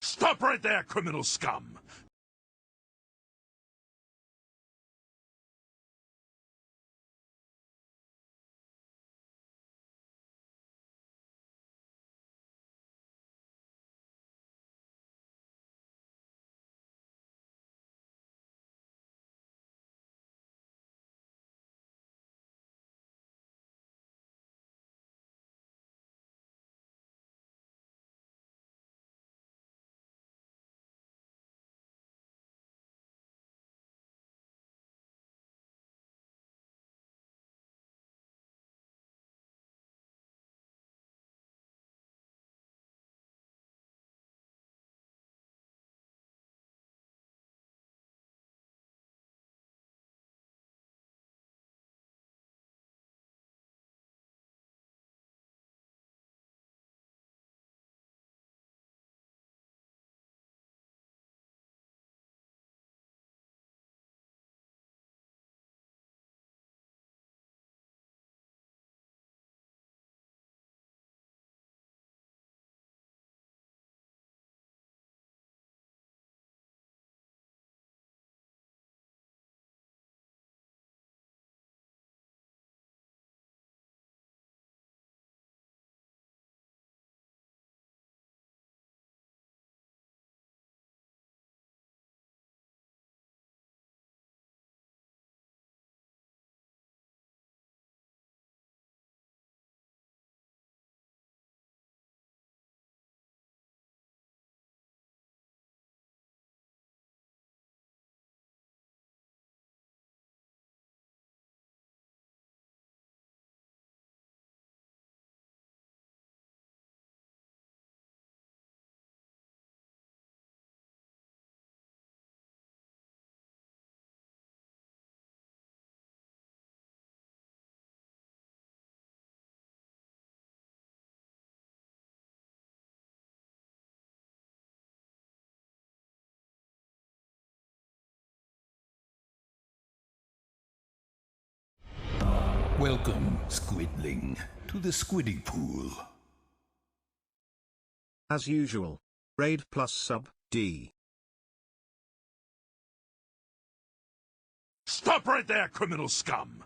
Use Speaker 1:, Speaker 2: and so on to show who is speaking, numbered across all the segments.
Speaker 1: Stop right there, criminal scum!
Speaker 2: Welcome, Squidling, to the Squiddy Pool.
Speaker 3: As usual. Raid plus sub, D.
Speaker 1: Stop right there, criminal scum!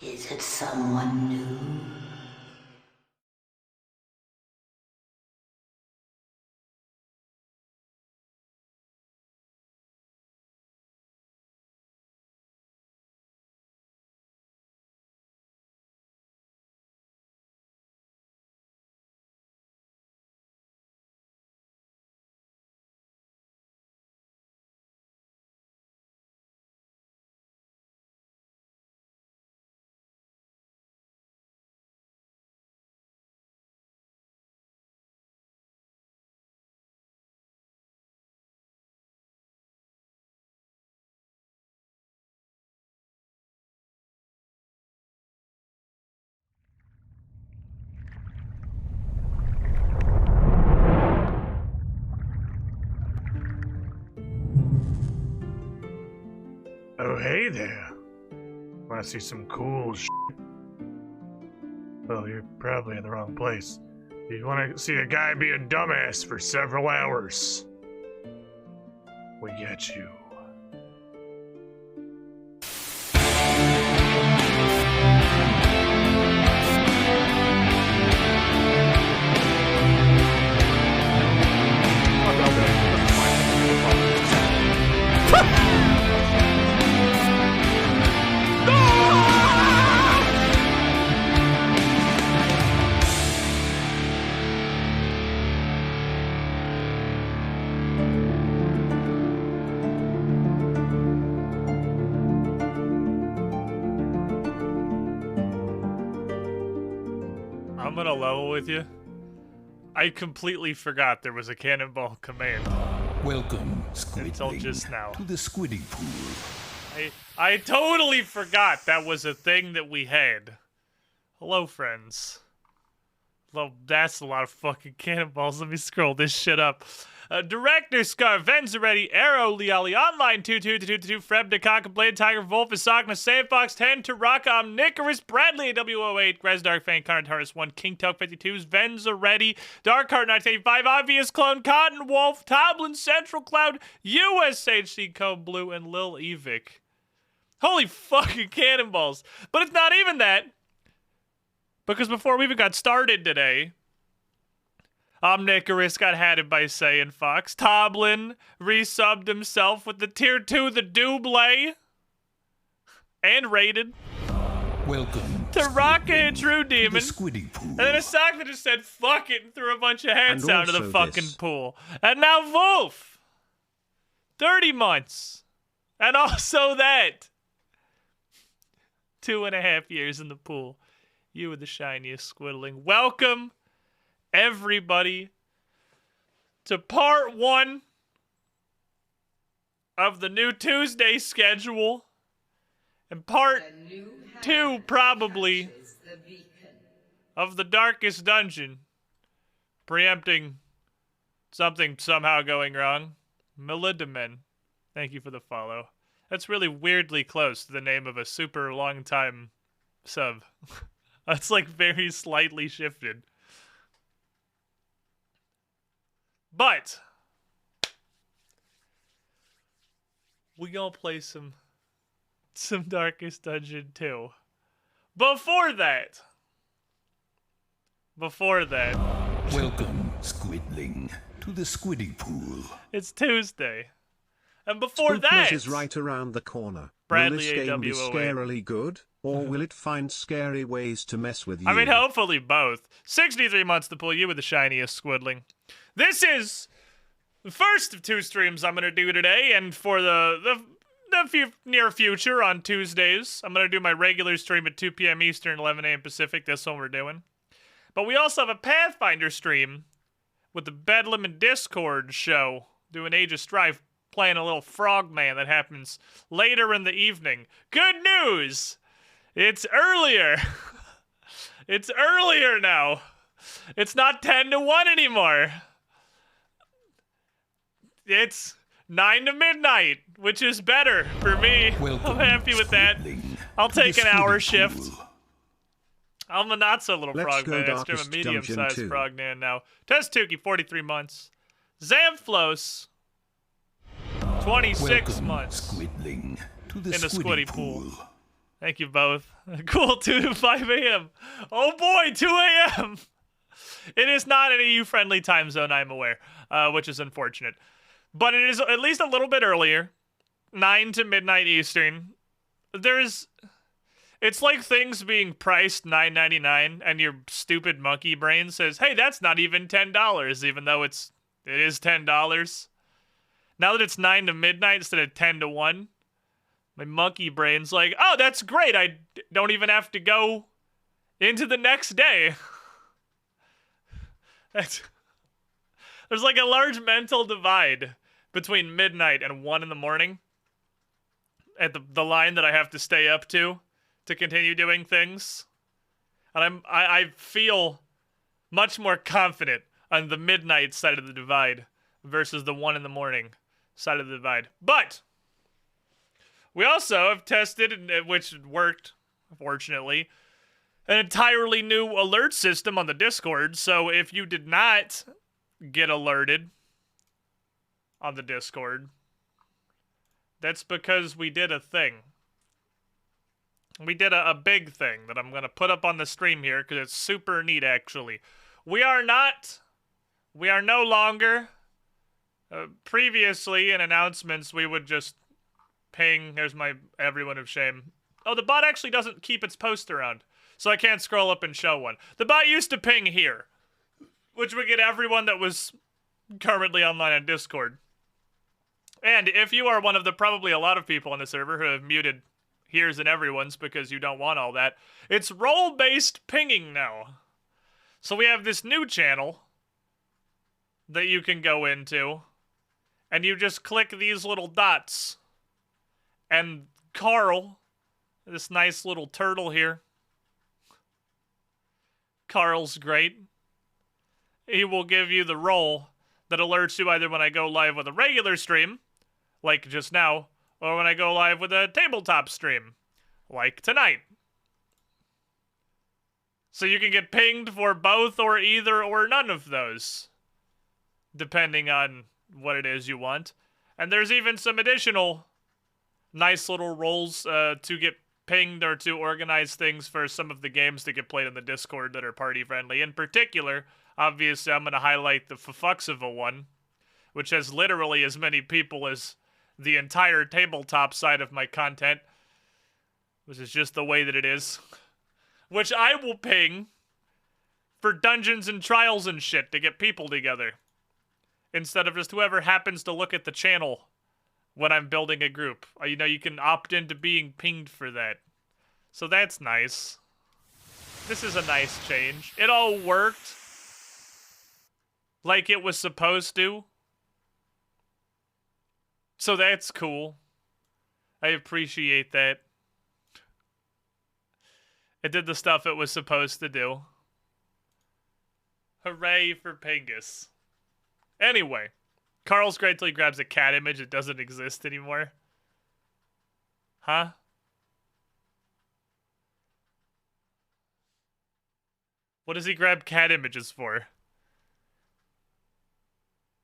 Speaker 4: Is it someone new?
Speaker 5: Oh, hey there. Want to see some cool shit? Well, you're probably in the wrong place. You want to see a guy be a dumbass for several hours. We get you. gonna level with you. I completely forgot there was a cannonball command.
Speaker 2: Welcome, Squidling,
Speaker 5: Until just now.
Speaker 2: to the Squidding Pool.
Speaker 5: I totally forgot that was a thing that we had. Hello, friends. Well, that's a lot of fucking cannonballs. Let me scroll this shit up. Director Scar, Venzaretti, Arrow, Liali, Online 2222, Frebda, Contemplate, Tiger, Wolf, Isagna, Sandfox 10, Taraka, Omnicorous, Bradley, WO8, Gresdark, Fan, Carnotaurus 1, King Tuck 52, Venzaretti, Darkheart 1985, Obvious Clone, Cotton Wolf, Toblin, Central Cloud, USHC Code Blue, and Lil Evic. Holy fucking cannonballs. But it's not even that. Because before we even got started today, Omnicorous got hatted by Saiyan Fox. Toblin resubbed himself with the Tier 2, the Double, and rated.
Speaker 2: Welcome,
Speaker 5: Taraka and True Demon.
Speaker 2: the Squidding Pool.
Speaker 5: And then Asakna just said, fuck it, and threw a bunch of heads
Speaker 3: And
Speaker 5: out of the
Speaker 3: also
Speaker 5: fucking
Speaker 3: this.
Speaker 5: pool. And now Wolf. 30 months. And also that. 2.5 years in the pool. You were the shiniest Squiddling. Welcome, everybody, to part 1 of the new Tuesday schedule. And part 2, probably, of the Darkest Dungeon. Preempting something somehow going wrong. Melidamen. Thank you for the follow. That's really weirdly close to the name of a super long time sub. That's like very slightly shifted. But we gonna play some Darkest Dungeon 2. Before that.
Speaker 2: Welcome, Squidling, to the Squidding Pool.
Speaker 5: It's Tuesday. And before
Speaker 3: Spookmas
Speaker 5: that
Speaker 3: is right around the corner.
Speaker 5: Bradley
Speaker 3: Will this game be
Speaker 5: AWOA.
Speaker 3: scarily good, or will it find scary ways to mess with you?
Speaker 5: I mean, hopefully both. 63 months to pull you with the shiniest Squiddling. This is the first of 2 streams I'm going to do today, and for the near future on Tuesdays, I'm going to do my regular stream at 2 p.m. Eastern, 11 a.m. Pacific. That's what we're doing. But we also have a Pathfinder stream with the Bedlam and Discord show, doing Age of Strife, playing a little frogman that happens later in the evening. Good news! It's earlier. It's earlier now. It's not 10 to 1 anymore. It's 9 to midnight, which is better for me.
Speaker 2: Welcome,
Speaker 5: I'm happy with that.
Speaker 2: Squidling,
Speaker 5: I'll
Speaker 2: to the
Speaker 5: take an hour
Speaker 2: Squidding
Speaker 5: shift.
Speaker 2: Pool.
Speaker 5: I'm a not so little
Speaker 3: Let's go
Speaker 5: frogman. I'm a
Speaker 3: Darkest
Speaker 5: medium-sized
Speaker 3: Dungeon 2.
Speaker 5: frogman now. Testuki, 43 months. Zamflos, 26
Speaker 2: Welcome,
Speaker 5: months.
Speaker 2: Squidling, to the
Speaker 5: In the
Speaker 2: Squidding
Speaker 5: Squiddy pool.
Speaker 2: Pool.
Speaker 5: Thank you both. Cool, 2 to 5 a.m. Oh boy, 2 a.m. It is not an EU-friendly time zone, I'm aware, which is unfortunate. But it is at least a little bit earlier. 9 to midnight Eastern. It's like things being priced $9.99 and your stupid monkey brain says, hey, that's not even $10, even though it is $10. Now that it's 9 to midnight instead of 10 to 1, my monkey brain's like, oh, that's great. I don't even have to go into the next day. There's like a large mental divide between midnight and 1 in the morning at the line that I have to stay up to continue doing things. And I feel much more confident on the midnight side of the divide versus the 1 in the morning side of the divide. But we also have tested, which worked, fortunately, an entirely new alert system on the Discord. So if you did not get alerted on the Discord, that's because we did a thing. We did a big thing that I'm going to put up on the stream here because it's super neat, actually. We are no longer, previously in announcements, we would just ping, there's my everyone of shame. Oh, the bot actually doesn't keep its post around, so I can't scroll up and show one. The bot used to ping here, which would get everyone that was currently online on Discord. And if you are one of the probably a lot of people on the server who have muted here's and everyone's because you don't want all that, it's role-based pinging now. So we have this new channel that you can go into, and you just click these little dots. And Carl, this nice little turtle here, Carl's great. He will give you the role that alerts you either when I go live with a regular stream, like just now, or when I go live with a tabletop stream, like tonight. So you can get pinged for both or either or none of those, depending on what it is you want. And there's even some additional nice little roles to get pinged or to organize things for some of the games that get played in the Discord that are party-friendly. In particular, obviously, I'm going to highlight the Fufuxiva one, which has literally as many people as the entire tabletop side of my content, which is just the way that it is. Which I will ping for dungeons and trials and shit to get people together, instead of just whoever happens to look at the channel when I'm building a group. You know, you can opt into being pinged for that. So that's nice. This is a nice change. It all worked like it was supposed to. So that's cool. I appreciate that. It did the stuff it was supposed to do. Hooray for Pingus. Anyway, Carl's great till he grabs a cat image. It doesn't exist anymore. Huh? What does he grab cat images for?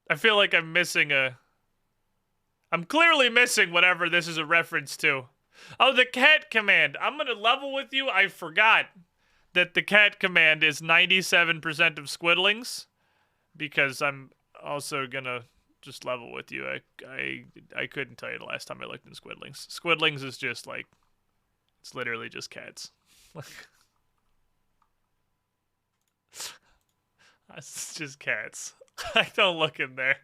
Speaker 5: I feel like I'm missing a... I'm clearly missing whatever this is a reference to. Oh, the cat command. I'm gonna level with you. I forgot that the cat command is 97% of squidlings, because I'm also gonna just level with you. I couldn't tell you the last time I looked in squidlings. Squidlings is just like, it's literally just cats. It's just cats. I don't look in there.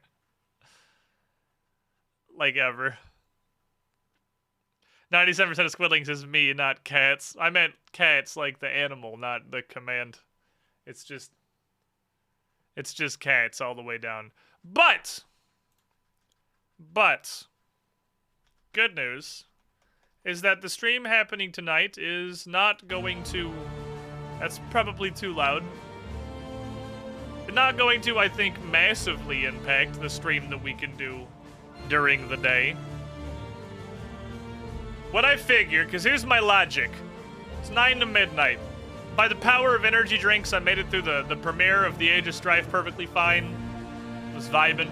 Speaker 5: Like ever. 97% of squidlings is me, not cats. I meant cats like the animal, not the command. It's just cats all the way down. But, good news is that the stream happening tonight is not going to, that's probably too loud. Not going to, I think, massively impact the stream that we can do during the day. What I figure, because here's my logic. It's 9 to midnight. By the power of energy drinks, I made it through the premiere of the Age of Strife perfectly fine. Was vibing.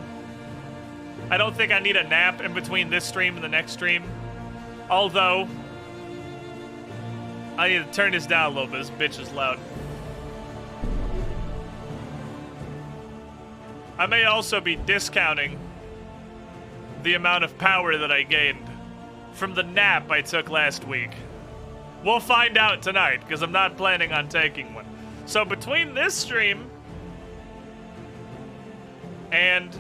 Speaker 5: I don't think I need a nap in between this stream and the next stream. Although, I need to turn this down a little bit. This bitch is loud. I may also be discounting the amount of power that I gained from the nap I took last week. We'll find out tonight, because I'm not planning on taking one. So between this stream and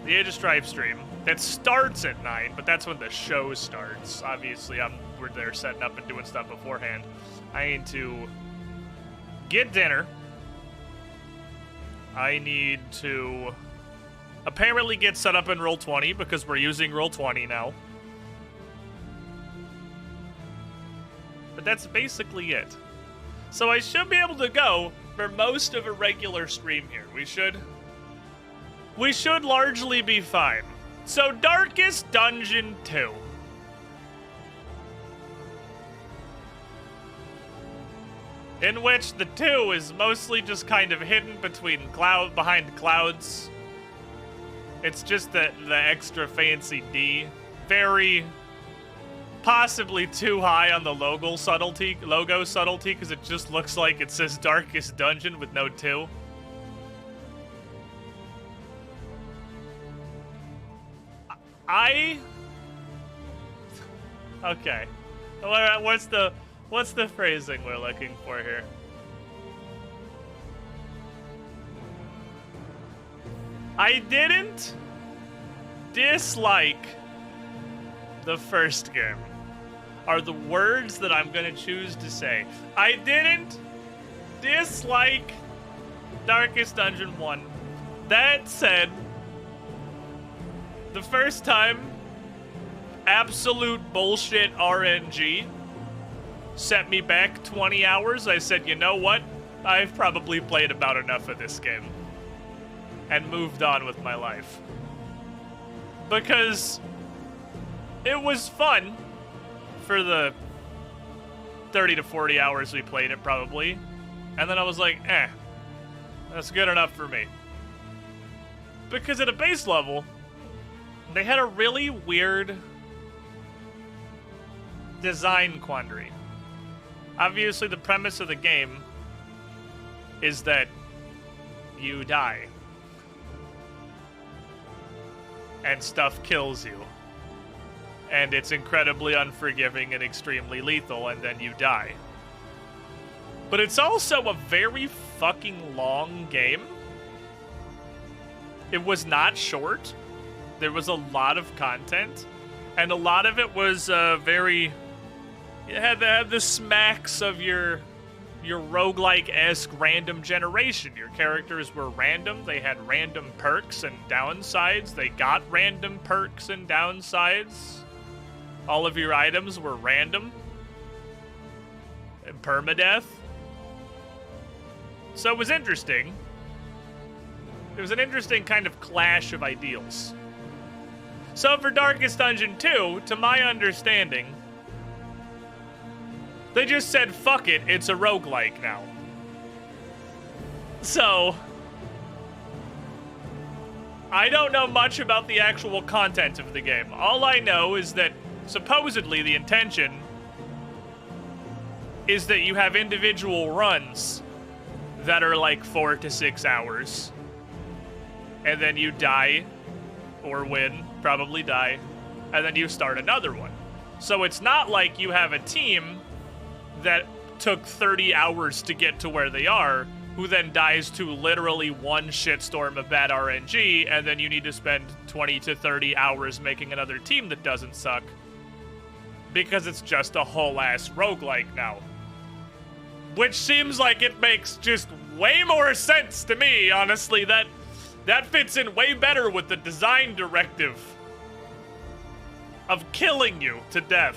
Speaker 5: the Age of Strife stream, that starts at 9, but that's when the show starts. Obviously, we're there setting up and doing stuff beforehand. I need to get dinner. I need to apparently get set up in Roll20, because we're using Roll20 now. But that's basically it. So I should be able to go for most of a regular stream here. We should largely be fine. So Darkest Dungeon 2. In which the 2 is mostly just kind of hidden behind clouds. It's just the extra fancy D. Very possibly too high on the logo subtlety, because it just looks like it says Darkest Dungeon with no 2. Okay. What's the phrasing we're looking for here? I didn't dislike the first game, are the words that I'm gonna choose to say. I didn't dislike Darkest Dungeon 1. That said, the first time, absolute bullshit RNG set me back 20 hours. I said, you know what? I've probably played about enough of this game. And moved on with my life. Because it was fun for the 30 to 40 hours we played it, probably. And then I was like, that's good enough for me. Because at a base level, they had a really weird design quandary. Obviously, the premise of the game is that you die. And stuff kills you. And it's incredibly unforgiving and extremely lethal, and then you die. But it's also a very fucking long game. It was not short. There was a lot of content. And a lot of it was very... It had the smacks of your roguelike-esque random generation. Your characters were random. They had random perks and downsides. They got random perks and downsides. All of your items were random. And permadeath. So it was interesting. It was an interesting kind of clash of ideals. So for Darkest Dungeon 2, to my understanding, they just said, fuck it, it's a roguelike now. So, I don't know much about the actual content of the game. All I know is that, supposedly, the intention is that you have individual runs that are like 4 to 6 hours. And then you die, or win, probably die, and then you start another one. So it's not like you have a team that took 30 hours to get to where they are, who then dies to literally one shitstorm of bad RNG, and then you need to spend 20 to 30 hours making another team that doesn't suck. Because it's just a whole-ass roguelike now. Which seems like it makes just way more sense to me, honestly. That fits in way better with the design directive of killing you to death.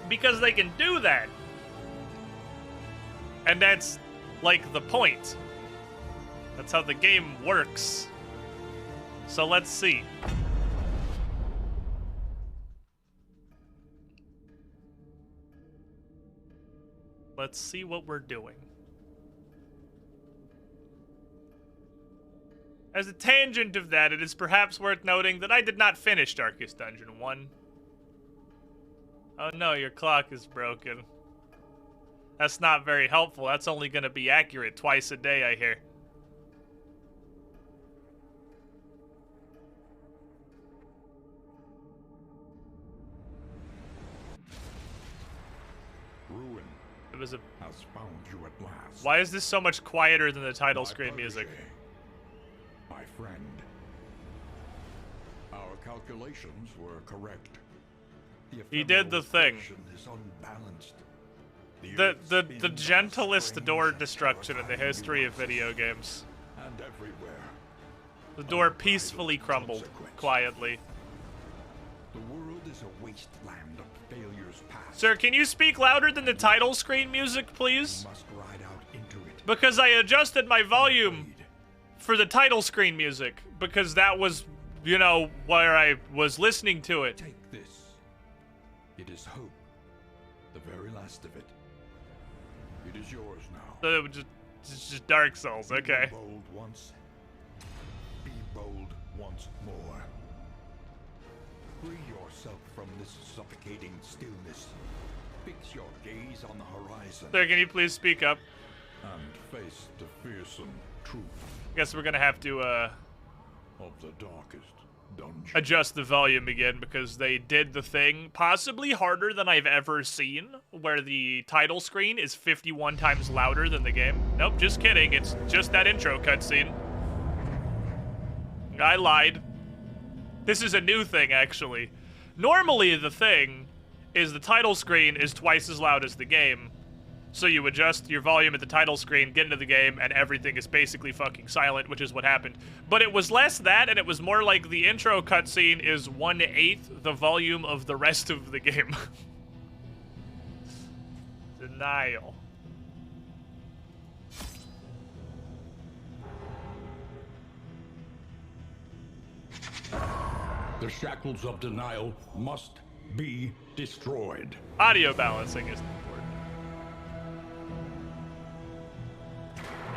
Speaker 5: Because they can do that. And that's, like, the point. That's how the game works. So let's see. Let's see what we're doing. As a tangent of that, it is perhaps worth noting that I did not finish Darkest Dungeon 1. Oh no, your clock is broken. That's not very helpful. That's only going to be accurate twice a day, I hear.
Speaker 1: Ruin
Speaker 5: It was a...
Speaker 1: has found you at last.
Speaker 5: Why is this so much quieter than the title screen music?
Speaker 1: My friend. Our calculations were correct.
Speaker 5: He did the thing.
Speaker 1: Is unbalanced.
Speaker 5: The gentlest door destruction in the history of video games.
Speaker 1: And everywhere.
Speaker 5: The door peacefully crumbled, quietly.
Speaker 1: The world is a wasteland of failures past.
Speaker 5: Sir, can you speak louder than the title screen music, please?
Speaker 1: You must ride out into it.
Speaker 5: Because I adjusted my volume for the title screen music, because that was, you know, where I was listening to it.
Speaker 1: Take this. It is hope. The very last of it. It is yours now.
Speaker 5: So it's just Dark Souls, okay.
Speaker 1: Be bold once. Be bold once more. Free yourself from this suffocating stillness. Fix your gaze on the horizon.
Speaker 5: Sir, can you please speak up?
Speaker 1: And face the fearsome truth
Speaker 5: Guess we're gonna have to,
Speaker 1: of the darkest dungeon.
Speaker 5: adjust the volume again, because they did the thing possibly harder than I've ever seen, where the title screen is 51 times louder than the game. Nope, just kidding. It's just that intro cutscene. I lied. This is a new thing, actually. Normally, the thing is the title screen is twice as loud as the game, So you adjust your volume at the title screen, get into the game, and everything is basically fucking silent, which is what happened. But it was less that, and it was more like the intro cutscene is 1/8 the volume of the rest of the game. Denial.
Speaker 1: The shackles of denial must be destroyed.
Speaker 5: Audio balancing is important.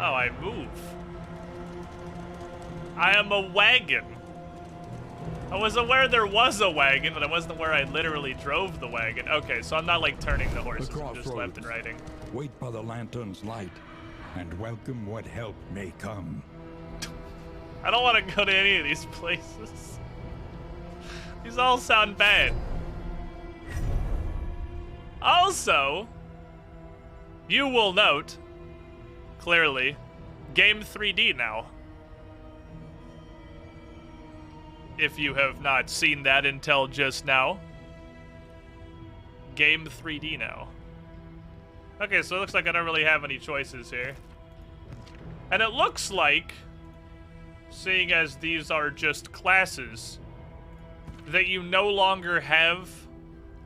Speaker 5: Oh, I move. I am a wagon. I was aware there was a wagon, but I wasn't aware I literally drove the wagon. Okay, so I'm not like turning the horses, I'm just left and righting.
Speaker 1: Wait by the lantern's light and welcome what help may come.
Speaker 5: I don't want to go to any of these places. These all sound bad. Also, you will note, clearly, game 3D now. If you have not seen that until just now. Game 3D now. Okay, so it looks like I don't really have any choices here. And it looks like, seeing as these are just classes, that you no longer have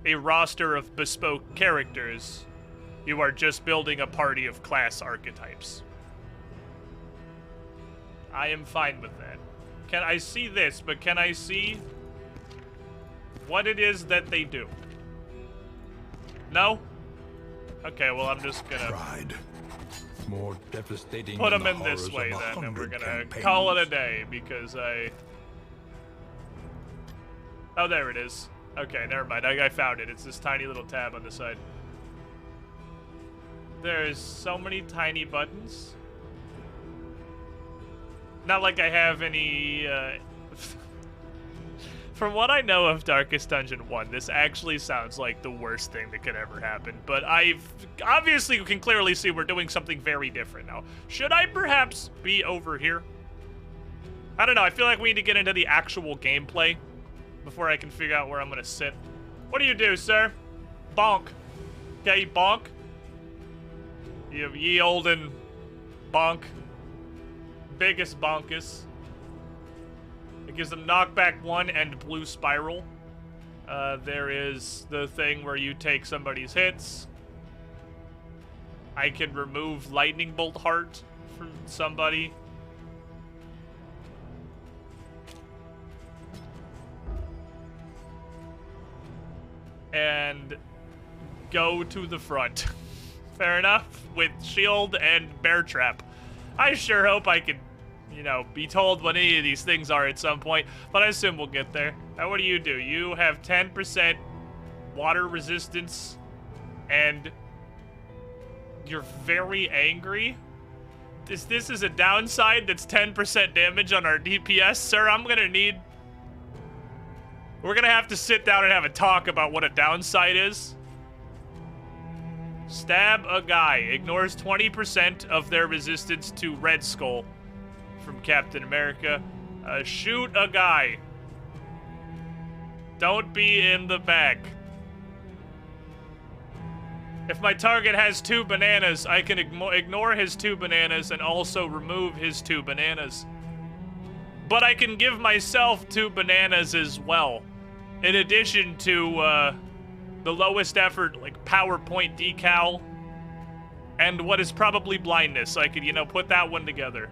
Speaker 5: a roster of bespoke characters. You are just building a party of class archetypes. I am fine with that. Can I see this, but can I see what it is that they do? No? Okay, well, I'm just gonna
Speaker 1: Pride. More devastating
Speaker 5: put
Speaker 1: than
Speaker 5: them
Speaker 1: the
Speaker 5: in this
Speaker 1: horrors
Speaker 5: way
Speaker 1: of
Speaker 5: then, and we're
Speaker 1: 100
Speaker 5: gonna
Speaker 1: campaigns.
Speaker 5: call it a day, because I... Oh, there it is. Okay, never mind. I found it. It's this tiny little tab on the side. There's so many tiny buttons. Not like I have any, From what I know of Darkest Dungeon 1, this actually sounds like the worst thing that could ever happen. But obviously you can clearly see we're doing something very different now. Should I perhaps be over here? I don't know. I feel like we need to get into the actual gameplay before I can figure out where I'm going to sit. What do you do, sir? Bonk. Okay, bonk. You ye olden bonk. Biggest bonkus. It gives them knockback 1 and blue spiral. There is the thing where you take somebody's hits. I can remove lightning bolt heart from somebody. And go to the front. Fair enough. With shield and bear trap. I sure hope I can, you know, be told what any of these things are at some point, but I assume we'll get there. Now, what do? You have 10% water resistance, and you're very angry? This is a downside that's 10% damage on our DPS, sir. We're gonna have to sit down and have a talk about what a downside is. Stab a guy. Ignores 20% of their resistance to Red Skull from Captain America. Shoot a guy. Don't be in the back. If my target has 2 bananas, I can ignore his 2 bananas and also remove his 2 bananas. But I can give myself 2 bananas as well. In addition to, the lowest effort, like, PowerPoint decal, and what is probably blindness. I could, you know, put that one together.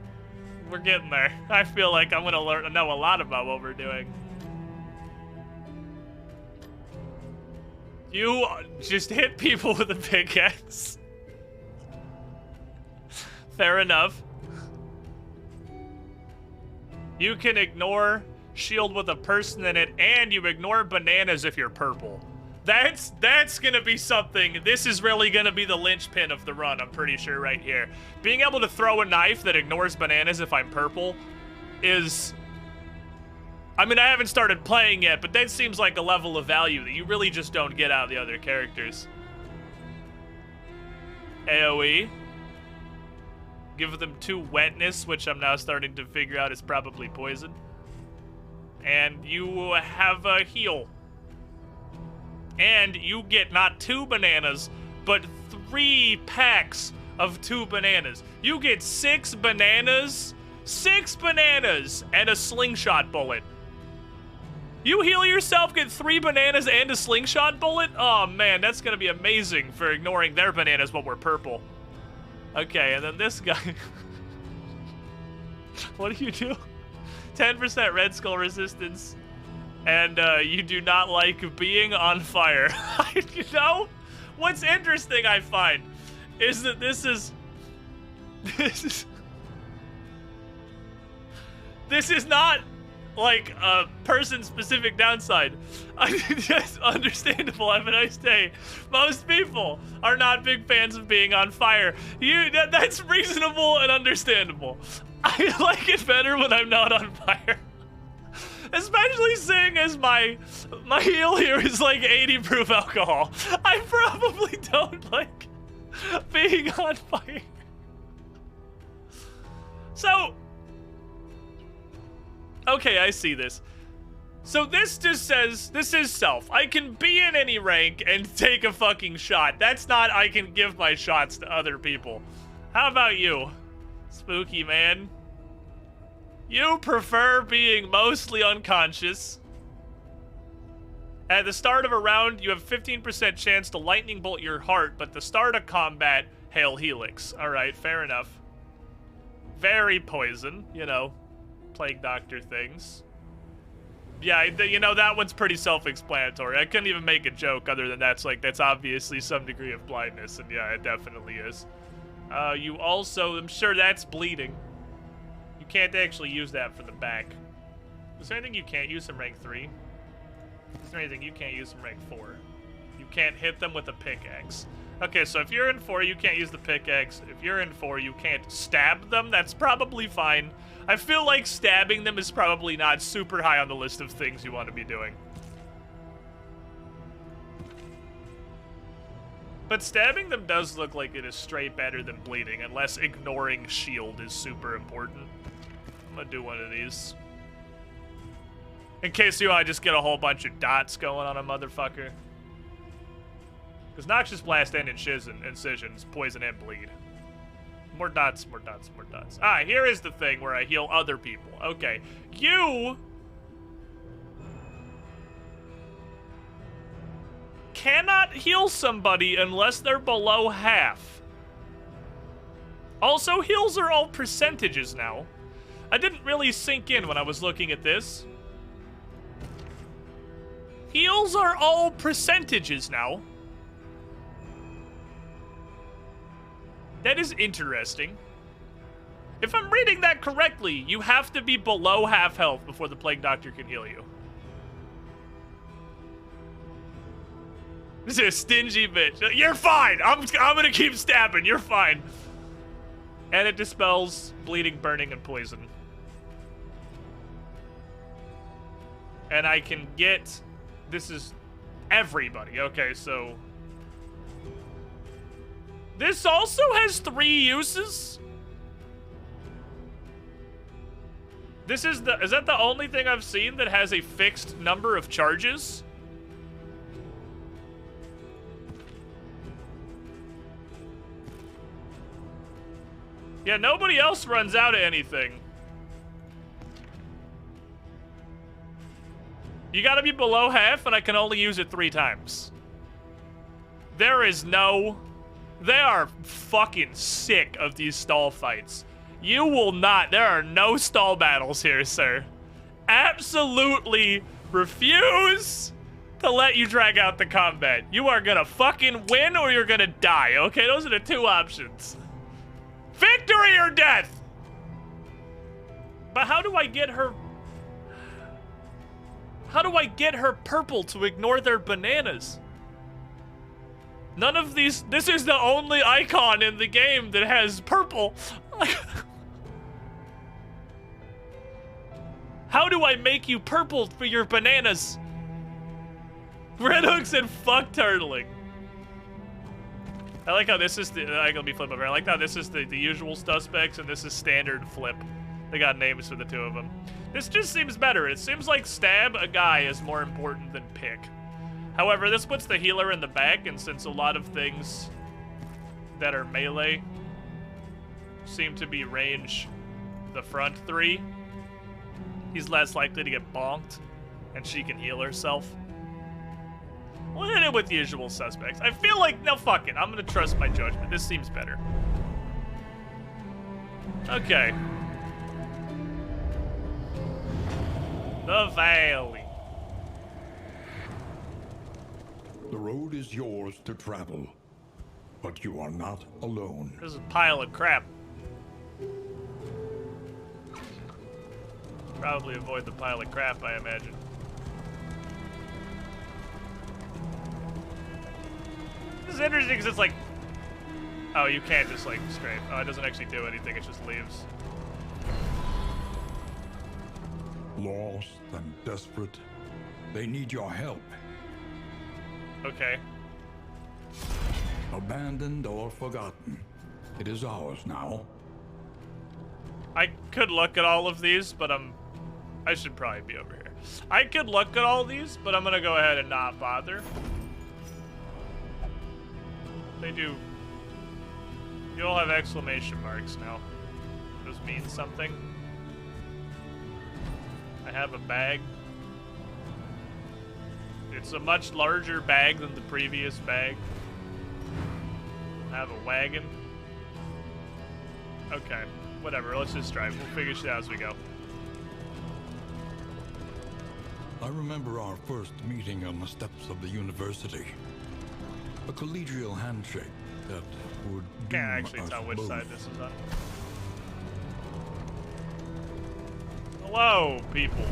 Speaker 5: We're getting there. I feel like I'm gonna know a lot about what we're doing. You just hit people with a pickaxe. Fair enough. You can ignore shield with a person in it, and you ignore bananas if you're purple. That's gonna be something. This is really gonna be the linchpin of the run, I'm pretty sure, right here. Being able to throw a knife that ignores bananas if I'm purple is... I mean, I haven't started playing yet, but that seems like a level of value that you really just don't get out of the other characters. AoE. Give them 2 wetness, which I'm now starting to figure out is probably poison. And you have a heal. And you get not 2 bananas, but 3 packs of 2 bananas. You get 6 bananas, 6 bananas, and a slingshot bullet. You heal yourself, get 3 bananas and a slingshot bullet? Oh man, that's gonna be amazing for ignoring their bananas but we're purple. Okay, and then this guy. What do you do? 10% red skull resistance. And you do not like being on fire. You know? What's interesting, I find, is that this is not like a person-specific downside. It's understandable. Have a nice day. Most people are not big fans of being on fire. That's reasonable and understandable. I like it better when I'm not on fire. Especially seeing as my heal here is like 80 proof alcohol. I probably don't like being on fire. So, okay, I see this. So this just says, this is self. I can be in any rank and take a fucking shot. That's not I can give my shots to other people. How about you, spooky man? You prefer being mostly unconscious. At the start of a round, you have 15% chance to lightning bolt your heart, but the start of combat, hail helix. Alright, fair enough. Very poison, you know, plague doctor things. Yeah, you know, that one's pretty self-explanatory. I couldn't even make a joke other than that's obviously some degree of blindness, and yeah, it definitely is. You also, I'm sure that's bleeding. You can't actually use that for the back. Is there anything you can't use in rank 3? Is there anything you can't use in rank 4? You can't hit them with a pickaxe. Okay, so if you're in 4, you can't use the pickaxe. If you're in 4, you can't stab them. That's probably fine. I feel like stabbing them is probably not super high on the list of things you want to be doing. But stabbing them does look like it is straight better than bleeding, unless ignoring shield is super important. I'm gonna do one of these. In case I just get a whole bunch of dots going on a motherfucker. Because Noxious Blast and Incisions poison and bleed. More dots, more dots, more dots. Ah, here is the thing where I heal other people. Okay. You cannot heal somebody unless they're below half. Also, heals are all percentages now. I didn't really sink in when I was looking at this. Heals are all percentages now. That is interesting. If I'm reading that correctly, you have to be below half health before the Plague Doctor can heal you. This is a stingy bitch. You're fine. I'm gonna keep stabbing. You're fine. And it dispels bleeding, burning, and poison. And I can get... This is everybody. Okay, so... This also has 3 uses? Is that the only thing I've seen that has a fixed number of charges? Yeah, nobody else runs out of anything. You gotta be below half, and I can only use it 3 times. There is no... They are fucking sick of these stall fights. You will not... There are no stall battles here, sir. Absolutely refuse to let you drag out the combat. You are gonna fucking win or you're gonna die, okay? Those are the 2 options. Victory or death! But how do I get her... How do I get her purple to ignore their bananas? None of these... This is the only icon in the game that has purple. How do I make you purple for your bananas? Red Hook said fuck turtling. I like how this is the... I can be flip over. I like how this is the usual suspects and this is standard flip. They got names for the 2 of them. This just seems better. It seems like stab a guy is more important than pick. However, this puts the healer in the back, and since a lot of things that are melee seem to be range the front three, he's less likely to get bonked, and she can heal herself. We'll hit it with the usual suspects. I feel like, no, fuck it. I'm gonna trust my judgment. This seems better. Okay. The valley.
Speaker 1: The road is yours to travel, but you are not alone.
Speaker 5: This is a pile of crap. Probably avoid the pile of crap, I imagine. This is interesting because it's like, oh, you can't just like strafe. Oh, it doesn't actually do anything, it just leaves.
Speaker 1: Lost and desperate, they need your help.
Speaker 5: Okay.
Speaker 1: Abandoned or forgotten, it is ours now.
Speaker 5: I could look at all of these, but I should probably be over here. I could look at all these, but I'm gonna go ahead and not bother. They do. You all have exclamation marks now. Those mean something. I have a bag. It's a much larger bag than the previous bag. I have a wagon. Okay, whatever, let's just drive. We'll figure shit out as we go.
Speaker 1: I remember our first meeting on the steps of the university. A collegial handshake that would
Speaker 5: Can't
Speaker 1: doom
Speaker 5: actually
Speaker 1: us
Speaker 5: tell which
Speaker 1: both.
Speaker 5: side this is on. Hello, people.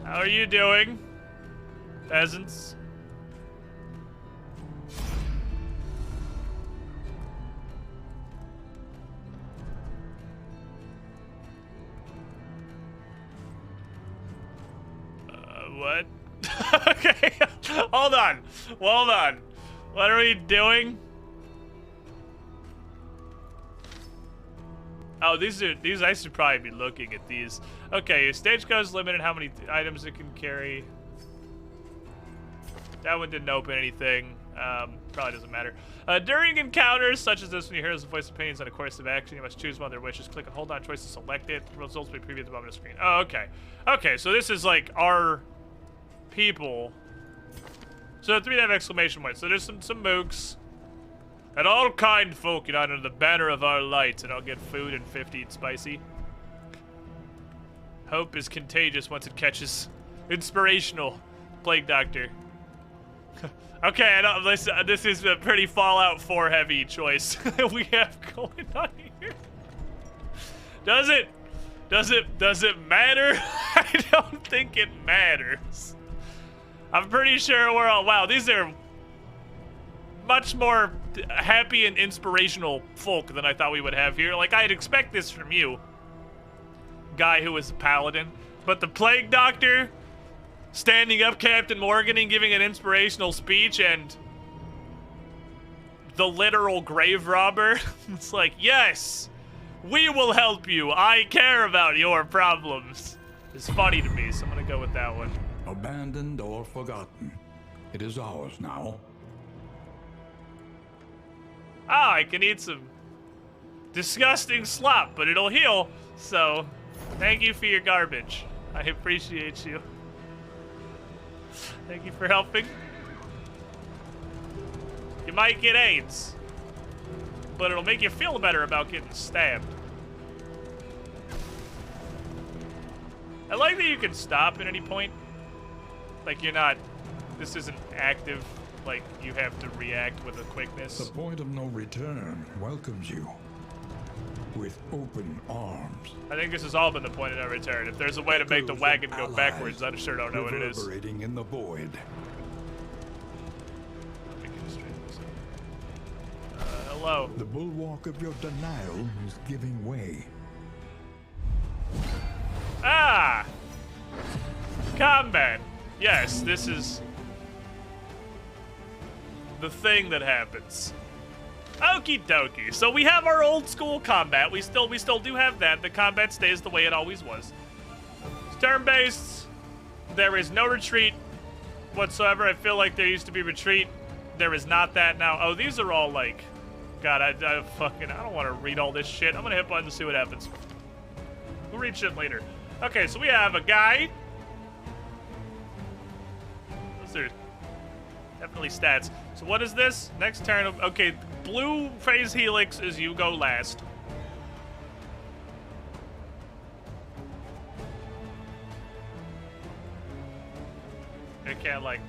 Speaker 5: How are you doing, peasants? What? Okay, hold on. Hold on. What are we doing? Oh, these I should probably be looking at these. Okay, your stagecoach is limited how many items it can carry. That one didn't open anything. Probably doesn't matter. During encounters such as this, when you hear the voice opinions on a course of action, you must choose one of their wishes. Click and hold on choice to select it. The results will be previewed at the bottom of the screen. Oh, okay. Okay, so this is like our people. So 3 have exclamation points. So there's some mooks. And all kind folk unite under the banner of our light, and I'll get food and 50 and spicy. Hope is contagious once it catches. Inspirational. Plague Doctor. Okay, I don't, this is a pretty Fallout 4 heavy choice we have going on here. Does it matter? I don't think it matters. I'm pretty sure we're all, wow, these are much more happy and inspirational folk than I thought we would have here. Like, I'd expect this from you, guy who is a paladin. But the Plague Doctor standing up Captain Morgan and giving an inspirational speech, and the literal grave robber, it's like, yes, we will help you. I care about your problems. It's funny to me, so I'm gonna go with that one.
Speaker 1: Abandoned or forgotten, it is ours now.
Speaker 5: Ah, I can eat some disgusting slop, but it'll heal, so thank you for your garbage. I appreciate you. Thank you for helping. You might get AIDS, but it'll make you feel better about getting stabbed. I like that you can stop at any point. Like, you're not, this isn't active, like you have to react with a quickness.
Speaker 1: The point of no return welcomes you with open arms.
Speaker 5: I think this has all been the point of no return. If there's a way to make the wagon go backwards, I sure don't know what it is.
Speaker 1: Reverberating in the void.
Speaker 5: Hello.
Speaker 1: The bulwark of your denial is giving way.
Speaker 5: Ah! Combat. Yes, this is the thing that happens. Okie dokie. So we have our old school combat. We still do have that. The combat stays the way it always was. It's turn-based. There is no retreat. whatsoever. I feel like there used to be retreat. There is not that now. Oh, these are all like... God, I don't want to read all this shit. I'm gonna hit button to see what happens. We'll read shit later. Okay, so we have a guy. Those are definitely stats. So what is this? Next turn. Okay, blue phase helix is you go last. I can't like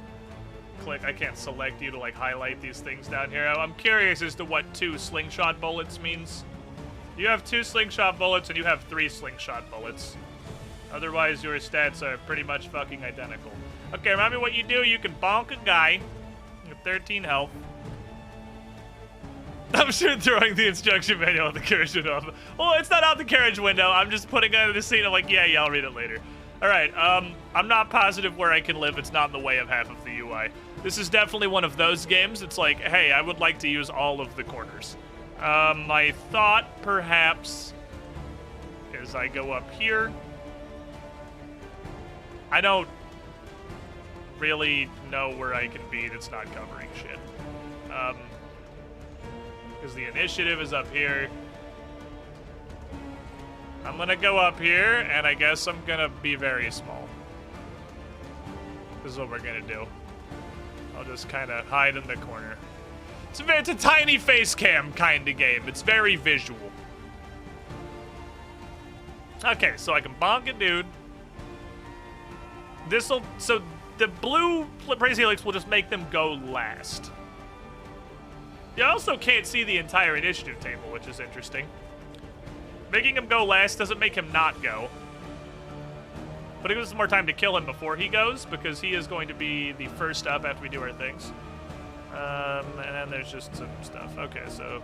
Speaker 5: click. I can't select you to like highlight these things down here. I'm curious as to what 2 slingshot bullets means. You have 2 slingshot bullets and you have 3 slingshot bullets. Otherwise, your stats are pretty much fucking identical. Okay, remember what you do? You can bonk a guy with 13 health. I'm sure throwing the instruction manual at the carriage window. Oh, it's not out the carriage window. I'm just putting it in the scene. I'm like, yeah, I'll read it later. All right, I'm not positive where I can live. It's not in the way of half of the UI. This is definitely one of those games. It's like, hey, I would like to use all of the corners. My thought, perhaps, is I go up here. I don't really know where I can be that's not covering shit. Because the initiative is up here. I'm gonna go up here, and I guess I'm gonna be very small. This is what we're gonna do. I'll just kind of hide in the corner. It's a tiny face cam kind of game. It's very visual. Okay, so I can bonk a dude. So the blue praise helix will just make them go last. You also can't see the entire initiative table, which is interesting. Making him go last doesn't make him not go. But it gives us more time to kill him before he goes, because he is going to be the first up after we do our things. And then there's just some stuff. Okay, so...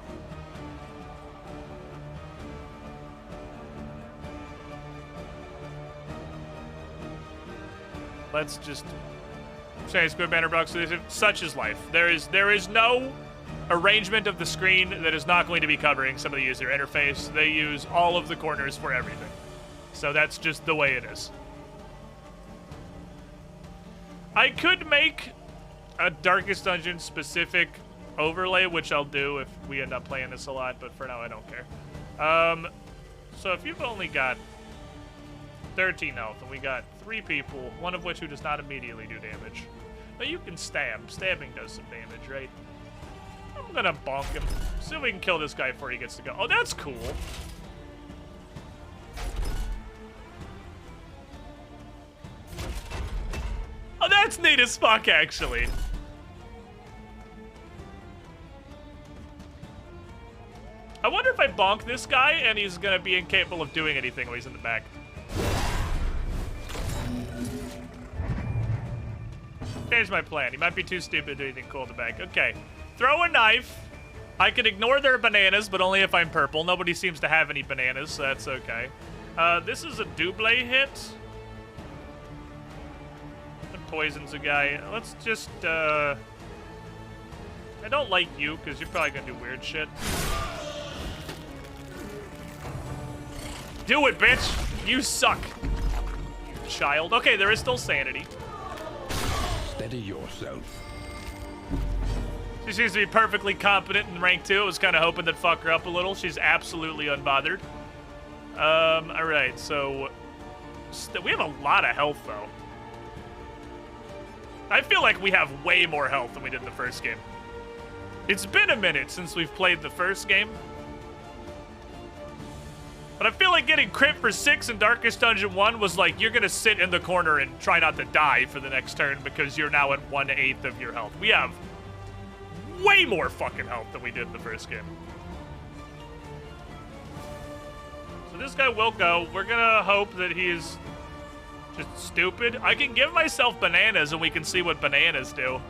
Speaker 5: let's just say Squid Banner Box. Such is life. There is no arrangement of the screen that is not going to be covering some of the user interface. They use all of the corners for everything. So that's just the way it is. I could make a Darkest Dungeon specific overlay, which I'll do if we end up playing this a lot, but for now I don't care. So if you've only got 13 health and we got 3 people, one of which who does not immediately do damage. But you can stab. Stabbing does some damage, right? I'm gonna bonk him. See if we can kill this guy before he gets to go. Oh, that's cool. Oh, that's neat as fuck, actually. I wonder if I bonk this guy and he's gonna be incapable of doing anything when he's in the back. Change my plan. He might be too stupid to do anything cool in the back. Okay. Throw a knife. I can ignore their bananas, but only if I'm purple. Nobody seems to have any bananas, so that's okay. This is a double hit. It poisons a guy. Let's just, I don't like you, because you're probably gonna do weird shit. Do it, bitch! You suck, you child. Okay, there is still sanity.
Speaker 2: Steady yourself.
Speaker 5: She seems to be perfectly competent in rank 2. I was kind of hoping to fuck her up a little. She's absolutely unbothered. Alright, so... we have a lot of health, though. I feel like we have way more health than we did in the first game. It's been a minute since we've played the first game. But I feel like getting crit for 6 in Darkest Dungeon 1 was like, you're gonna sit in the corner and try not to die for the next turn because you're now at 1/8 of your health. We have way more fucking health than we did in the first game. So this guy will go. We're gonna hope that he's just stupid. I can give myself bananas and we can see what bananas do.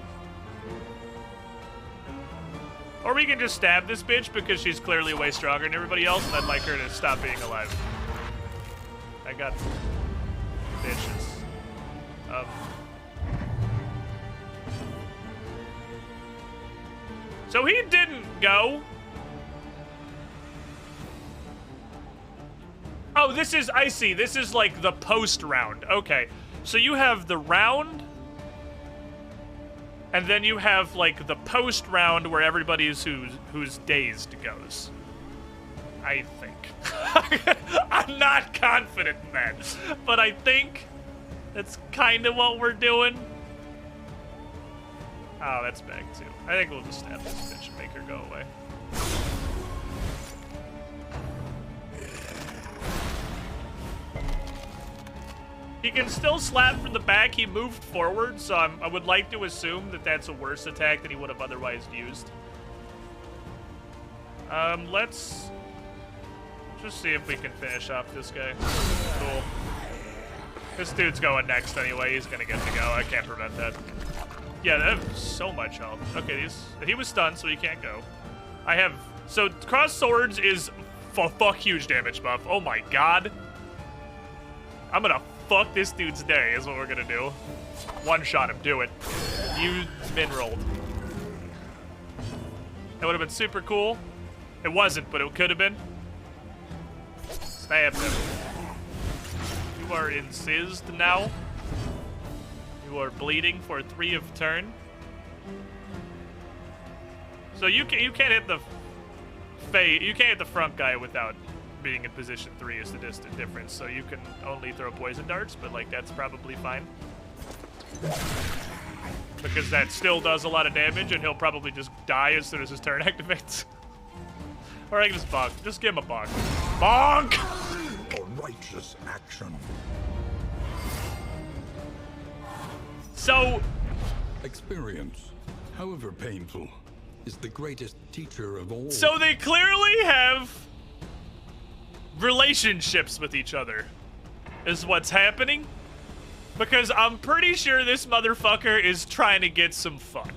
Speaker 5: Or we can just stab this bitch because she's clearly way stronger than everybody else, and I'd like her to stop being alive. I got bitches. So he didn't go. Oh, this is, I see. This is like the post round. Okay. So you have the round And then you have, like, the post round where everybody's who's dazed goes. I think. I'm not confident in that. But I think that's kind of what we're doing. Oh, that's back too. I think we'll just stab this bitch and make her go away. He can still slap from the back. He moved forward, so I would like to assume that that's a worse attack than he would have otherwise used. Let's just see if we can finish off this guy. Cool. This dude's going next anyway. He's gonna get to go. I can't prevent that. Yeah, they have so much health. Okay, he was stunned, so he can't go. I have... So, cross swords is fuck huge damage buff. Oh my god. I'm gonna fuck this dude's day is what we're gonna do. One-shot him. Do it. You've been rolled. That would have been super cool. It wasn't, but it could have been. Stab him. You are incised now. You are bleeding for 3 of turn. So you can't hit the you can't hit the front guy without being in position 3 is the distant difference. So you can only throw poison darts, but like that's probably fine. Because that still does a lot of damage and he'll probably just die as soon as his turn activates. Or I can just bonk. Just give him a bonk. Bonk!
Speaker 1: A righteous action.
Speaker 5: So,
Speaker 2: Experience, however painful, is the greatest teacher of all.
Speaker 5: so they clearly have relationships with each other, is what's happening. Because I'm pretty sure this motherfucker is trying to get some fuck.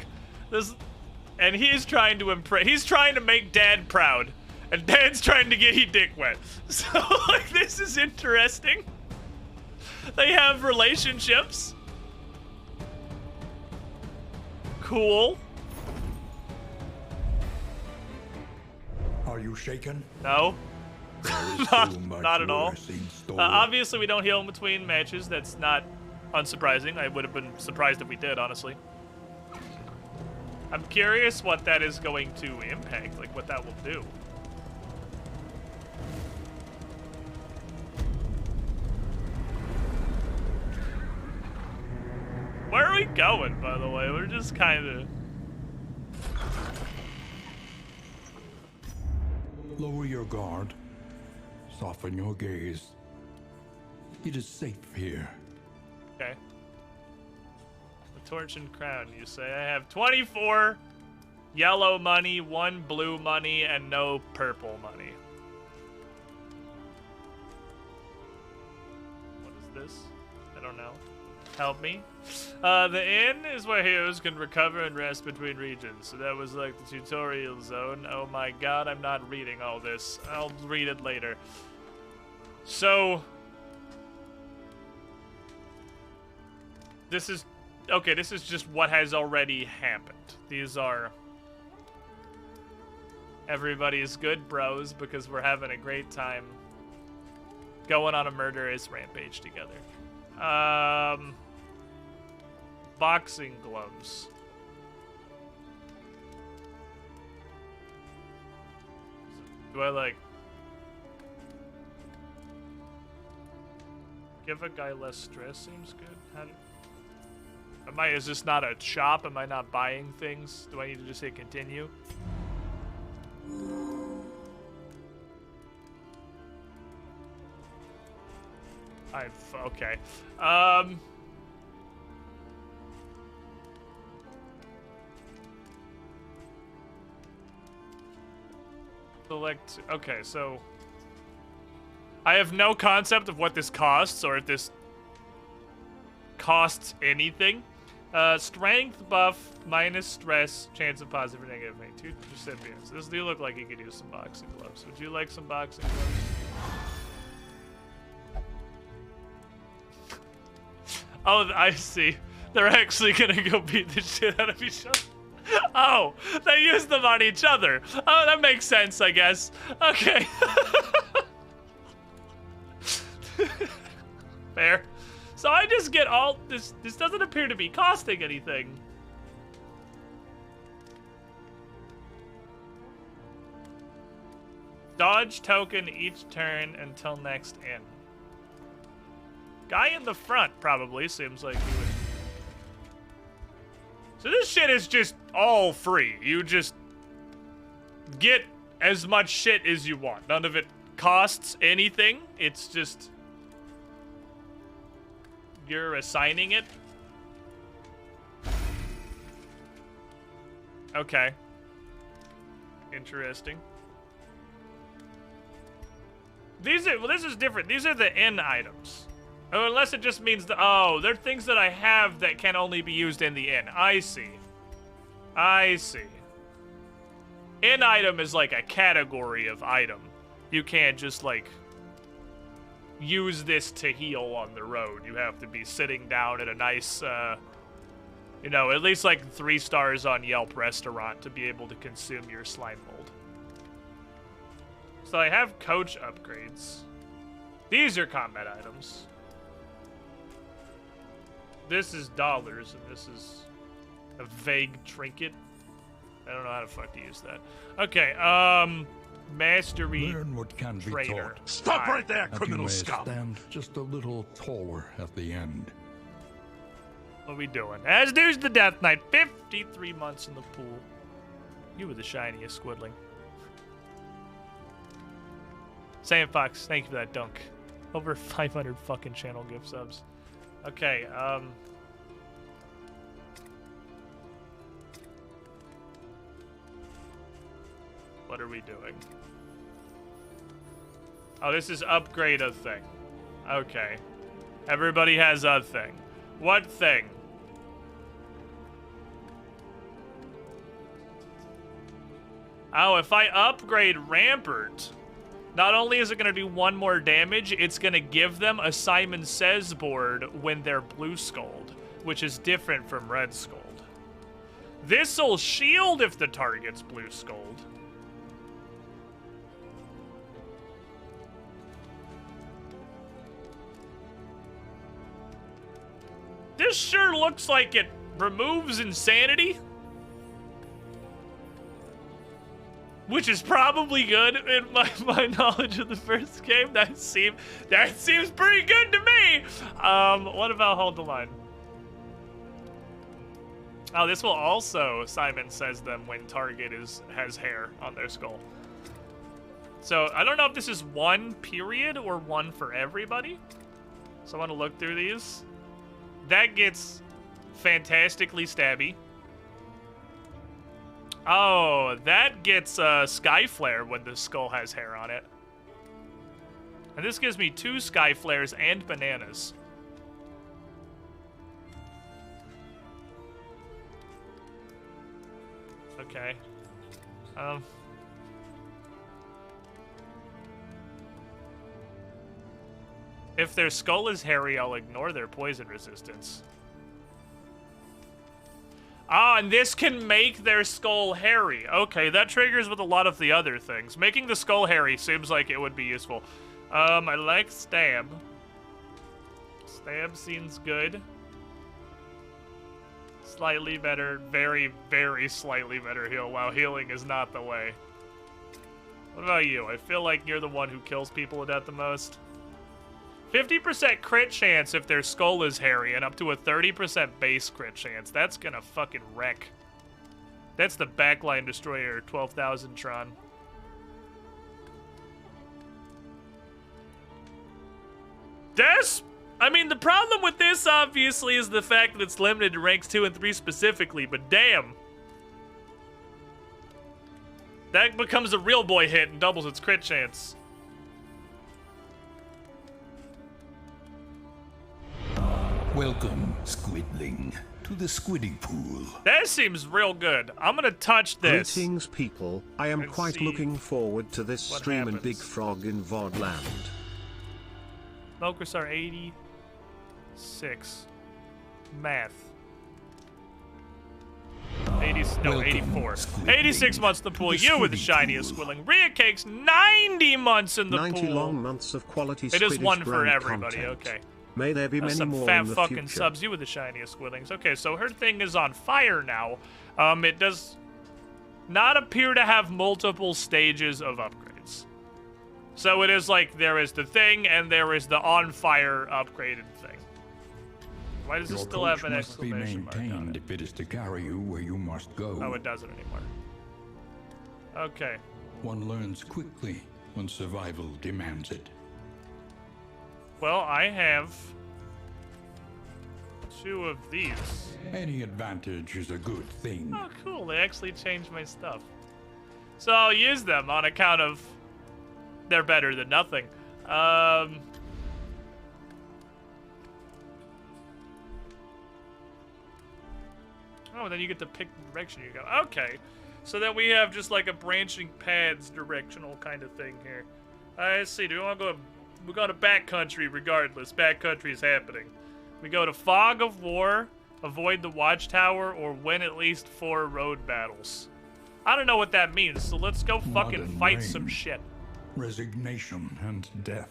Speaker 5: And he's trying to impress. He's trying to make Dad proud, and Dad's trying to get he dick wet. So, like, this is interesting. They have relationships. Cool.
Speaker 1: Are you shaken?
Speaker 5: No.
Speaker 1: There is
Speaker 5: Not,
Speaker 1: too much
Speaker 5: not at all.
Speaker 1: worse in store.
Speaker 5: Obviously, we don't heal in between matches. That's not unsurprising. I would have been surprised if we did, honestly. I'm curious what that is going to impact, like what that will do. Where are we going, by the way? We're just kind of...
Speaker 1: Lower your guard. Soften your gaze. It is safe here.
Speaker 5: Okay. The torch and crown, you say. I have 24 yellow money, 1 blue money, and no purple money. What is this? I don't know. Help me. The inn is where heroes can recover and rest between regions. So that was like the tutorial zone. Oh my god, I'm not reading all this. I'll read it later. So... This is... Okay, this is just what has already happened. These are... Everybody's good bros because we're having a great time going on a murderous rampage together. Boxing gloves. Do I like give a guy less stress? Seems good. Is this not a shop? Am I not buying things? Do I need to just hit continue? Okay. Select. Okay, so I have no concept of what this costs or if this costs anything. Strength buff minus stress, chance of positive or negative. 2 recipients. This do look like he could use some boxing gloves. Would you like some boxing gloves? Oh, I see. They're actually gonna go beat the shit out of each other. Oh, they use them on each other. Oh, that makes sense, I guess. Okay. Fair. So I just get all this. This doesn't appear to be costing anything. Dodge token each turn until next in. Guy in the front probably seems like he would. So this shit is just all free. You just get as much shit as you want. None of it costs anything. It's just you're assigning it. Okay. Interesting. This is different. These are the in items. Oh, unless it just means oh, they're things that I have that can only be used in the in. I see. I see. In item is like a category of item. You can't just like use this to heal on the road. You have to be sitting down at a nice, you know, at least like 3 stars on Yelp restaurant to be able to consume your slime mold. So I have coach upgrades. These are combat items. This is dollars, and this is a vague trinket. I don't know how the fuck to use that. Okay, mastery
Speaker 2: Learn what can be
Speaker 5: trader.
Speaker 2: taught.
Speaker 6: Stop right there,
Speaker 2: That you
Speaker 6: criminal
Speaker 2: may
Speaker 6: scum!
Speaker 2: stand just a little taller at the end.
Speaker 5: What are we doing? As dues the Death Knight, 53 months in the pool. You were the shiniest, Squidling. Sam Fox, thank you for that dunk. Over 500 fucking channel gift subs. Okay, what are we doing? Oh, this is upgrade a thing. Okay. Everybody has a thing. What thing? Oh, if I upgrade Rampart, not only is it going to do 1 more damage, it's going to give them a Simon Says board when they're blue skulled, which is different from red skulled. This'll shield if the target's blue skulled. This sure looks like it removes insanity. Which is probably good in my knowledge of the first game. That seems pretty good to me. What about hold the line? Oh, this will also, Simon Says them when target has hair on their skull. So I don't know if this is 1 period or 1 for everybody. So I want to look through these. That gets fantastically stabby. Oh, that gets Sky Flare when the skull has hair on it. And this gives me 2 Sky Flares and bananas. Okay. If their skull is hairy, I'll ignore their poison resistance. Ah, and this can make their skull hairy. Okay, that triggers with a lot of the other things. Making the skull hairy seems like it would be useful. I like stab. Stab seems good. Slightly better, very, very slightly better heal. Wow, healing is not the way. What about you? I feel like you're the one who kills people to death the most. 50% crit chance if their skull is hairy, and up to a 30% base crit chance. That's gonna fucking wreck. That's the backline destroyer, 12,000 Tron. I mean, the problem with this, obviously, is the fact that it's limited to ranks 2 and 3 specifically, but damn. That becomes a real boy hit and doubles its crit chance.
Speaker 2: Welcome, Squidling, to the Squiddy Pool.
Speaker 5: That seems real good. I'm gonna touch this.
Speaker 3: Greetings, people. I am
Speaker 5: and
Speaker 3: quite
Speaker 5: see
Speaker 3: looking forward to this
Speaker 5: what
Speaker 3: stream
Speaker 5: happens.
Speaker 3: and Big Frog in Vodland.
Speaker 5: Focus are 86. Math. 84. 86 months in the pool. You with the shiniest Squidling. Rhea Cake's 90 months in the
Speaker 3: 90
Speaker 5: pool.
Speaker 3: long months of quality
Speaker 5: It is
Speaker 3: Squiddish
Speaker 5: 1 for
Speaker 3: brand
Speaker 5: everybody.
Speaker 3: content.
Speaker 5: Okay.
Speaker 3: May there be many
Speaker 5: Some
Speaker 3: more
Speaker 5: fat
Speaker 3: in the
Speaker 5: fucking
Speaker 3: future.
Speaker 5: subs. You with the shiniest Squidlings. Okay, so her thing is on fire now. It does not appear to have multiple stages of upgrades. So it is like there is the thing and there is the on fire upgraded thing. Why does it
Speaker 2: Your
Speaker 5: still have
Speaker 2: coach
Speaker 5: an
Speaker 2: must be
Speaker 5: exclamation mark on
Speaker 2: maintained
Speaker 5: it?
Speaker 2: if it is to carry you where you must go.
Speaker 5: Oh, it doesn't anymore. Okay.
Speaker 2: One learns quickly when survival demands it.
Speaker 5: Well, I have 2 of these.
Speaker 2: Any advantage is a good thing.
Speaker 5: Oh, cool. They actually changed my stuff. So I'll use them on account of they're better than nothing. Oh, then you get to pick the direction you go. Okay. So then we have just like a branching paths directional kind of thing here. Let's see. Do we want to go? We go to backcountry regardless. Backcountry is happening. We go to Fog of War, avoid the Watchtower, or win at least 4 road battles. I don't know what that means, so let's go fucking
Speaker 2: Modern
Speaker 5: fight
Speaker 2: reign.
Speaker 5: some shit.
Speaker 2: Resignation and death.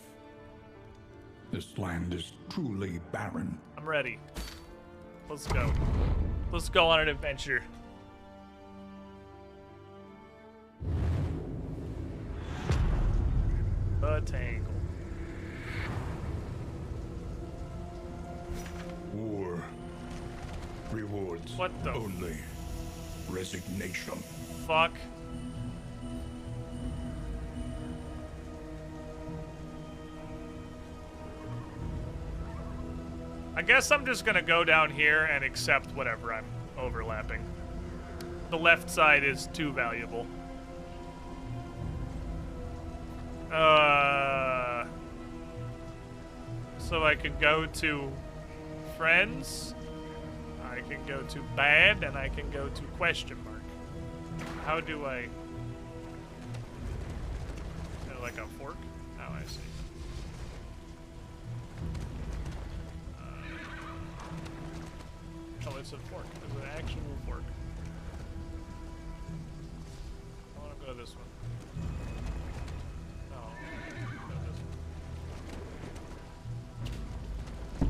Speaker 2: This land is truly barren.
Speaker 5: I'm ready. Let's go. Let's go on an adventure. The Tangle.
Speaker 2: War rewards
Speaker 5: What the
Speaker 2: only resignation.
Speaker 5: fuck? I guess I'm just gonna go down here and accept whatever I'm overlapping. The left side is too valuable. So I can go to friends, I can go to bad, and I can go to question mark. How do I... like a fork? Oh, I see. Oh, it's a fork. It's an actual fork. I want to go this one. No, I wanna go this one.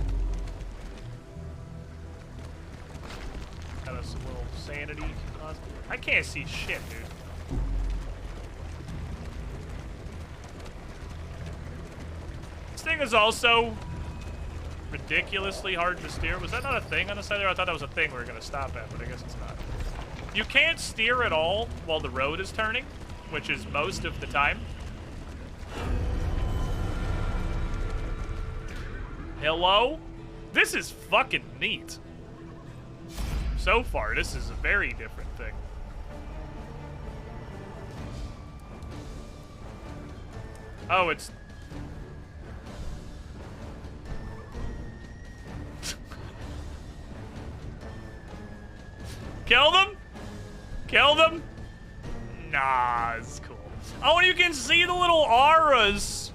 Speaker 5: Got us a little sanity. I can't see shit, dude. This thing is also ridiculously hard to steer. Was that not a thing on the side there? I thought that was a thing we were going to stop at, but I guess it's not. You can't steer at all while the road is turning, which is most of the time. Hello? This is fucking neat. So far, this is a very different thing. Oh, it's... Kill them? Kill them? Nah, it's cool. Oh, and you can see the little auras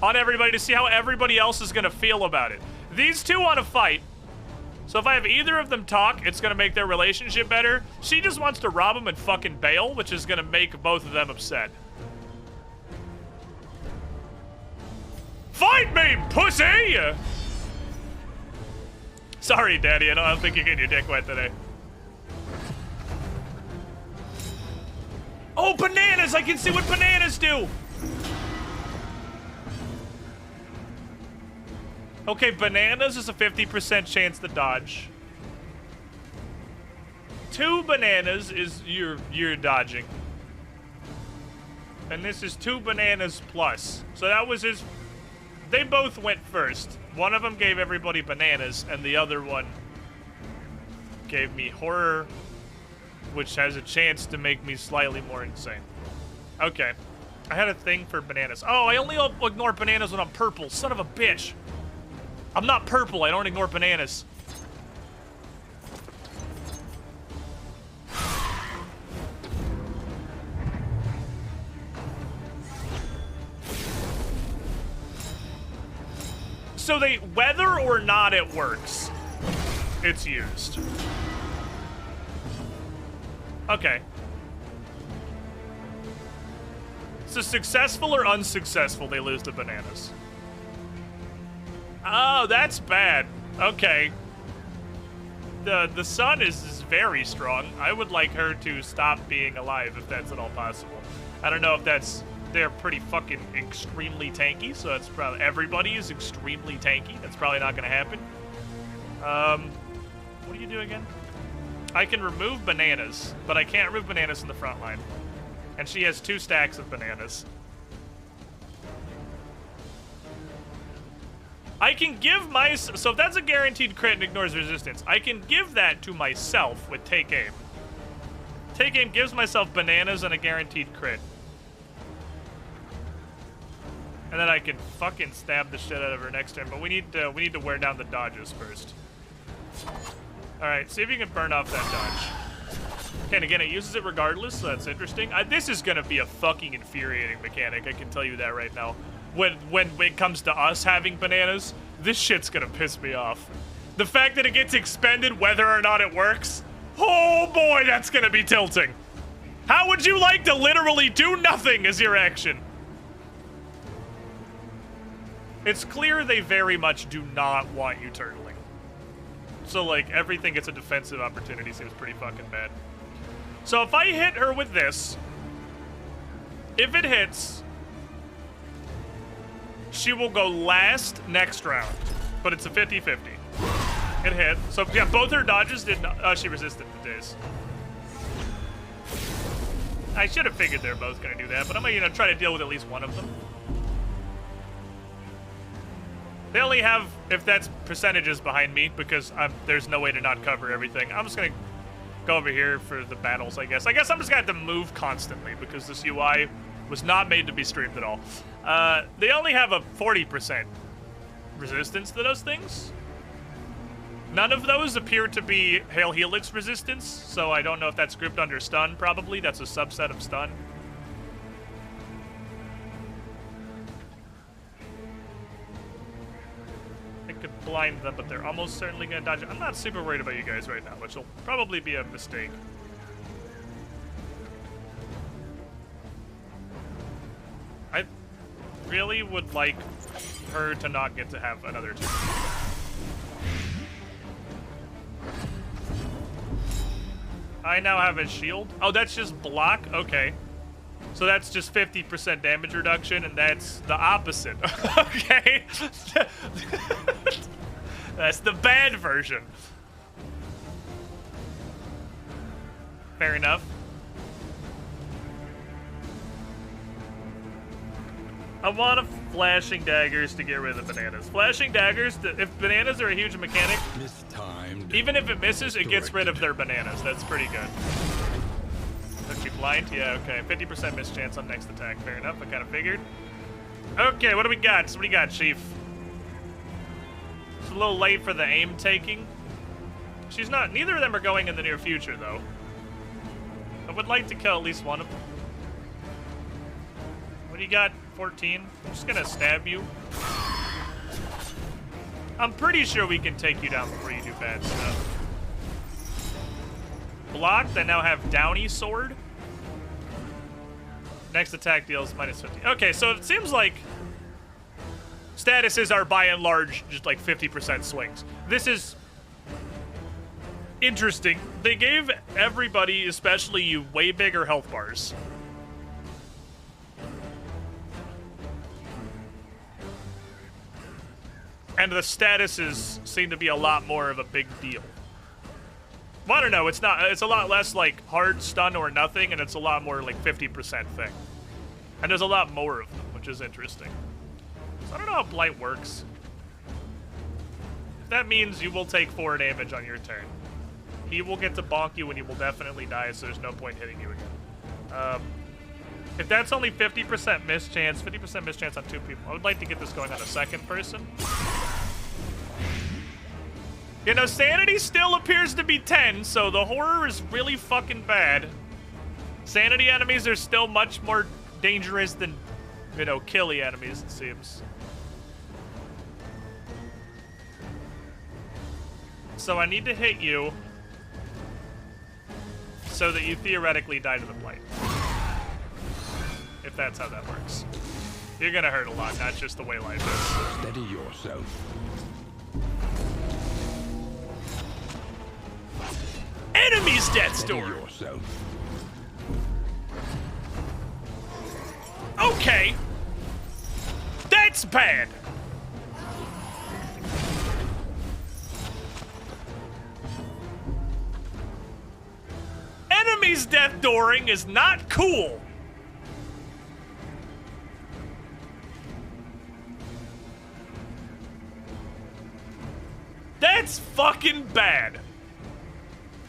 Speaker 5: on everybody to see how everybody else is gonna feel about it. These two want to fight. So if I have either of them talk, it's gonna make their relationship better. She just wants to rob him and fucking bail, which is gonna make both of them upset. Fight me, pussy! Sorry, Daddy, I don't think you're getting your dick wet today. Oh, bananas! I can see what bananas do! Okay, bananas is a 50% chance to dodge. 2 bananas is you're dodging. And this is 2 bananas plus. So that was his... They both went first. One of them gave everybody bananas, and the other one gave me horror, which has a chance to make me slightly more insane. Okay. I had a thing for bananas. Oh, I only ignore bananas when I'm purple. Son of a bitch. I'm not purple. I don't ignore bananas. So they, whether or not it works, it's used. Okay. So successful or unsuccessful, they lose the bananas. Oh, that's bad. Okay. The sun is very strong. I would like her to stop being alive if that's at all possible. I don't know if that's they're pretty fucking extremely tanky, so that's probably... Everybody is extremely tanky. That's probably not gonna happen. What do you do again? I can remove bananas, but I can't remove bananas in the front line. And she has 2 stacks of bananas. I can give my... So if that's a guaranteed crit and ignores resistance, I can give that to myself with Take Aim. Take Aim gives myself bananas and a guaranteed crit. And then I can fucking stab the shit out of her next turn, but we need to wear down the dodges first. Alright, see if you can burn off that dodge. Okay, and again, it uses it regardless, so that's interesting. This is gonna be a fucking infuriating mechanic, I can tell you that right now. When it comes to us having bananas, this shit's gonna piss me off. The fact that it gets expended whether or not it works, oh boy, that's gonna be tilting. How would you like to literally do nothing as your action? It's clear they very much do not want you turtling. So, like, everything gets a defensive opportunity seems pretty fucking bad. So if I hit her with this, if it hits, she will go last next round. But it's a 50-50. It hit. So, yeah, both her dodges did not... Oh, she resisted the days. I should have figured they're both going to do that, but I'm going to, try to deal with at least one of them. They only have, if that's percentages behind me, because there's no way to not cover everything. I'm just going to go over here for the battles, I guess. I guess I'm just going to have to move constantly, because this UI was not made to be streamed at all. They only have a 40% resistance to those things. None of those appear to be Hail Helix resistance, so I don't know if that's grouped under stun, probably. That's a subset of stun. I could blind them, but they're almost certainly going to dodge it. I'm not super worried about you guys right now, which will probably be a mistake. I really would like her to not get to have another turn. I now have a shield. Oh, that's just block? Okay. So that's just 50% damage reduction, and that's the opposite. Okay. That's the bad version. Fair enough. I want flashing daggers to get rid of the bananas. Flashing daggers, if bananas are a huge mechanic,
Speaker 2: Mistimed.
Speaker 5: even if it misses, it gets rid of their bananas. That's pretty good. Is she blind? Yeah, okay. 50% miss chance on next attack. Fair enough, I kind of figured. Okay, what do we got? So what do you got, Chief? It's a little late for the aim taking. She's not, neither of them are going in the near future, though. I would like to kill at least one of them. What do you got? 14. I'm just gonna stab you. I'm pretty sure we can take you down before you do bad stuff. Blocked. I now have Downy Sword. Next attack deals minus 50. Okay, so it seems like statuses are by and large just like 50% swings. This is interesting. They gave everybody, especially you, way bigger health bars. And the statuses seem to be a lot more of a big deal. Well, I don't know, it's not. It's a lot less like hard stun or nothing, and it's a lot more like 50% thing. And there's a lot more of them, which is interesting. So I don't know how Blight works. If that means you will take 4 damage on your turn. He will get to bonk you, and he will definitely die, so there's no point hitting you again. If that's only 50% miss chance, 50% miss chance on 2 people, I would like to get this going on a second person. You know, sanity still appears to be 10, so the horror is really fucking bad. Sanity enemies are still much more dangerous than, you know, killy enemies, it seems. So I need to hit you so that you theoretically die to the Blight. If that's how that works. You're gonna hurt a lot, not just the way life is.
Speaker 2: Steady yourself.
Speaker 5: Enemy's death
Speaker 2: Steady
Speaker 5: storm!
Speaker 2: yourself.
Speaker 5: Okay! Okay. That's bad. Enemies death dooring is not cool. That's fucking bad.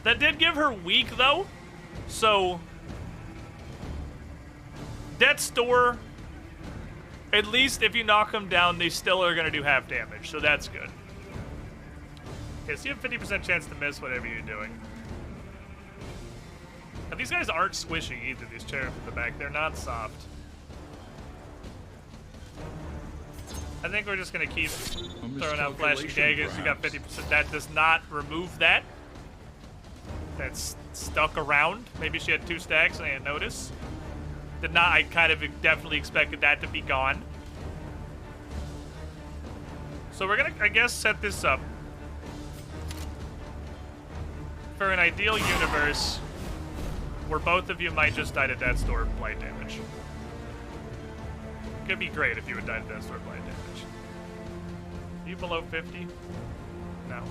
Speaker 5: That did give her weak though. So Death's Door, at least if you knock them down, they still are gonna do half damage, so that's good. Okay, so you have 50% chance to miss whatever you're doing. Now, these guys aren't squishy either, these cherubs in the back. They're not soft. I think we're just gonna keep throwing out flashing daggers. You got 50%. That does not remove that. That's stuck around. Maybe she had 2 stacks and I didn't notice. Did not. I kind of definitely expected that to be gone. So we're gonna, I guess, set this up for an ideal universe where both of you might just die to Death's Door blight damage. Could be great if you would die to Death's Door blight damage. Are you below 50? No.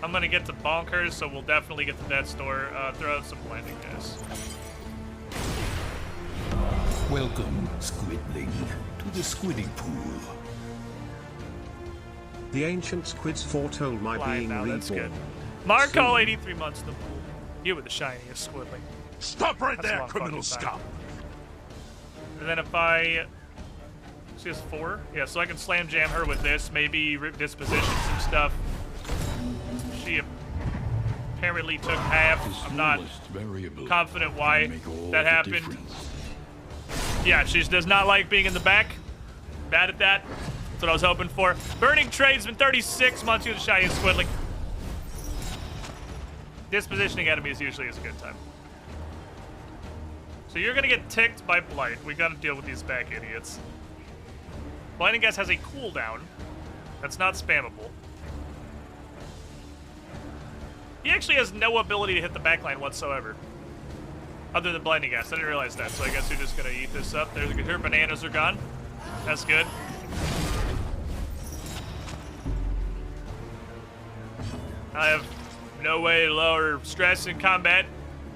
Speaker 5: I'm gonna get to bonkers, so we'll definitely get to Death's Door. Throw out some blinding guys.
Speaker 2: Welcome, Squidling, to the Squiddy Pool.
Speaker 3: The ancient squids foretold my
Speaker 5: Blind
Speaker 3: being
Speaker 5: now,
Speaker 3: reborn.
Speaker 5: that's good. Marco, 83 months in the pool. You were the shiniest squidling.
Speaker 6: Stop right
Speaker 5: That's a
Speaker 6: there,
Speaker 5: long
Speaker 6: criminal
Speaker 5: fucking time.
Speaker 6: scum!
Speaker 5: And then if I... She has 4? Yeah, so I can slam jam her with this, maybe disposition some stuff. She apparently took half. I'm not confident why that happened. Yeah, she does not like being in the back. Bad at that. That's what I was hoping for. Burning Tradesman, 36 months. You're the shiniest squidling. Dispositioning enemies usually is a good time. So you're gonna get ticked by Blight. We gotta deal with these back idiots. Blinding Gas has a cooldown that's not spammable. He actually has no ability to hit the backline whatsoever. Other than Blinding Gas. I didn't realize that, so I guess you're just gonna eat this up. There's her bananas are gone. That's good. I have no way to lower stress in combat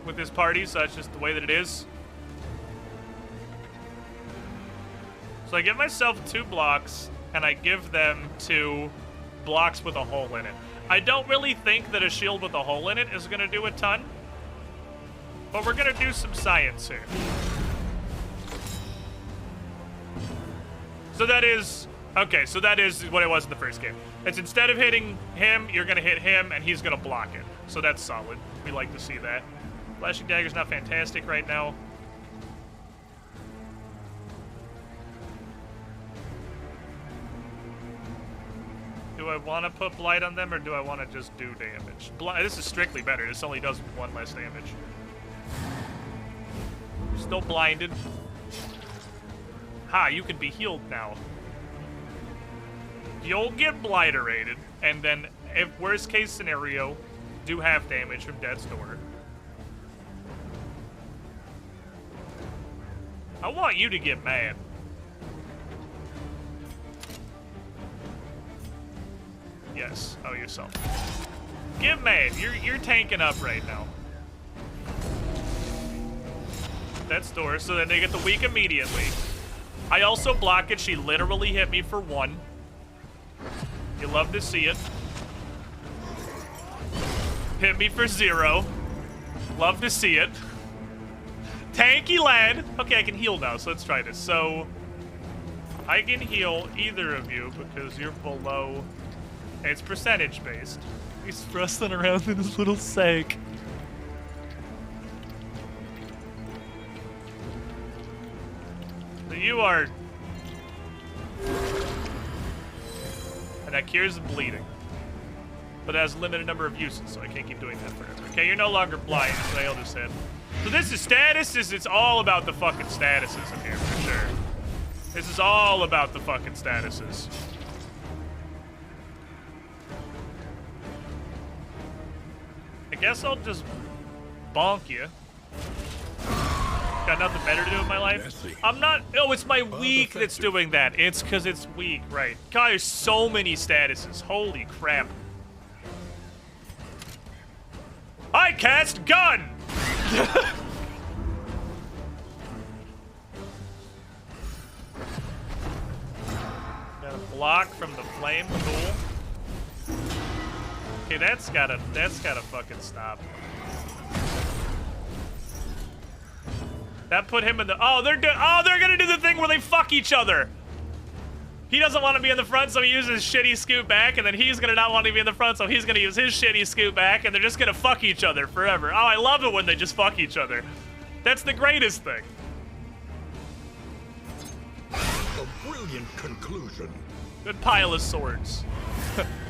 Speaker 5: with this party, so that's just the way that it is. So I give myself 2 blocks, and I give them to blocks with a hole in it. I don't really think that a shield with a hole in it is going to do a ton, but we're going to do some science here. So that is... Okay, so that is what it was in the first game. It's instead of hitting him, you're going to hit him, and he's going to block it. So that's solid. We like to see that. Flashing Dagger's not fantastic right now. Do I want to put Blight on them, or do I want to just do damage? This is strictly better. This only does 1 less damage. Still blinded. Ha, you can be healed now. You'll get Bliterated, and then, if worst case scenario, do half damage from Death's Door. I want you to get mad. Yes. Oh, yourself. Get mad. You're tanking up right now. Death's Door, so then they get the weak immediately. I also block it. She literally hit me for 1. You love to see it. Hit me for 0. Love to see it. Tanky lad. Okay, I can heal now, so let's try this. So, I can heal either of you because you're below... It's percentage based. He's wrestling around in his little sack. So you are... And that cures the bleeding. But it has a limited number of uses, so I can't keep doing that forever. Okay, you're no longer blind, as I just said. So this is statuses. It's all about the fucking statuses in here, for sure. This is all about the fucking statuses. I guess I'll just bonk you. got nothing better to do with my life.
Speaker 2: Messy.
Speaker 5: I'm not. Oh, it's my weak that's
Speaker 2: effective.
Speaker 5: doing that. It's because it's weak, right? God, there's so many statuses. Holy crap. I cast gun! Got a block from the flame. Cool. Okay, that's gotta fucking stop. That put him in the. Oh, they're gonna do the thing where they fuck each other. He doesn't want to be in the front, so he uses shitty scoot back, and then he's gonna not want to be in the front, so he's gonna use his shitty scoot back, and they're just gonna fuck each other forever. Oh, I love it when they just fuck each other. That's the greatest thing.
Speaker 2: A brilliant conclusion.
Speaker 5: Good pile of swords.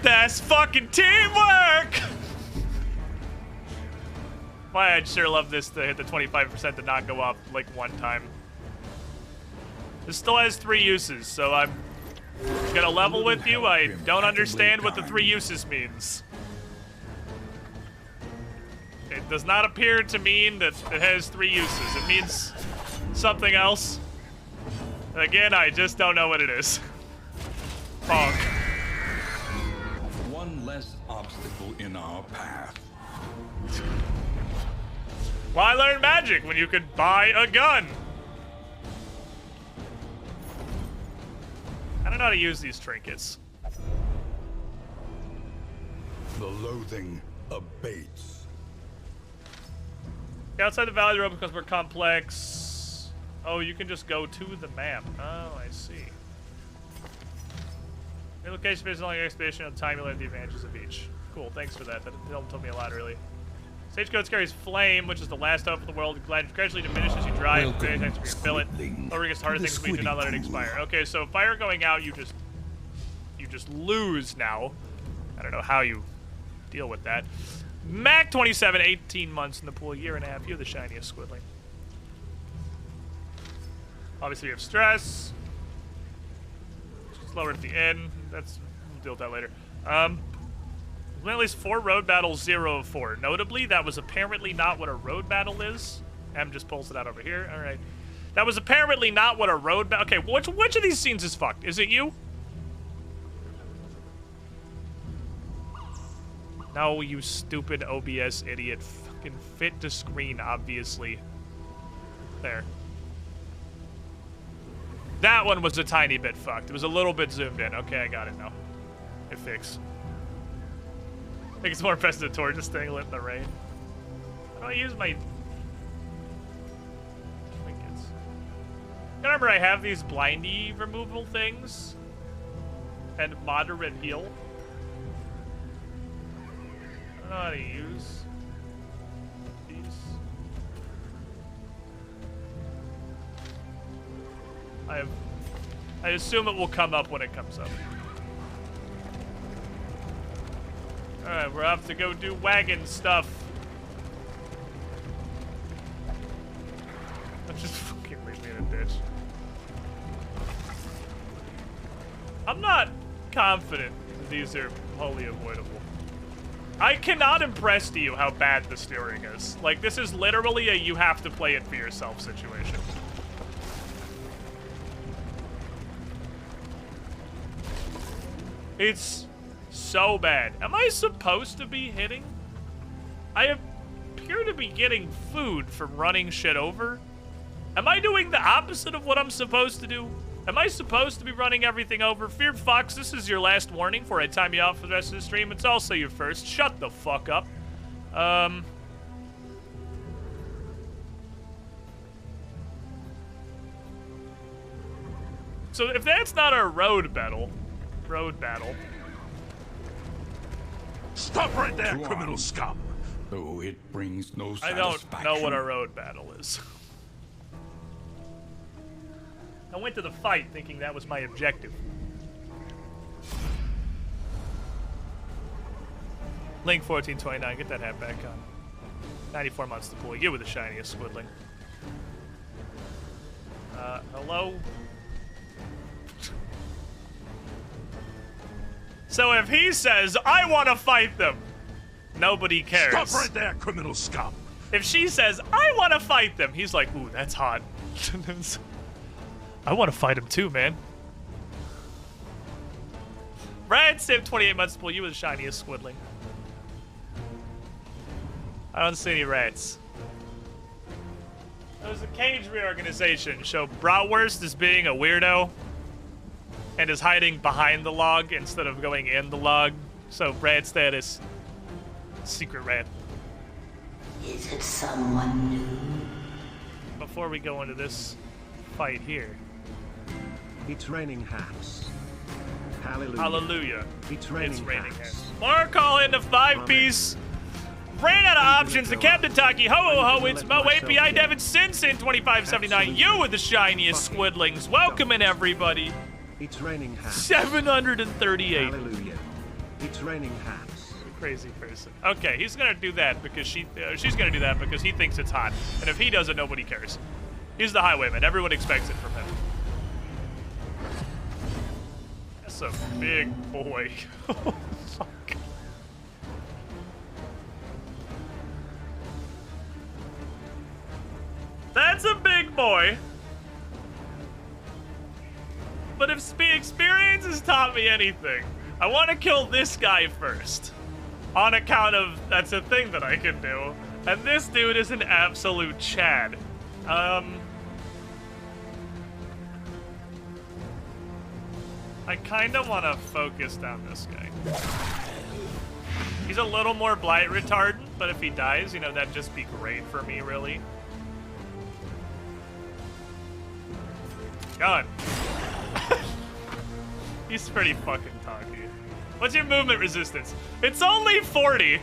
Speaker 5: That's fucking teamwork! Why I'd sure love this to hit the 25% to not go up like one time. This still has 3 uses, so I'm gonna level with you. I don't understand what the 3 uses means. It does not appear to mean that it has 3 uses. It means something else. Again, I just don't know what it is. Bonk.
Speaker 2: One less obstacle in our path.
Speaker 5: Why learn magic when you could buy a gun? I don't know how to use these trinkets.
Speaker 2: The loathing abates.
Speaker 5: Outside the valley, the road becomes more complex. Oh, you can just go to the map. Oh, I see. Your location based on your expedition and time you learn the advantages of each. Cool, thanks for that. That told me a lot, really. Stagecoach carries flame, which is the last hope of the world. Gradually diminishes as you drive.
Speaker 2: Welcome,
Speaker 5: Very times you fill it. Over against harder things, but you do not let it expire. Okay, so fire going out, you just lose now. I don't know how you deal with that. Mac 27, 18 months in the pool, year and a half. You're the shiniest squidling. Obviously, we have stress. Slower at the end. We'll deal with that later. At least 4 road battles, 0 of 4. Notably, that was apparently not what a road battle is. M just pulls it out over here. All right. That was apparently not what a road battle. Okay, which of these scenes is fucked? Is it you? No, you stupid OBS idiot. Fucking fit to screen, obviously. There. That one was a tiny bit fucked. It was a little bit zoomed in. Okay, I got it now. It fixed. I think it's more impressive the torch just staying lit in the rain. How do I use my trinkets? Remember, I have these blindy removal things and moderate heal. I don't know how to use these. I assume it will come up when it comes up. Alright, we're off to go do wagon stuff. Let's just fucking leave me in a ditch. I'm not confident that these are wholly avoidable. I cannot impress to you how bad the steering is. Like, this is literally a you have to play it for yourself situation. It's so bad. Am I supposed to be hitting? I appear to be getting food from running shit over. Am I doing the opposite of what I'm supposed to do? Am I supposed to be running everything over? Feared Fox, this is your last warning before I time you out for the rest of the stream. It's also your first. Shut the fuck up. So if that's not a road battle.
Speaker 6: Stop right there, criminal scum!
Speaker 2: Though it brings no
Speaker 5: I
Speaker 2: satisfaction.
Speaker 5: don't know what a road battle is. I went to the fight thinking that was my objective. Link 1429, get that hat back on. 94 months to pull. You were the shiniest squidling. Hello? So if he says, I want to fight them, nobody cares.
Speaker 6: Stop right there, criminal scum!
Speaker 5: If she says, I want to fight them, he's like, ooh, that's hot. I want to fight him too, man. Brad saved 28 months to pull you with the shiniest squidling. I don't see any rats. There's a cage reorganization. Show Bratwurst as being a weirdo and is hiding behind the log instead of going in the log. So rat status, secret rat.
Speaker 4: Is it someone new?
Speaker 5: Before we go into this fight here.
Speaker 3: It's raining hats. Hallelujah.
Speaker 5: Hallelujah.
Speaker 3: It's raining,
Speaker 5: It's raining
Speaker 3: hats.
Speaker 5: hats. More call into 5-piece. Ran out of options. The Captain Taki. Ho ho ho. It's Mo API Devin Sinsin 2579. You with the shiniest squidlings. Welcome in, everybody.
Speaker 3: It's raining hats.
Speaker 5: 738.
Speaker 3: Hallelujah. It's raining hats.
Speaker 5: Crazy person. Okay, he's gonna do that because she's gonna do that because he thinks it's hot. And if he does it, nobody cares. He's the highwayman. Everyone expects it from him. That's a big boy. Oh, fuck. That's a big boy. But if experience has taught me anything, I want to kill this guy first. On account of, that's a thing that I can do. And this dude is an absolute Chad. I kind of want to focus down this guy. He's a little more blight retardant, but if he dies, you know, that'd just be great for me, really. Gone. He's pretty fucking talky. What's your movement resistance? It's only 40.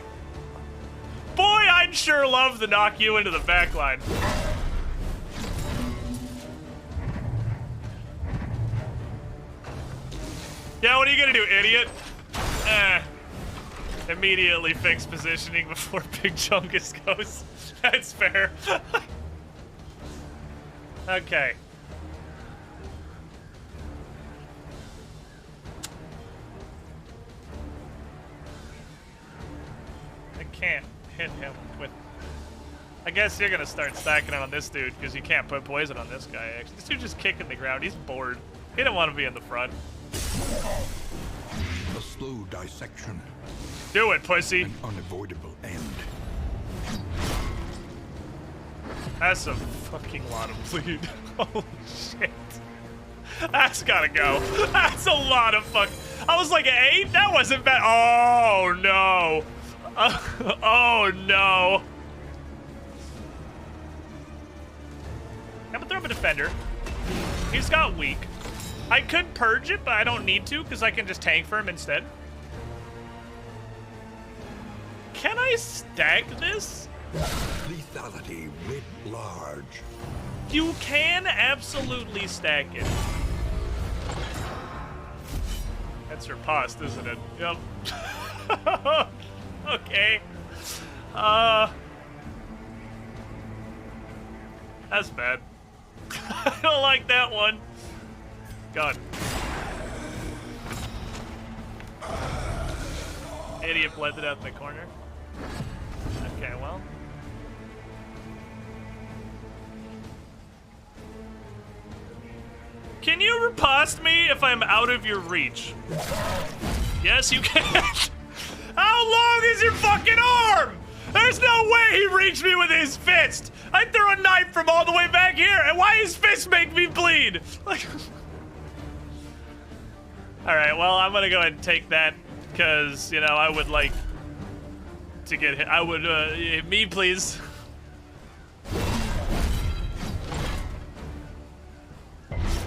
Speaker 5: Boy, I'd sure love to knock you into the back line. Yeah, what are you gonna do, idiot? Immediately fix positioning before Big Chungus goes. That's fair. Okay. I can't hit him with... I guess you're gonna start stacking it on this dude because you can't put poison on this guy, actually. This dude's just kicking the ground. He's bored. He don't want to be in the front.
Speaker 2: A slow dissection.
Speaker 5: Do it, pussy.
Speaker 2: An unavoidable end.
Speaker 5: That's a fucking lot of bleed. Holy shit. That's gotta go. That's a lot of fuck. I was like, 8? That wasn't bad. Oh, no. Oh, no. I'm gonna throw him a defender. He's got weak. I could purge it, but I don't need to because I can just tank for him instead. Can I stack this?
Speaker 2: Lethality writ large.
Speaker 5: You can absolutely stack it. That's riposte, isn't it? Yep. Okay. That's bad. I don't like that one. God. Idiot blended out in the corner. Okay, well. Can you riposte me if I'm out of your reach? Yes, you can. How long is your fucking arm? There's no way he reached me with his fist. I threw a knife from all the way back here, and why his fist make me bleed? Like. All right, well, I'm gonna go ahead and take that, because, you know, I would like to get hit. I would, me, please.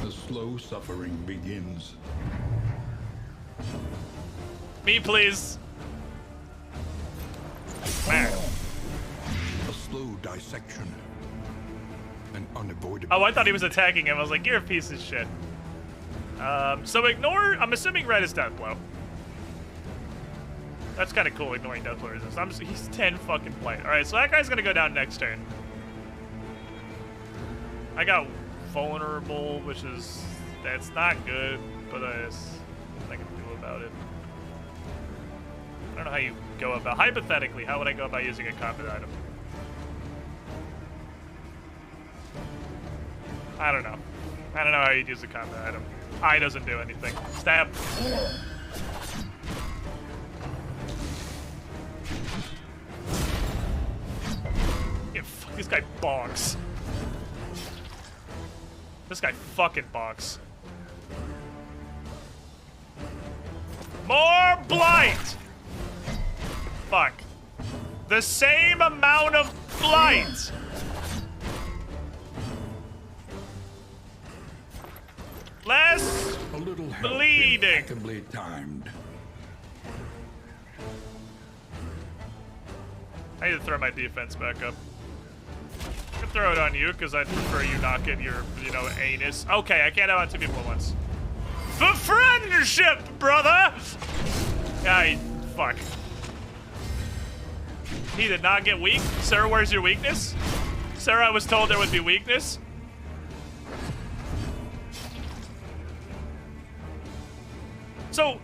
Speaker 2: The slow suffering begins.
Speaker 5: Me, please. Man.
Speaker 2: A slow dissection. An unavoidable.
Speaker 5: Oh, I thought he was attacking him. I was like, you're a piece of shit. So ignore, I'm assuming red is death blow. That's kind of cool, ignoring death blow resistance. He's 10 fucking blight. Alright, so that guy's gonna go down next turn. I got vulnerable, which is, that's not good, but there's nothing I can do about it. I don't know how you go about, hypothetically, how would I go about using a combat item? I don't know. I don't know how you'd use a combat item. Eye doesn't do anything. Stab. Yeah, fuck, this guy bonks. This guy fucking bonks. More blight! Fuck. The same amount of blight! Less
Speaker 2: A little
Speaker 5: bleeding.
Speaker 2: impeccably timed.
Speaker 5: I need to throw my defense back up. I can throw it on you, because I'd prefer you not get your, you know, anus. Okay, I can't have on two people at once. For friendship, brother! Fuck. He did not get weak. Sir, where's your weakness? Sir, I was told there would be weakness. So,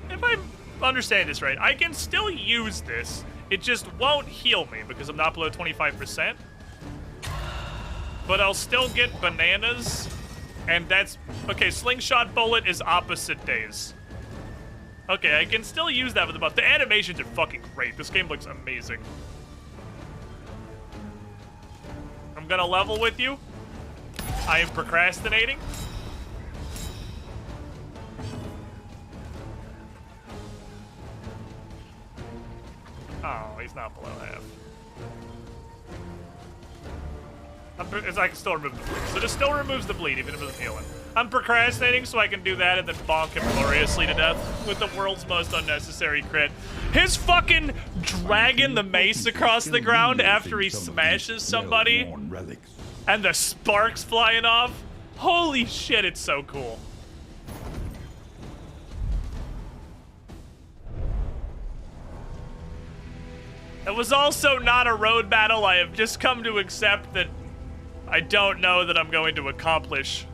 Speaker 5: if I understand this right, I can still use this. It just won't heal me because I'm not below 25%. But I'll still get bananas. And that's... Okay, slingshot bullet is opposite days. Okay, I can still use that with the buff. The animations are fucking great. This game looks amazing. I'm gonna level with you. I am procrastinating. Oh, he's not below half. I can still remove the bleed. So it still removes the bleed, even if it's healing. I'm procrastinating so I can do that and then bonk him gloriously to death with the world's most unnecessary crit. His fucking dragging the mace across the ground after he smashes somebody and the sparks flying off. Holy shit, it's so cool. It was also not a road battle. I have just come to accept that I don't know that I'm going to accomplish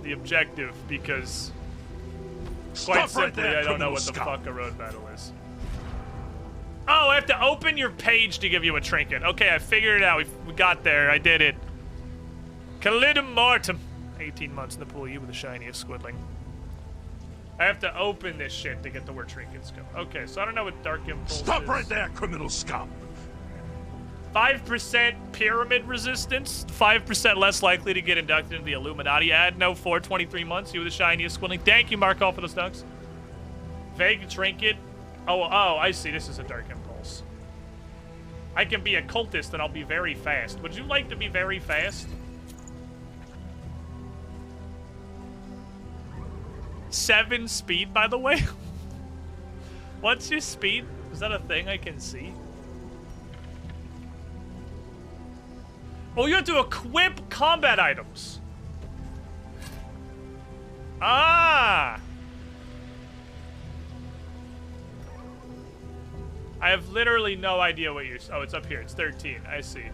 Speaker 5: the objective because, quite simply, I don't know what the fuck a road battle is. Oh, I have to open your page to give you a trinket. Okay, I figured it out. We got there. I did it. Calidum mortem. 18 months in the pool, you with the shiniest squidling. I have to open this shit to get to where trinkets go. Okay, so I don't know what Dark Impulse is.
Speaker 6: Stop right there, criminal scum!
Speaker 5: 5% pyramid resistance, 5% less likely to get inducted into the Illuminati. Add no 423 months, you were the shiniest squidling. Thank you, Markov, for those dunks. Vague trinket. Oh, I see, this is a Dark Impulse. I can be a cultist and I'll be very fast. Would you like to be very fast? 7 speed, by the way. What's your speed? Is that a thing I can see? Oh, you have to equip combat items. Ah! I have literally no idea what you're... Oh, it's up here. It's 13. I see.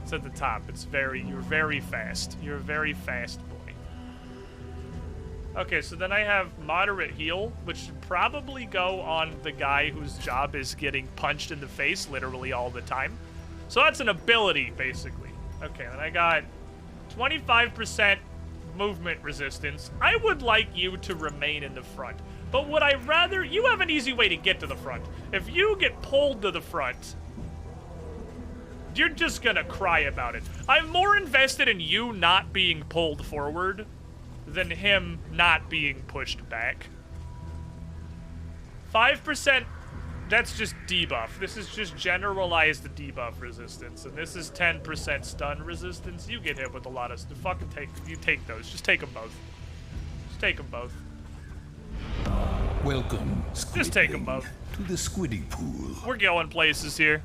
Speaker 5: It's at the top. It's you're very fast. You're a very fast boy. Okay, so then I have moderate heal, which should probably go on the guy whose job is getting punched in the face literally all the time. So that's an ability, basically. Okay, then I got 25% movement resistance. I would like you to remain in the front. But would I rather... You have an easy way to get to the front. If you get pulled to the front, you're just gonna cry about it. I'm more invested in you not being pulled forward than him not being pushed back. 5%, that's just debuff. This is just generalized debuff resistance, and this is 10% stun resistance. You get hit with a lot of stuff. Fucking take those. Just take them both. Just take them both.
Speaker 2: Welcome,
Speaker 5: Just take them both.
Speaker 2: to the Squiddy Pool.
Speaker 5: We're going places here.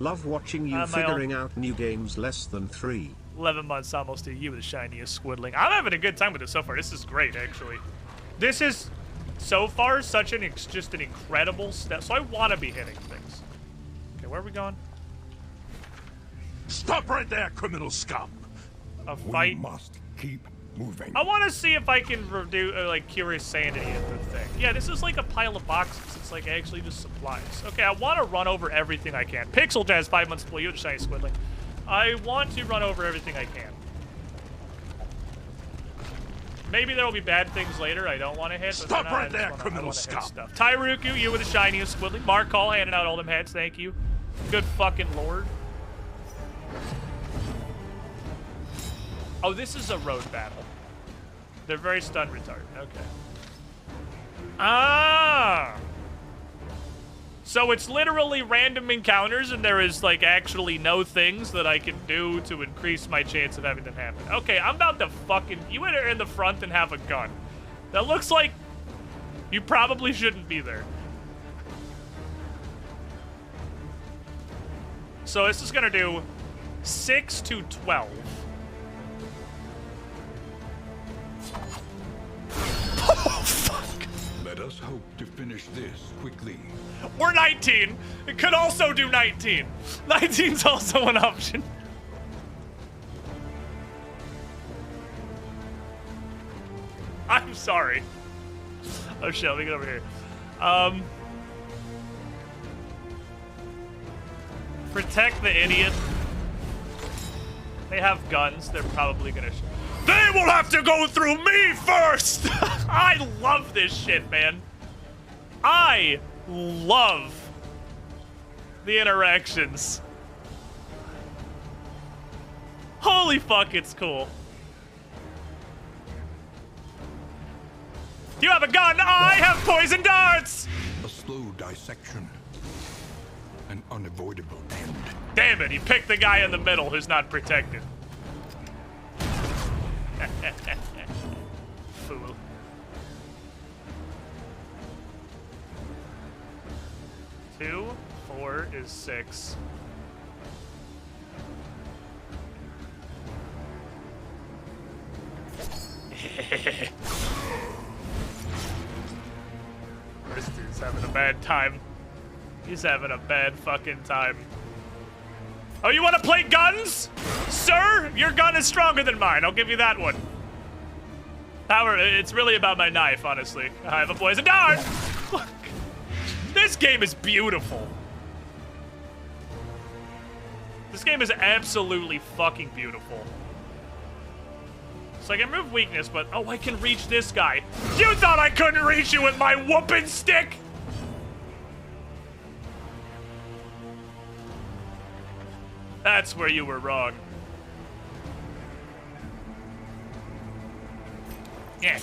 Speaker 3: Love watching you figuring out new games less than 3.
Speaker 5: 11 months almost to you, the shiniest squidling. I'm having a good time with this so far. This is great, actually. This is, so far, such an just an incredible step. So I want to be hitting things. Okay, where are we going?
Speaker 6: Stop right there, criminal scum!
Speaker 5: A fight.
Speaker 1: We must keep moving.
Speaker 5: I want to see if I can do, like, Curious Sanity at the thing. Yeah, this is like a pile of boxes. It's like actually just supplies. Okay, I want to run over everything I can. Pixel Jazz, 5 months below you, the shiny squidling. I want to run over everything I can. Maybe there will be bad things later I don't want to hit.
Speaker 6: Stop right there, criminal scum.
Speaker 5: Stuff. Tyruku, you with the shiniest squiddly. Mark Hall handing out all them heads. Thank you. Good fucking lord. Oh, this is a road battle. They're very stun retarded. Okay. Ah! So it's literally random encounters, and there is, like, actually no things that I can do to increase my chance of having them happen. Okay, I'm about to fucking... You enter in the front and have a gun. That looks like you probably shouldn't be there. So this is gonna do 6 to 12. Oh, fuck.
Speaker 2: Let us hope to finish this quickly.
Speaker 5: We're 19. It could also do 19. 19's also an option. I'm sorry. Oh shit, let me get over here. Protect the idiot. They have guns. They're probably gonna... They will have to go through me first! I love this shit, man. I love the interactions. Holy fuck, it's cool. You have a gun, I have poison darts!
Speaker 2: A slow dissection. An unavoidable end.
Speaker 5: Damn it, he picked the guy in the middle who's not protected. Fool. Two, 4 is 6. This dude's having a bad time. He's having a bad fucking time. Oh, you want to play guns? Sir, your gun is stronger than mine. I'll give you that one. Power, it's really about my knife, honestly. I have a poison dart. Fuck. This game is beautiful. This game is absolutely fucking beautiful. So I can remove weakness, but oh, I can reach this guy. You thought I couldn't reach you with my whooping stick? That's where you were wrong. Yeah.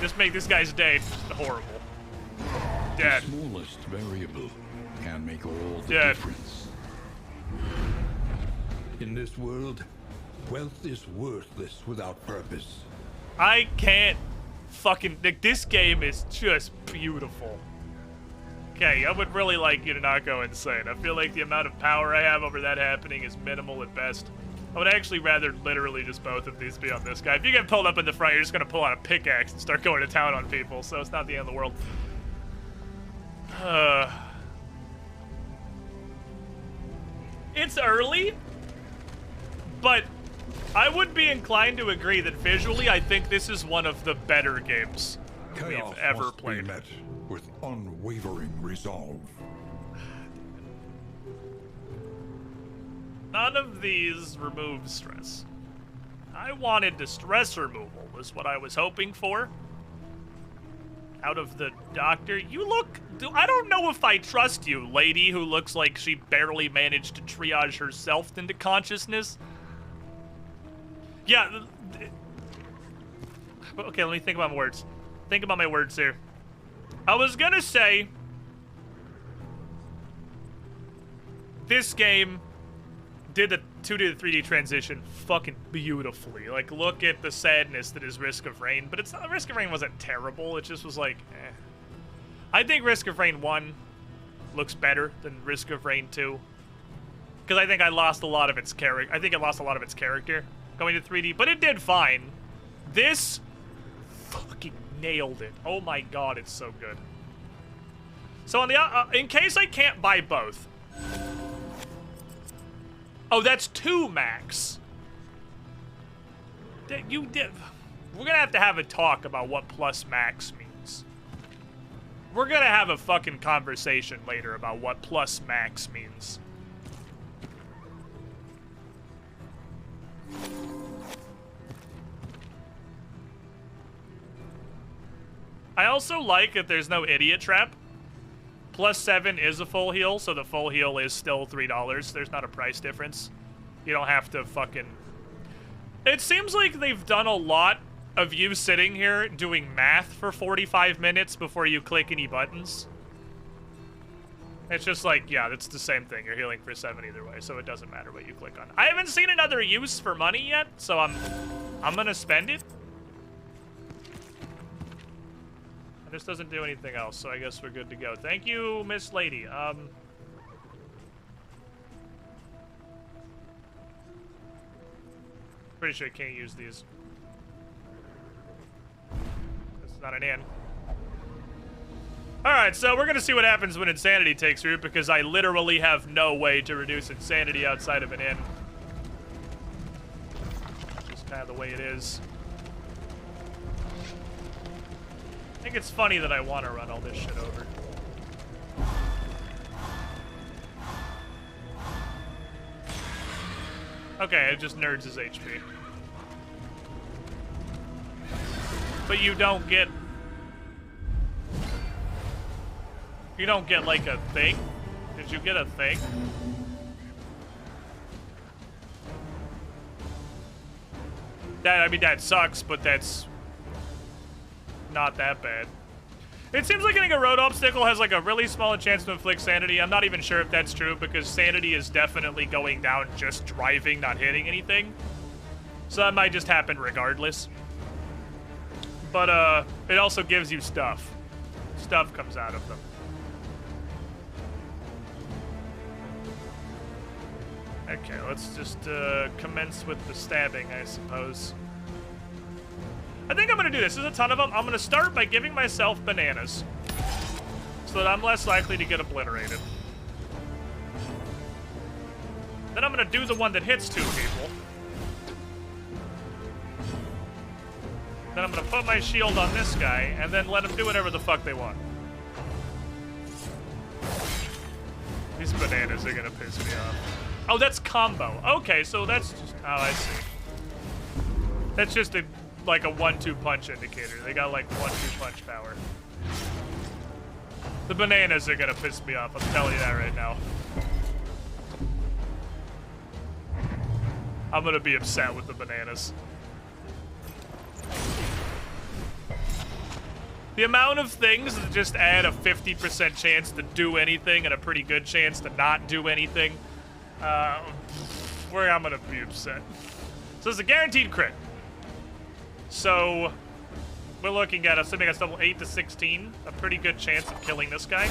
Speaker 5: Just make this guy's day horrible. Dead.
Speaker 2: The smallest variable can make all the
Speaker 5: Dead.
Speaker 2: difference. In this world, wealth is worthless without purpose.
Speaker 5: I can't fucking... Like, this game is just beautiful. Okay, I would really like you to not go insane. I feel like the amount of power I have over that happening is minimal at best. I would actually rather literally just both of these be on this guy. If you get pulled up in the front, you're just gonna pull out a pickaxe and start going to town on people, so it's not the end of the world. It's early, but I would be inclined to agree that visually, I think this is one of the better games we've ever
Speaker 2: must
Speaker 5: played.
Speaker 2: Be met with unwavering resolve.
Speaker 5: None of these remove stress. I wanted the stress removal, was what I was hoping for. Out of the doctor. You look... I don't know if I trust you, lady who looks like she barely managed to triage herself into consciousness. Yeah. Okay, let me think about my words. Think about my words here. I was gonna say... This game did the 2D to 3D transition fucking beautifully. Like, look at the sadness that is Risk of Rain. But it's not, Risk of Rain wasn't terrible. It just was like, eh. I think Risk of Rain 1 looks better than Risk of Rain 2. Because I think I lost a lot of its character. I think it lost a lot of its character going to 3D. But it did fine. This fucking nailed it. Oh my god, it's so good. So on the in case I can't buy both. Oh, that's 2 max. You did. We're gonna have a talk about what plus max means. We're gonna have a fucking conversation later about what plus max means. I also like that there's no idiot trap. +7 is a full heal, so the full heal is still $3. There's not a price difference. You don't have to fucking... It seems like they've done a lot of you sitting here doing math for 45 minutes before you click any buttons. It's just like, yeah, it's the same thing. You're healing for 7 either way, so it doesn't matter what you click on. I haven't seen another use for money yet, so I'm gonna spend it. This doesn't do anything else, so I guess we're good to go. Thank you, Miss Lady. Pretty sure I can't use these. It's not an in. Alright, so we're gonna see what happens when Insanity takes root, because I literally have no way to reduce Insanity outside of an in. Just kind of the way it is. I think it's funny that I want to run all this shit over. Okay, it just nerds his HP. But you don't get... You don't get, like, a thing? Did you get a thing? I mean, that sucks, but that's... not that bad. It seems like getting a road obstacle has like a really small chance to inflict sanity. I'm not even sure if that's true because sanity is definitely going down just driving, not hitting anything. So that might just happen regardless. But it also gives you stuff. Stuff comes out of them. Okay, let's just commence with the stabbing, I suppose. I think I'm gonna do this. There's a ton of them. I'm gonna start by giving myself bananas so that I'm less likely to get obliterated. Then I'm gonna do the one that hits 2 people. Then I'm gonna put my shield on this guy and then let them do whatever the fuck they want. These bananas are gonna piss me off. Oh, that's combo. Okay, so that's just... Oh, I see. That's just a... like a 1-2 punch indicator. They got like 1-2 punch power. The bananas are gonna piss me off, I'm telling you that right now. I'm gonna be upset with the bananas. The amount of things that just add a 50% chance to do anything and a pretty good chance to not do anything, where I'm gonna be upset. So it's a guaranteed crit. So, we're looking at, assuming it's level 8 to 16, a pretty good chance of killing this guy.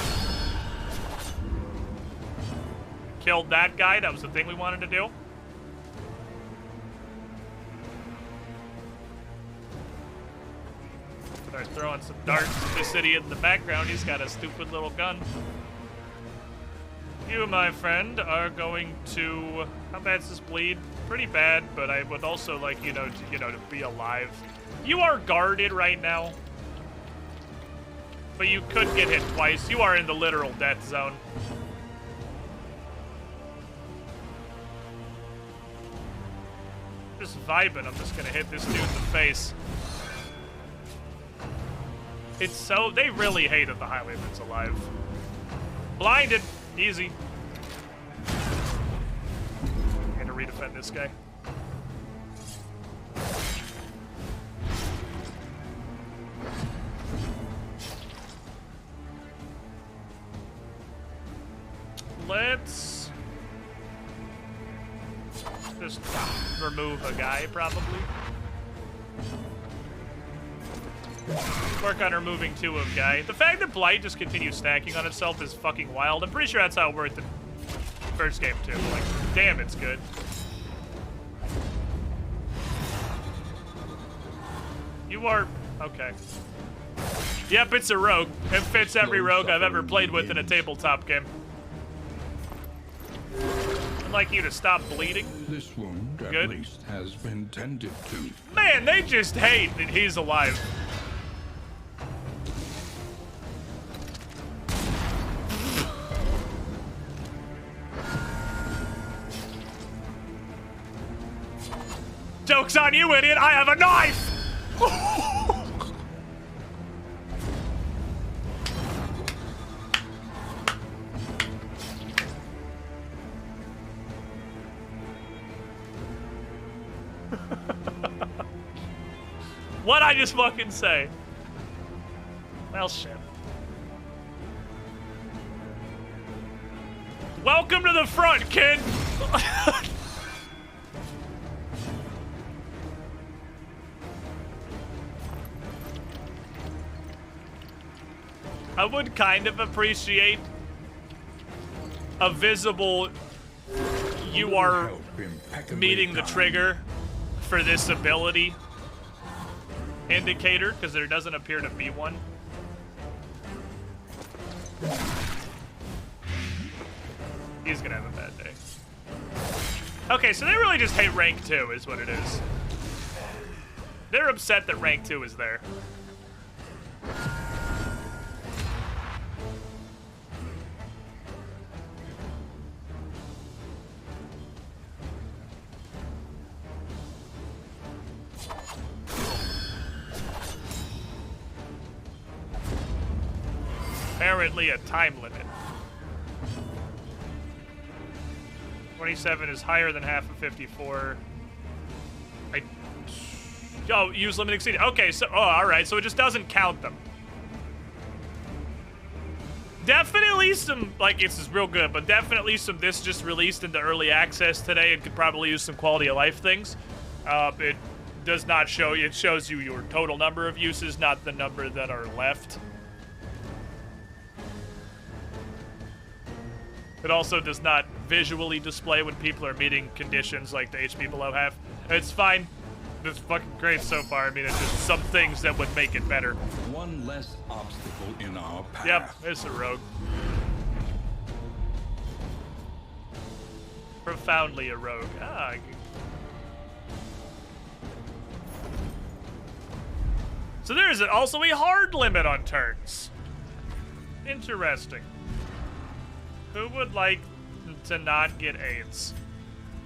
Speaker 5: Killed that guy, that was the thing we wanted to do. Start throwing some darts at this idiot in the background, he's got a stupid little gun. You, my friend, are going to... How bad's this bleed? Pretty bad, but I would also like, you know, to be alive. You are guarded right now. But you could get hit twice. You are in the literal death zone. Just vibing, I'm just gonna hit this dude in the face. It's so... They really hate that the Highwayman's alive. Blinded! Easy. I'm gonna redefend this guy. Let's just remove a guy, probably. Work on removing 2 of guy. The fact that Blight just continues stacking on itself is fucking wild. I'm pretty sure that's how it worked in the first game, too. Like, damn, it's good. You are... okay. Yep, it's a rogue. It fits every rogue I've ever played with in a tabletop game. I'd like you to stop bleeding.
Speaker 2: This wound, at least, has been tended to.
Speaker 5: Man, they just hate that he's alive. Joke's on you, idiot! I have a knife! What'd I just fucking say? Well, shit. Welcome to the front, kid! I would kind of appreciate a visible you are meeting the trigger for this ability indicator, because there doesn't appear to be one. He's gonna have a bad day. Okay, so they really just hate rank 2 is what it is. They're upset that rank 2 is there. Apparently a time limit. 27 is higher than half of 54. Oh, use limit exceeded. Okay, so, all right, so it just doesn't count them. Definitely some, like, it's real good, but definitely some this just released into early access today and could probably use some quality of life things. It does not show you, it shows you your total number of uses, not the number that are left. It also does not visually display when people are meeting conditions like the HP below half. It's fine. It's fucking great so far. I mean, it's just some things that would make it better.
Speaker 2: One less obstacle in our path.
Speaker 5: Yep, it's a rogue. Profoundly a rogue. Ah. So there is also a hard limit on turns. Interesting. Who would like to not get AIDS?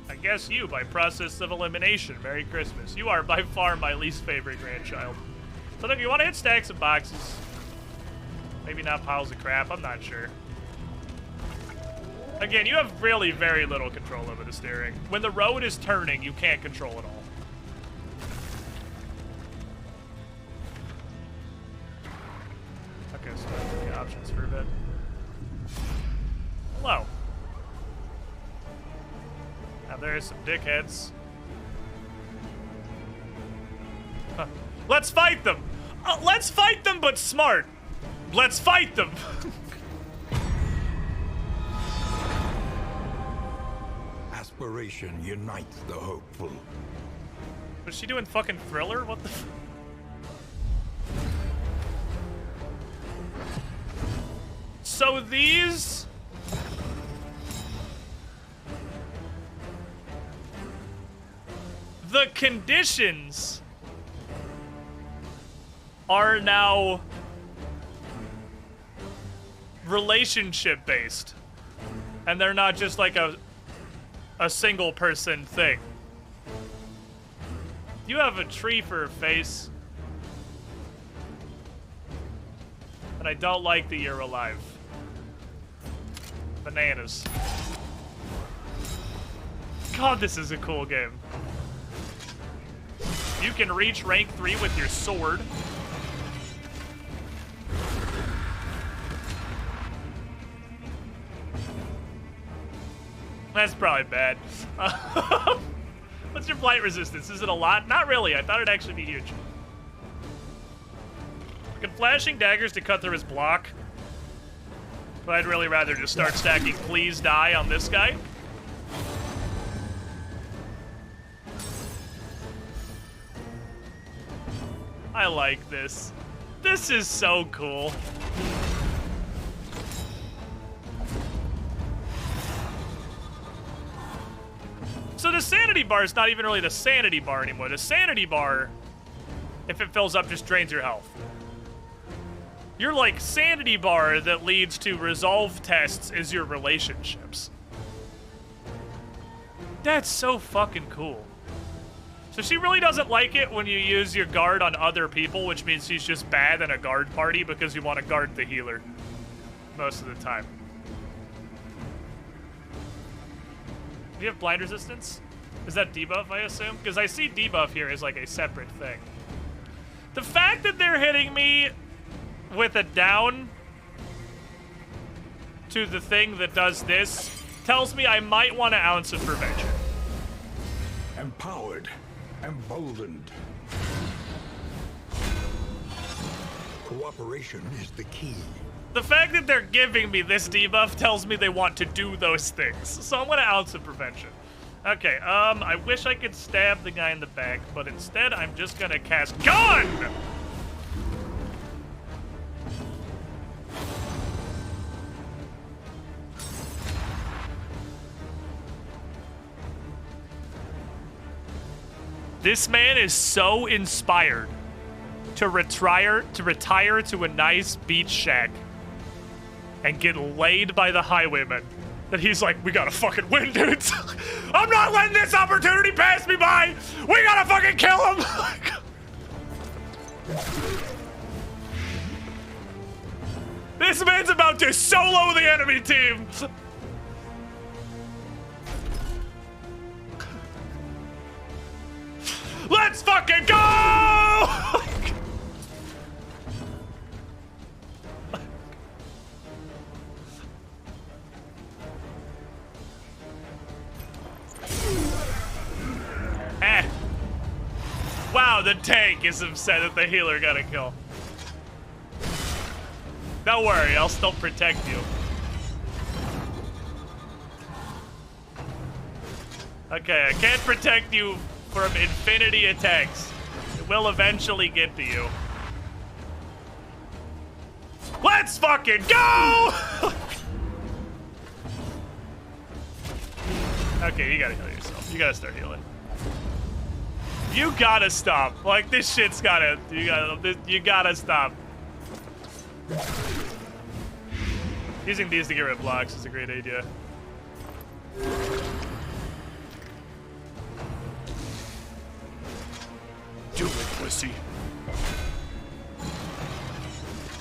Speaker 5: I guess you, by process of elimination. Merry Christmas. You are by far my least favorite grandchild. So if you want to hit stacks of boxes, maybe not piles of crap, I'm not sure. Again, you have really very little control over the steering. When the road is turning, you can't control it all. Okay, so that's the options for a bit. Hello. Now there are some dickheads. Huh. Let's fight them! Let's fight them, but smart! Let's fight them!
Speaker 1: Aspiration unites the hopeful.
Speaker 5: Was she doing fucking Thriller? What the f- So these... The conditions are now relationship based, and they're not just like a single person thing. You have a tree for a face, and I don't like that you're alive. Bananas. God, this is a cool game. You can reach rank 3 with your sword. That's probably bad. What's your blight resistance? Is it a lot? Not really. I thought it'd actually be huge. Can flashing daggers to cut through his block? But I'd really rather just start stacking please die on this guy. I like this. This is so cool. So the sanity bar is not even really the sanity bar anymore. The sanity bar, if it fills up, just drains your health. Your, like, sanity bar that leads to resolve tests is your relationships. That's so fucking cool. So she really doesn't like it when you use your guard on other people, which means she's just bad in a guard party because you want to guard the healer most of the time. Do you have blind resistance? Is that debuff, I assume? Because I see debuff here as like a separate thing. The fact that they're hitting me with a down to the thing that does this tells me I might want an ounce of prevention.
Speaker 2: Empowered. Emboldened. Cooperation is the key.
Speaker 5: The fact that they're giving me this debuff tells me they want to do those things. So I'm gonna ounce of prevention. Okay, I wish I could stab the guy in the back, but instead I'm just gonna cast gun! This man is so inspired to retire to a nice beach shack and get laid by the highwaymen that he's like, we gotta fucking win, dudes. I'm not letting this opportunity pass me by. We gotta fucking kill him. This man's about to solo the enemy team. Let's fucking go! Wow, the tank is upset that the healer got a kill. Don't worry, I'll still protect you. Okay, I can't protect you from infinity attacks. It will eventually get to you. Let's fucking go! Okay, you gotta heal yourself. You gotta start healing. You gotta stop. Like, this shit's gotta, you gotta stop. Using these to get rid of blocks is a great idea. Do it, pussy.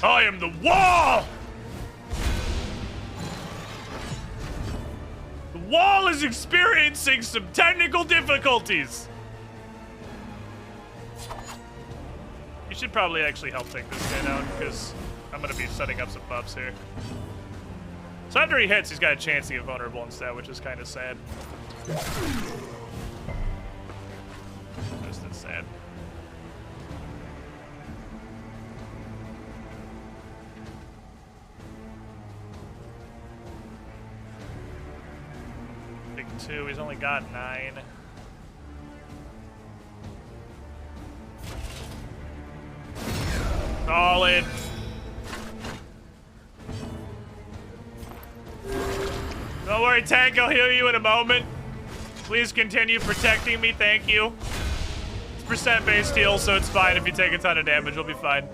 Speaker 5: I am the wall! The wall is experiencing some technical difficulties. You should probably actually help take this guy down, because I'm going to be setting up some buffs here. So after he hits, he's got a chance to get vulnerable instead, which is kind of sad. Just as sad. Big 2, he's only got 9. Solid. Don't worry, tank, I'll heal you in a moment. Please continue protecting me, thank you. It's percent-based heal, so it's fine if you take a ton of damage, you'll be fine.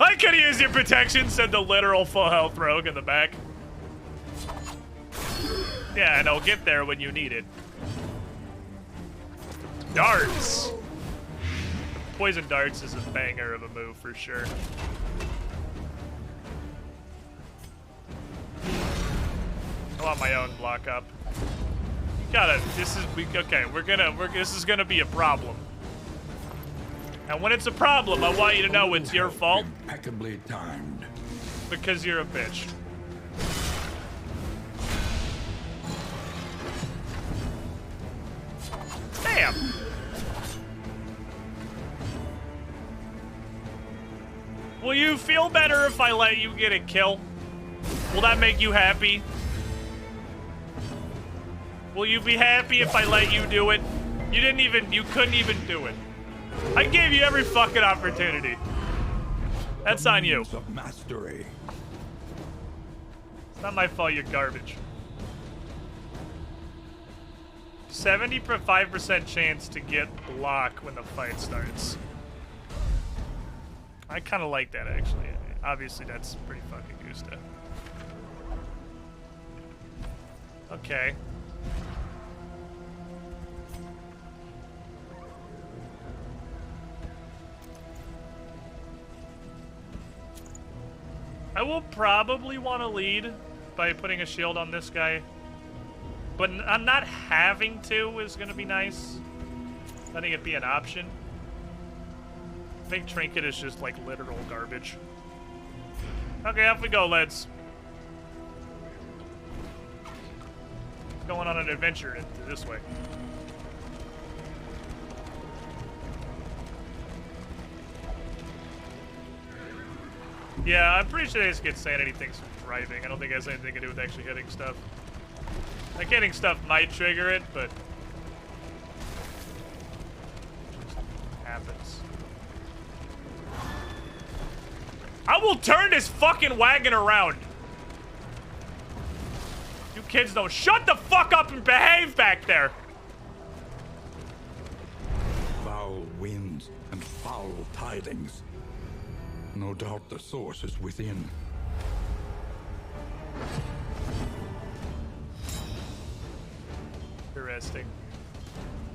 Speaker 5: I could use your protection, said the literal full health rogue in the back. Yeah, and I'll get there when you need it. Darts. Poison darts is a banger of a move for sure. I want my own block up. You gotta, this is gonna be a problem. And when it's a problem, I want you to know it's your fault.
Speaker 2: Impeccably timed.
Speaker 5: Because you're a bitch. Damn! Will you feel better if I let you get a kill? Will that make you happy? Will you be happy if I let you do it? You couldn't even do it. I gave you every fucking opportunity. That's on you.
Speaker 2: Of mastery.
Speaker 5: It's not my fault you're garbage. 75% chance to get block when the fight starts. I kind of like that, actually. Obviously, that's pretty fucking Gusta. Okay. I will probably want to lead by putting a shield on this guy. But I'm not having to is going to be nice. Letting it be an option. I think Trinket is just like literal garbage. Okay, off we go, lads. Going on an adventure this way. Yeah, I'm pretty sure they just get sanity things from driving. I don't think it has anything to do with actually hitting stuff. Like, hitting stuff might trigger it, but... it just happens. I will turn this fucking wagon around! You kids don't shut the fuck up and behave back there!
Speaker 2: Foul winds and foul tidings. No doubt the source is within.
Speaker 5: Interesting.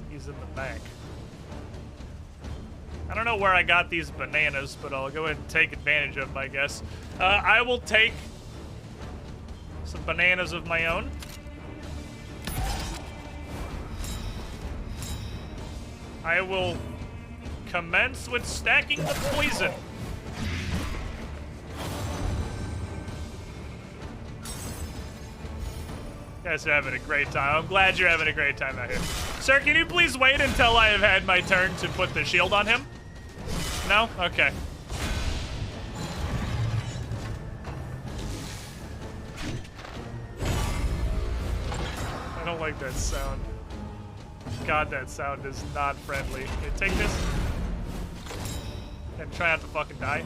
Speaker 5: He's in the back. I don't know where I got these bananas, but I'll go ahead and take advantage of them, I guess. I will take some bananas of my own. I will commence with stacking the poison. You guys are having a great time. I'm glad you're having a great time out here. Sir, can you please wait until I have had my turn to put the shield on him? No? Okay. I don't like that sound. God, that sound is not friendly. Okay, take this. And try not to fucking die.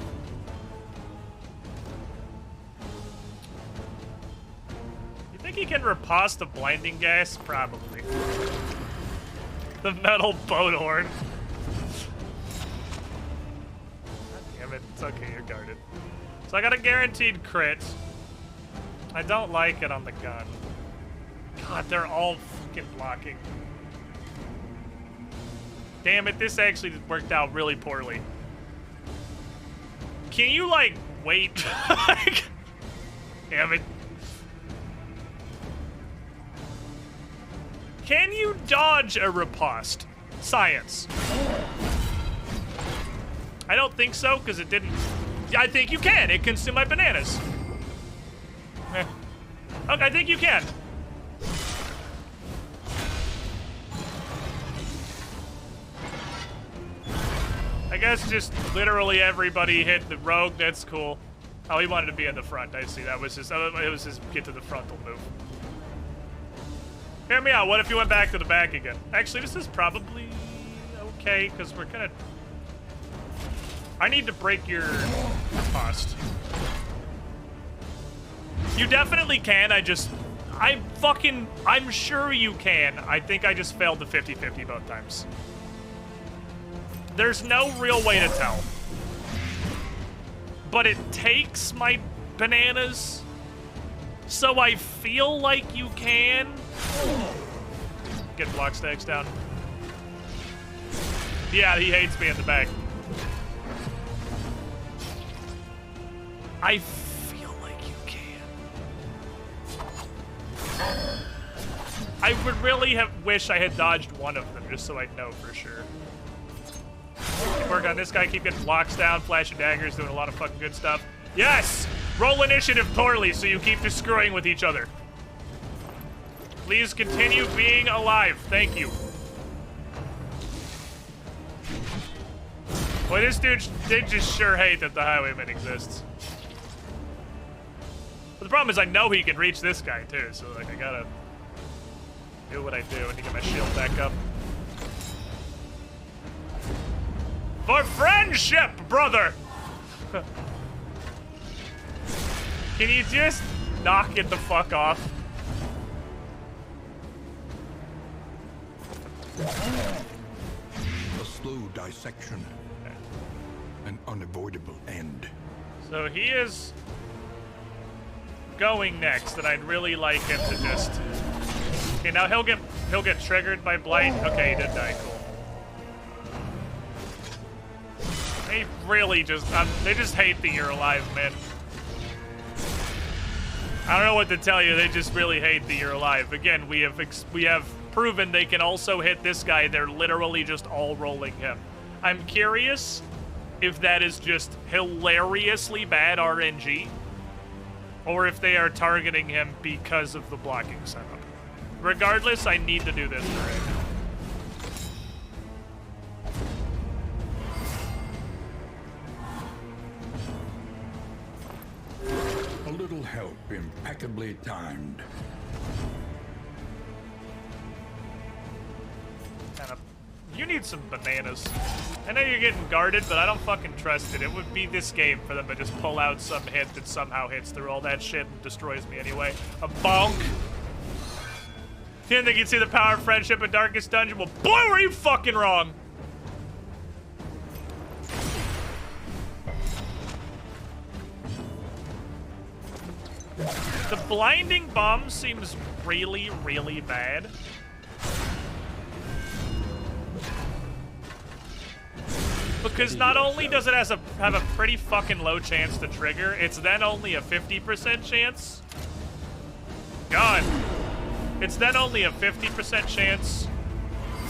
Speaker 5: You think he can riposte the blinding gas? Probably. The metal boat horn. God damn it. It's okay, you're guarded. So I got a guaranteed crit. I don't like it on the gun. God, they're all fucking blocking. Damn it, this actually worked out really poorly. Can you, like, wait? Damn it. Can you dodge a riposte? Science. I don't think so, because it didn't... I think you can. It consumed my bananas. Okay, I think you can. I guess just literally everybody hit the rogue. That's cool. Oh, he wanted to be in the front. I see. That was his. It was his get to the frontal move. Hear me out. What if you went back to the back again? Actually, this is probably okay because we're gonna. I need to break your riposte. You definitely can. I'm sure you can. I think I just failed the 50-50 both times. There's no real way to tell. But it takes my bananas, so I feel like you can. Get block stacks down. Yeah, he hates me in the back. I feel like you can. I would really have wished I had dodged one of them just so I'd know for sure. Work on this guy, keep getting blocks down, flashing daggers, doing a lot of fucking good stuff. Yes! Roll initiative poorly so you keep just screwing with each other. Please continue being alive. Thank you. Boy, this dude did just sure hate that the highwayman exists. But the problem is I know he can reach this guy too, so like I gotta do what I do and to get my shield back up. For friendship, brother! Can you just knock it the fuck off?
Speaker 2: A slow dissection. An unavoidable end.
Speaker 5: So he is going next, and I'd really like him to just... Okay, now he'll get triggered by Blight. Okay, he did die, cool. They really just, they just hate that you're alive, man. I don't know what to tell you. They just really hate that you're alive. Again, we have proven they can also hit this guy. They're literally just all rolling him. I'm curious if that is just hilariously bad RNG, or if they are targeting him because of the blocking setup. Regardless, I need to do this right now.
Speaker 2: A little help impeccably timed.
Speaker 5: You need some bananas. I know you're getting guarded, but I don't fucking trust it. It would be this game for them to just pull out some hit that somehow hits through all that shit and destroys me anyway. A bonk. Didn't think you'd see the power of friendship in Darkest Dungeon? Well, boy, were you fucking wrong. The blinding bomb seems really, really bad. Because not only does it have a pretty fucking low chance to trigger, it's then only a 50% chance. God. It's then only a 50% chance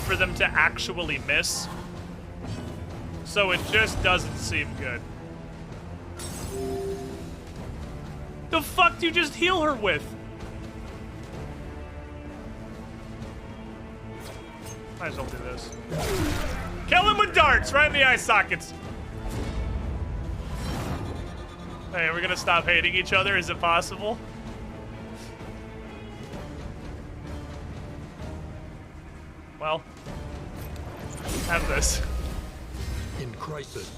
Speaker 5: for them to actually miss. So it just doesn't seem good. The fuck do you just heal her with? Might as well do this. Kill him with darts, right in the eye sockets. Hey, we're gonna stop hating each other? Is it possible? Well, have this.
Speaker 1: In crisis,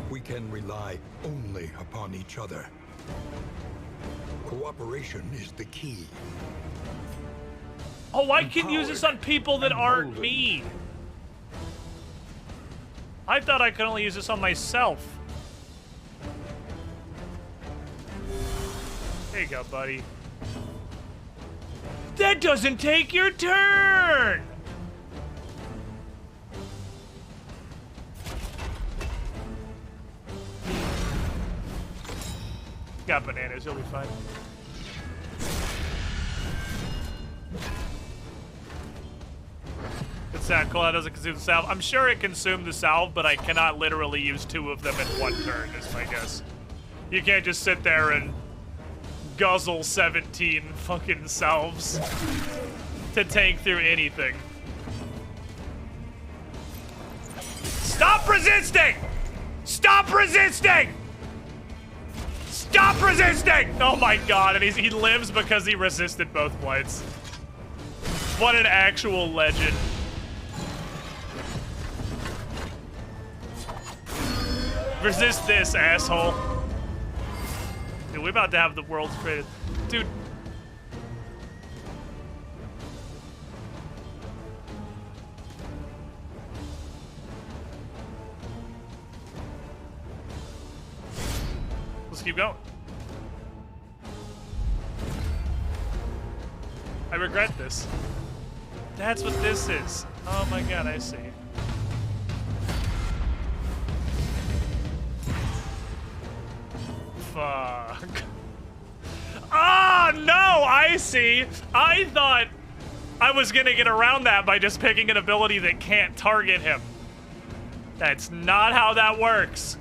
Speaker 1: we can rely only upon each other. Cooperation is the key.
Speaker 5: Oh, I can use this on people that aren't me. I thought I could only use this on myself. There you go, buddy. That doesn't take your turn! Got bananas, you'll be fine. It's not cool, that doesn't consume the salve. I'm sure it consumed the salve, but I cannot literally use 2 of them in 1 turn, is my guess. You can't just sit there and guzzle 17 fucking salves to tank through anything. Stop resisting! Stop resisting! Stop resisting! Oh my god, and he lives because he resisted both blights. What an actual legend. Resist this, asshole. Dude, we're about to have the world's greatest. Dude. Let's keep going. I regret this. That's what this is. Oh my god, I see. Fuck. Ah, no, I see. I thought I was gonna get around that by just picking an ability that can't target him. That's not how that works.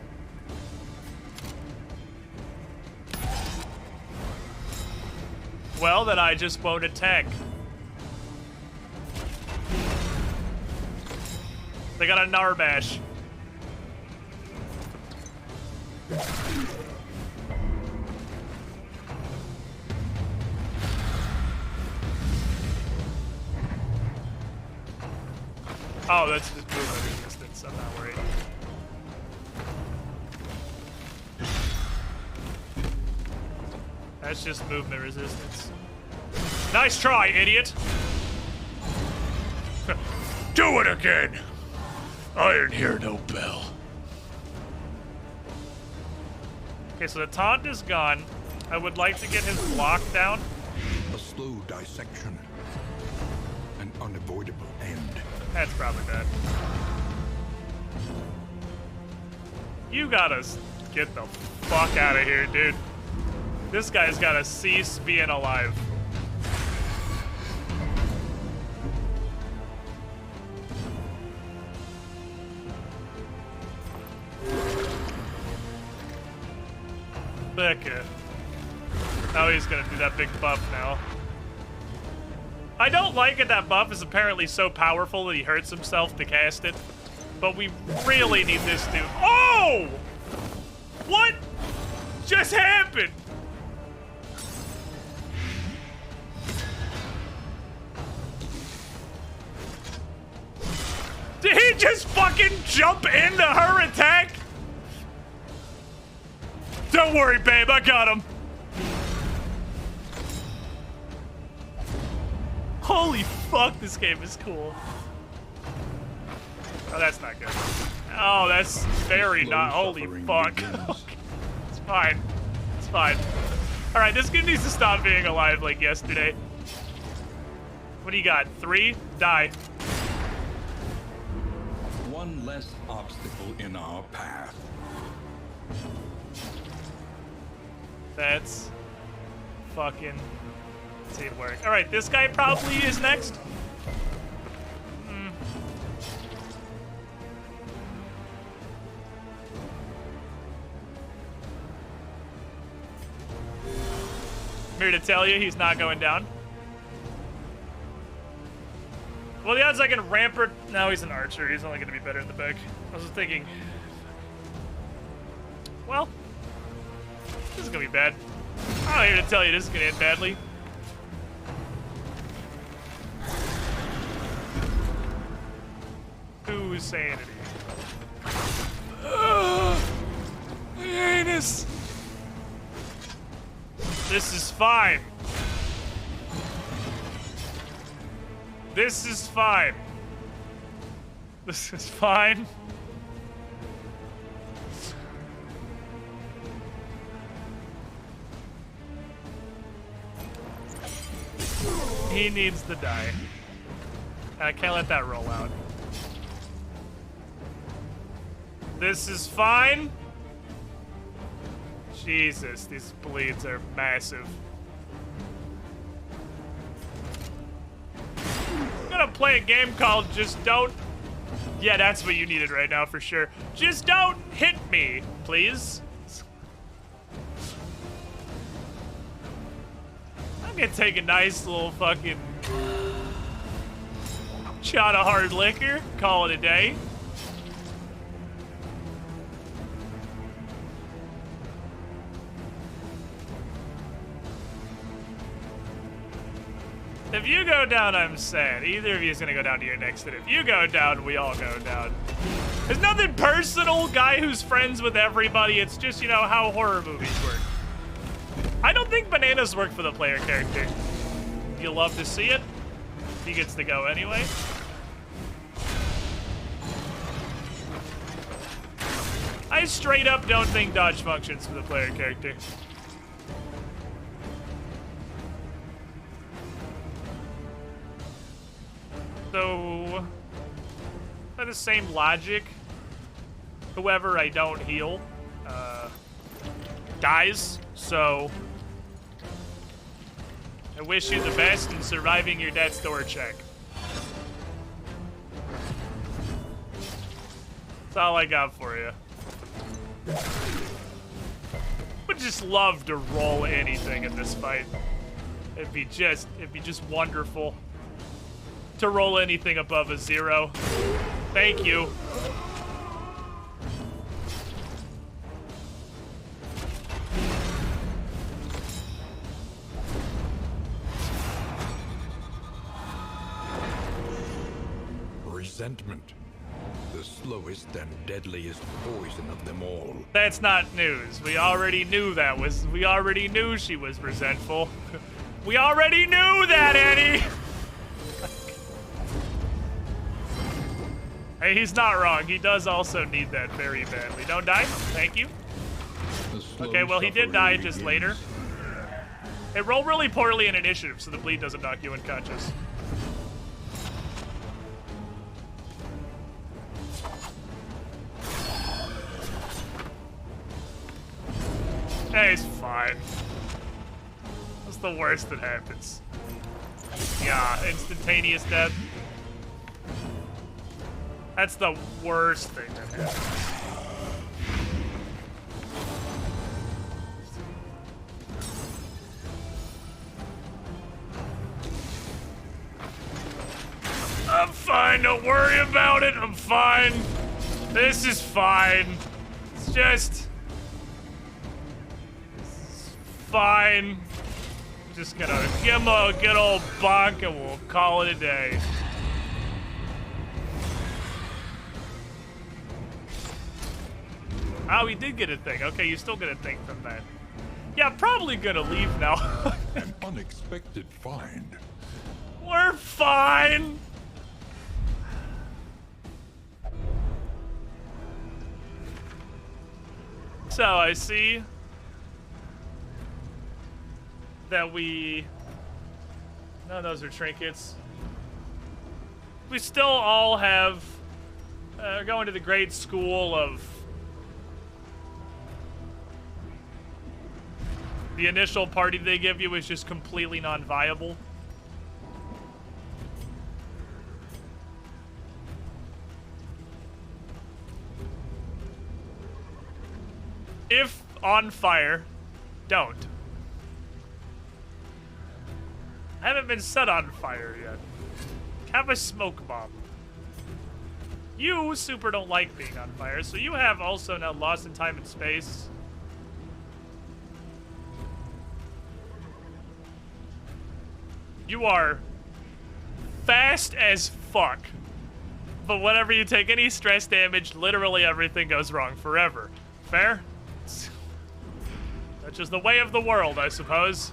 Speaker 5: Well, then I just won't attack. They got a Narbash. Oh, that's just movement resistance. I'm not worried. That's just movement resistance. Nice try, idiot! Do it again! Iron hear no bell. Okay, so the taunt is gone. I would like to get his block down.
Speaker 1: A slow dissection. An unavoidable end.
Speaker 5: That's probably bad. You gotta get the fuck out of here, dude. This guy's gotta cease being alive. Becca. Oh, he's gonna do that big buff now. I don't like it that buff is apparently so powerful that he hurts himself to cast it. But we really need this dude. Oh! What just happened? Did he just fucking jump into her attack? Don't worry, babe, I got him. Holy fuck, this game is cool. Oh, that's not good. Oh, that's very not. Holy fuck. It's fine. It's fine. Alright, this game needs to stop being alive like yesterday. What do you got? 3? Die.
Speaker 2: One less obstacle in our path.
Speaker 5: That's fucking teamwork. Alright, this guy probably is next. I'm here to tell you he's not going down. Well, the odds I can Rampart. No, he's an archer. He's only going to be better in the back. I was thinking. Well, this is going to be bad. I'm not here to tell you this is going to end badly. Whose sanity? Anus. This is fine. This is fine. This is fine. He needs to die. I can't let that roll out. This is fine. Jesus, these bleeds are massive. I'm gonna play a game called Just Don't... Yeah, that's what you needed right now for sure. Just don't hit me, please. I'm gonna take a nice little fucking shot of hard liquor, call it a day. If you go down, I'm sad. Either of you is gonna go down to your next hit. If you go down, we all go down. There's nothing personal, guy who's friends with everybody. It's just, you know, how horror movies work. I don't think bananas work for the player character. You'll love to see it. He gets to go anyway. I straight up don't think dodge functions for the player character. So, by the same logic, whoever I don't heal dies. So, I wish you the best in surviving your death's door check. That's all I got for you. Would just love to roll anything in this fight. It'd be just wonderful to roll anything above a 0. Thank you.
Speaker 2: Resentment. The slowest and deadliest poison of them all.
Speaker 5: That's not news. We already knew we already knew she was resentful. We already knew that, Eddie! Hey, he's not wrong. He does also need that very badly. Don't die. Thank you. Okay, well, he did die just later. It rolled really poorly in initiative, so the bleed doesn't knock you unconscious. Hey, he's fine. the worst that happens? Yeah, instantaneous death. That's the worst thing that happens. I'm fine, don't worry about it, I'm fine. This is fine. It's just... It's fine. I'm just gonna give him a good old bonk and we'll call it a day. Oh, we did get a thing. Okay, you still get a thing from that. Yeah, I'm probably gonna leave now.
Speaker 1: An unexpected find.
Speaker 5: We're fine. So I see that we... None of those are trinkets. We still all have... going to the great school of... The initial party they give you is just completely non-viable. If on fire, don't. I haven't been set on fire yet. Have a smoke bomb. You super don't like being on fire, so you have also now lost in time and space. You are fast as fuck. But whenever you take any stress damage, literally everything goes wrong forever. Fair? That's just the way of the world, I suppose.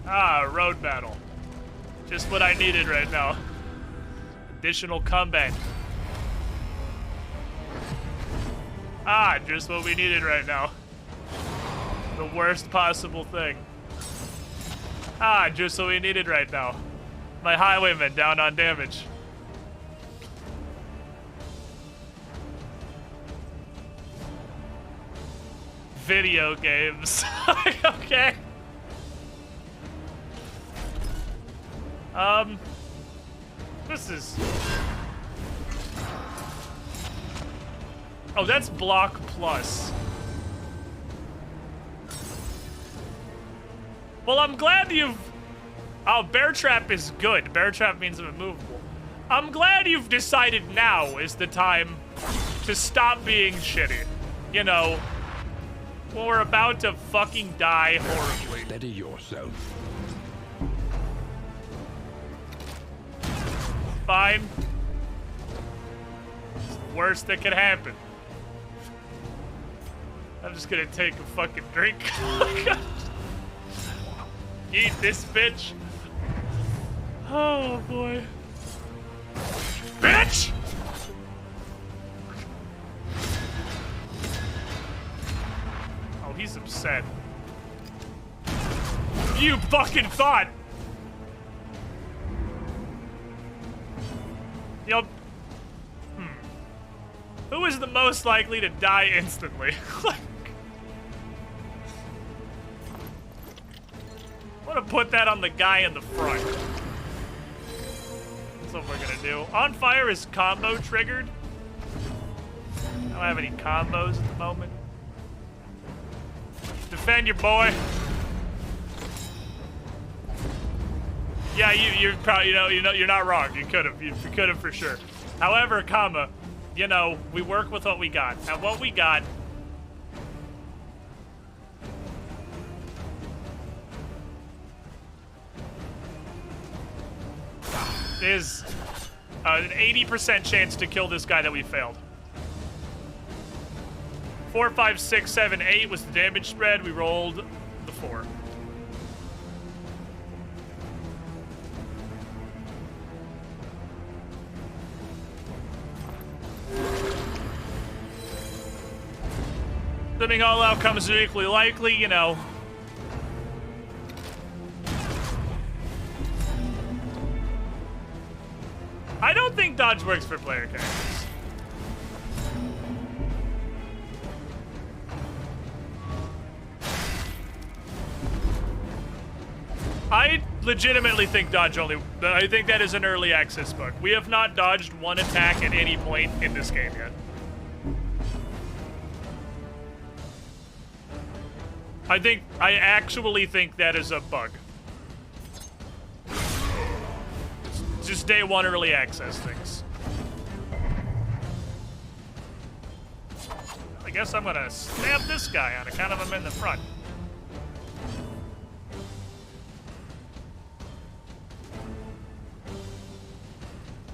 Speaker 5: Ah, road battle. Just what I needed right now. Additional combat. Ah, just what we needed right now. The worst possible thing. Ah, just what we needed right now. My highwayman down on damage. Video games. Okay. This is... Oh, that's block plus. Well, I'm glad you've... Oh, bear trap is good. Bear trap means I'm immovable. I'm glad you've decided now is the time to stop being shitty. You know, when we're about to fucking die horribly.
Speaker 1: Steady yourself.
Speaker 5: Fine. It's the worst that could happen. I'm just gonna take a fucking drink. Eat this bitch. Oh boy. Bitch! Oh, he's upset. You fucking thought! Yup. Who is the most likely to die instantly? I'm gonna put that on the guy in the front. That's what we're gonna do. On fire is combo triggered. I don't have any combos at the moment. Defend your boy. Yeah, you're probably you're not wrong. You could have for sure. However, comma, you know, we work with what we got. And what we got is an 80% chance to kill this guy that we failed. 4, 5, 6, 7, 8 was the damage spread. We rolled the 4. Assuming all outcomes are equally likely, you know. I don't think dodge works for player characters. I legitimately think dodge only. I think that is an early access bug. We have not dodged one attack at any point in this game yet. I actually think that is a bug. It's just day one early access things. I guess I'm gonna stab this guy on account of him in the front.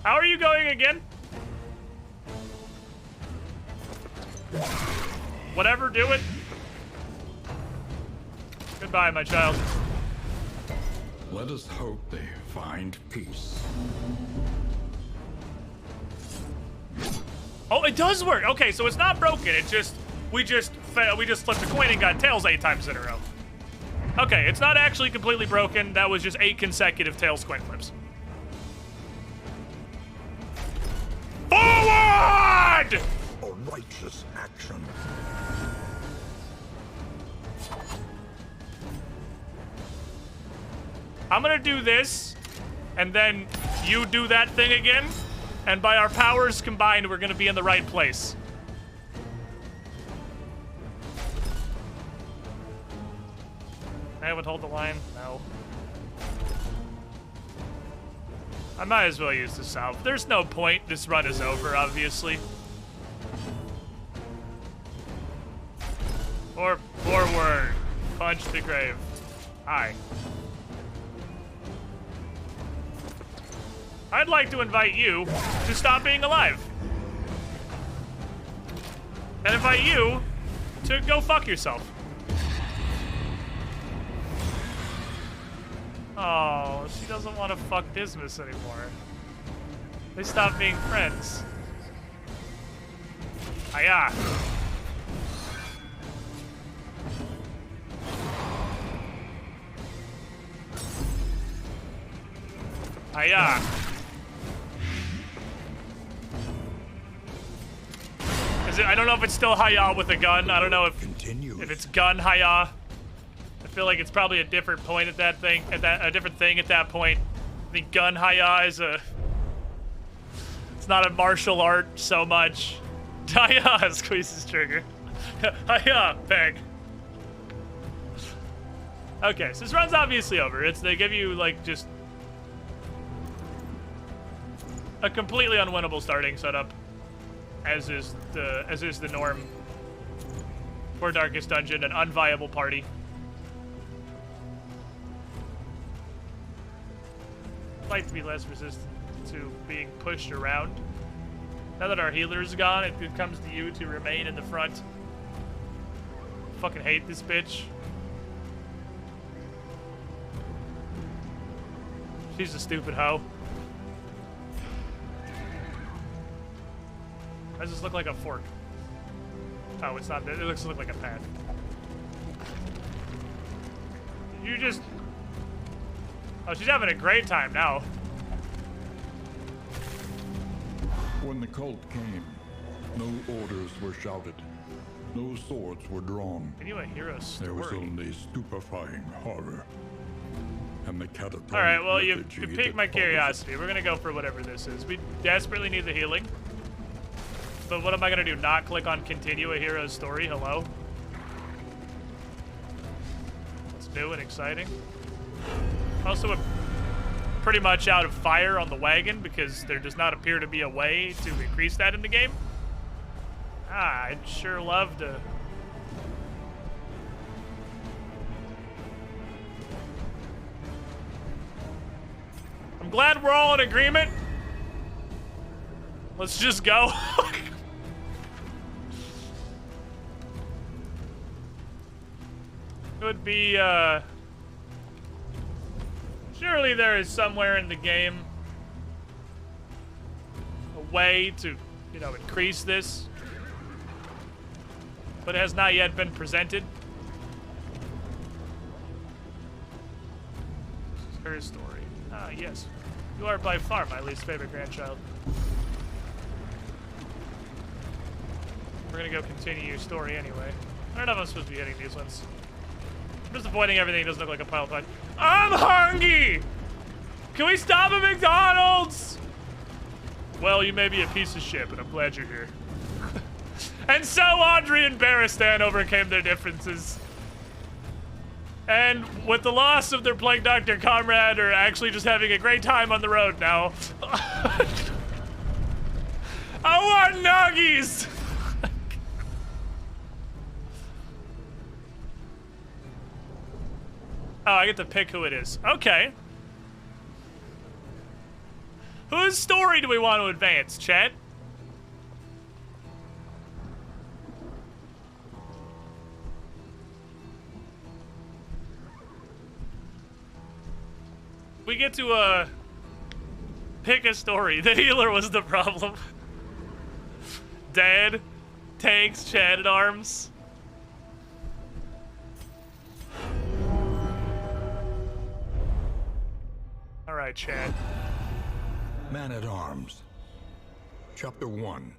Speaker 5: How are you going again? Whatever, do it. Goodbye, my child.
Speaker 2: Let us hope they find peace.
Speaker 5: Oh, it does work. Okay, so it's not broken. It just we just flipped a coin and got tails 8 times in a row. Okay, it's not actually completely broken. That was just 8 consecutive tails coin flips. Forward!
Speaker 2: A righteous action.
Speaker 5: I'm gonna do this, and then you do that thing again, and by our powers combined, we're gonna be in the right place. I would hold the line? No. I might as well use the salve. There's no point. This run is over, obviously. Or forward. Punch the grave. Hi. I'd like to invite you to stop being alive. And invite you to go fuck yourself. Oh, she doesn't want to fuck Dismas anymore. They stopped being friends. Hiya. Hiya. Is it? I don't know if it's still hiya with a gun. I don't know if it's gun hiya. I feel like it's probably a different point at that thing, a different thing at that point. I think gun hiya is it's not a martial art so much. Hiya squeezes trigger. Hiya, bang. Okay, so this run's obviously over. They give you like just a completely unwinnable starting setup, as is the norm for Darkest Dungeon, an unviable party. Like to be less resistant to being pushed around. Now that our healer's gone, it comes to you to remain in the front. Fucking hate this bitch. She's a stupid hoe. Why does this look like a fork? Oh, it's not. It looks like a pad. You just... Oh, she's having a great time now.
Speaker 2: When the cult came, no orders were shouted. No swords were drawn.
Speaker 5: Can you a hero story?
Speaker 2: There was only stupefying horror. And the catatonic.
Speaker 5: Alright, well, you piqued my curiosity. We're gonna go for whatever this is. We desperately need the healing. But what am I gonna do? Not click on continue a hero's story? Hello? It's new and exciting. Also, we're pretty much out of fire on the wagon because there does not appear to be a way to increase that in the game. Ah, I'd sure love to. I'm glad we're all in agreement. Let's just go. It would be, surely there is somewhere in the game a way to, you know, increase this, but it has not yet been presented. This is her story. Ah, yes. You are by far my least favorite grandchild. We're gonna go continue your story anyway. I don't know if I'm supposed to be getting these ones. I'm just avoiding everything. It doesn't look like a pile of fun. I'm hungry! Can we stop at McDonald's? Well, you may be a piece of shit, but I'm glad you're here. And so Audrey and Barristan overcame their differences. And with the loss of their Plague Doctor comrade, are actually just having a great time on the road now. I want nuggies! Oh, I get to pick who it is. Okay. Whose story do we want to advance, chat? We get to, pick a story. The healer was the problem. Dad, tanks, Chad at arms. All right, Chad.
Speaker 2: Man-at-Arms. Chapter 1.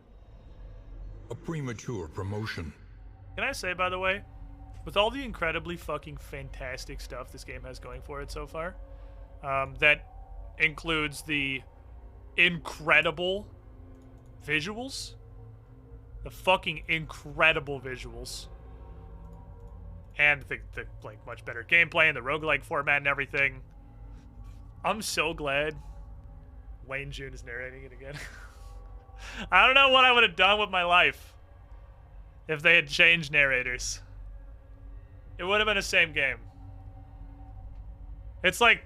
Speaker 2: A premature promotion.
Speaker 5: Can I say, by the way, with all the incredibly fucking fantastic stuff this game has going for it so far, that includes the incredible visuals, the fucking incredible visuals, and the like much better gameplay and the roguelike format and everything. I'm so glad Wayne June is narrating it again. I don't know what I would have done with my life if they had changed narrators. It would have been the same game. It's like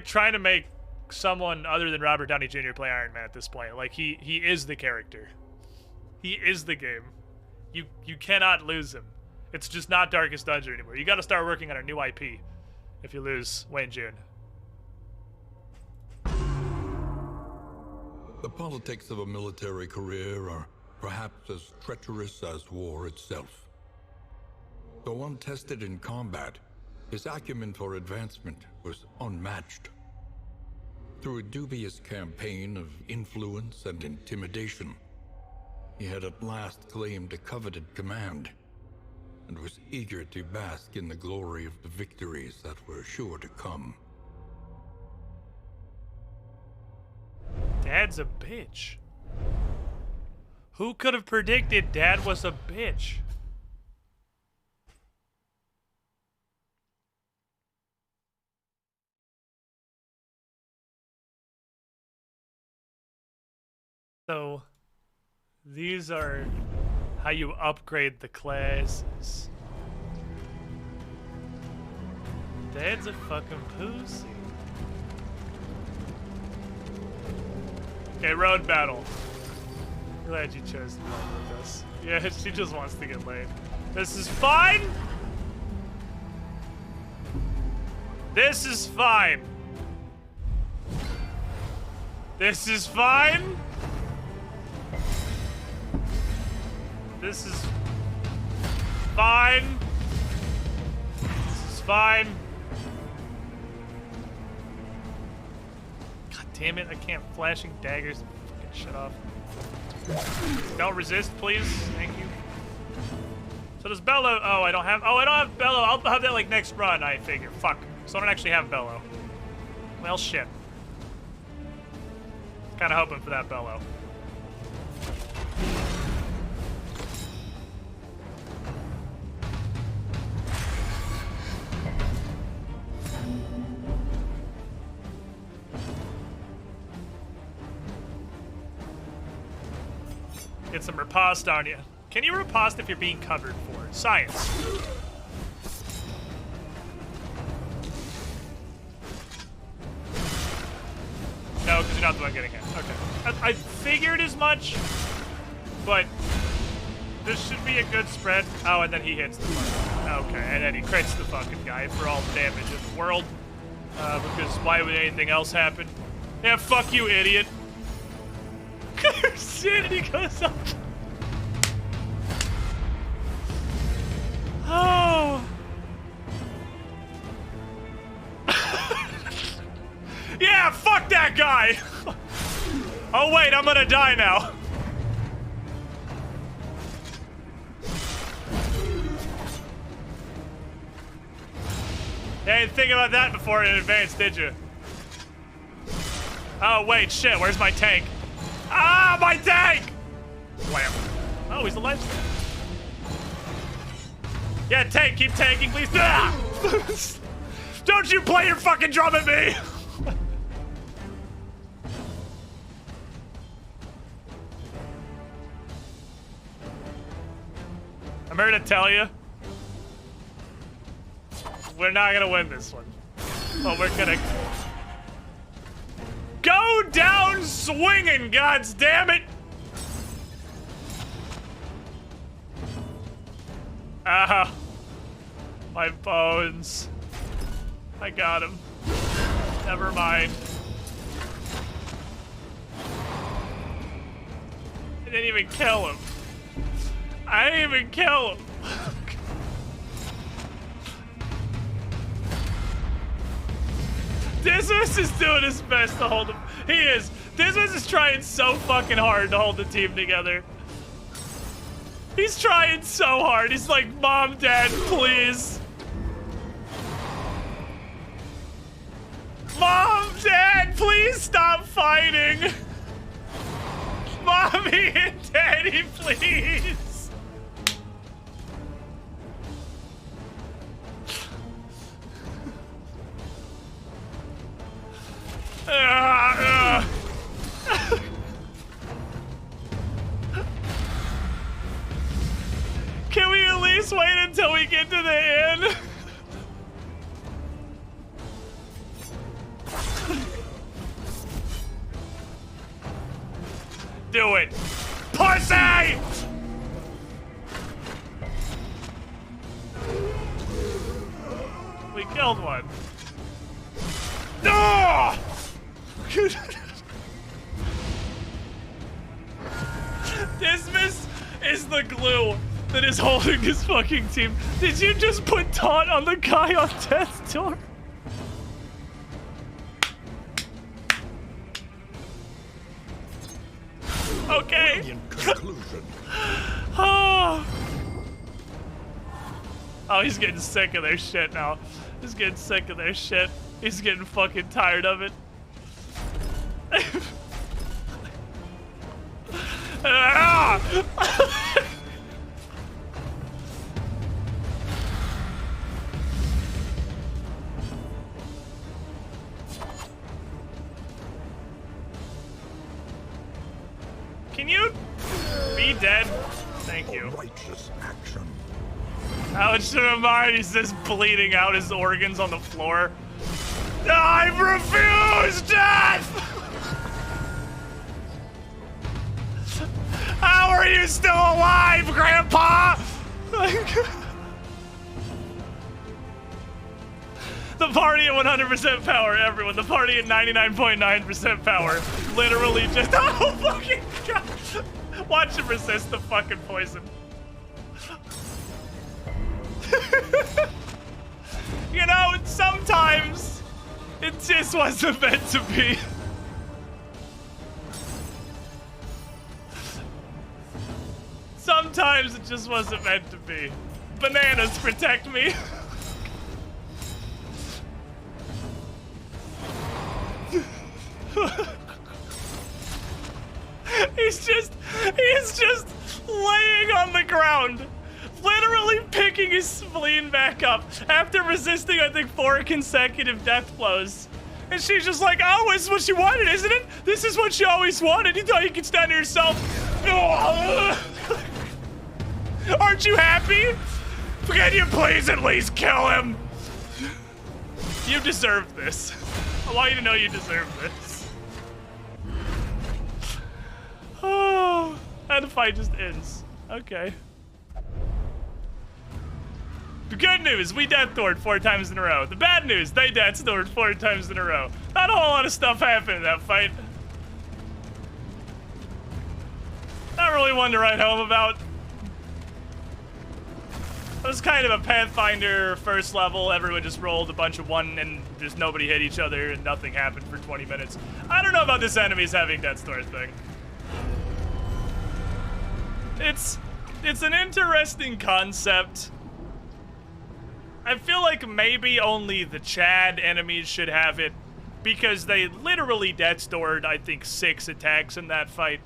Speaker 5: trying to make someone other than Robert Downey Jr. play Iron Man at this point. Like he is the character. He is the game. You cannot lose him. It's just not Darkest Dungeon anymore. You got to start working on a new IP if you lose Wayne June.
Speaker 2: The politics of a military career are perhaps as treacherous as war itself. Though untested in combat, his acumen for advancement was unmatched. Through a dubious campaign of influence and intimidation, he had at last claimed a coveted command, and was eager to bask in the glory of the victories that were sure to come.
Speaker 5: Dad's a bitch. Who could have predicted Dad was a bitch? So, these are how you upgrade the classes. Dad's a fucking pussy. Okay, road battle. Glad you chose to play with us. Yeah, she just wants to get laid. This is fine! This is fine! This is fine! This is fine. This is fine. God damn it, I can't. Flashing daggers. Fucking shut off. Don't resist, please. Thank you. So does Bellow... Oh, I don't have Bellow. I'll have that, like, next run, I figure. Fuck. So I don't actually have Bellow. Well, shit. Kinda hoping for that Bellow. Get some riposte on you. Can you riposte if you're being covered for? Science. No, because you're not the one getting hit. Okay. I figured as much, but this should be a good spread. Oh, and then he hits the fucking... Okay, and then he crits the fucking guy for all the damage in the world. Because why would anything else happen? Yeah, fuck you, idiot. Shit, and he goes up. Oh. Yeah, fuck that guy. Oh wait, I'm gonna die now. You didn't think about that before in advance, did you? Oh, wait, shit, where's my tank? Ah, my tank! Wham. Oh, he's alive still. Yeah, tank, keep tanking, please. Ah! Don't you play your fucking drum at me! I'm here to tell you, we're not gonna win this one, but we're gonna go down swinging, gods damn it! Ah, my bones. I got him. Never mind. I didn't even kill him. I didn't even kill him. Dismas is doing his best to hold him. He is. Dismas is trying so fucking hard to hold the team together. He's trying so hard. He's like, Mom, Dad, please. Mom, Dad, please stop fighting. Mommy and Daddy, please. Can we at least wait until we get to the inn? Do it. Pussy! We killed one. No! Dismas is the glue that is holding his fucking team. Did you just put taunt on the guy on death's door? Okay. Oh, he's getting sick of their shit now. He's getting sick of their shit. He's getting fucking tired of it. Can you be dead? Thank you.
Speaker 6: Righteous action.
Speaker 5: Alex Shinamari is just bleeding out his organs on the floor. I refuse death! How are you still alive, Grandpa? The party at 100% power, everyone. The party at 99.9% power. Literally just, oh fucking god. Watch him resist the fucking poison. You know, sometimes it just wasn't meant to be. Sometimes it just wasn't meant to be. Bananas, protect me. He's just laying on the ground, literally picking his spleen back up after resisting, I think, 4 consecutive death blows. And she's just like, oh, it's what you wanted, isn't it? This is what you always wanted. You thought you could stand to yourself. Aren't you happy? Can you please at least kill him? You deserve this. I want you to know you deserve this. Oh, and the fight just ends. Okay. The good news, we death stored 4 times in a row. The bad news, they death stored 4 times in a row. Not a whole lot of stuff happened in that fight. Not really one to write home about. It was kind of a Pathfinder first level. Everyone just rolled a bunch of 1 and just nobody hit each other and nothing happened for 20 minutes. I don't know about this enemies having death store thing. It's an interesting concept. I feel like maybe only the Chad enemies should have it, because they literally death-stored, I think, 6 attacks in that fight.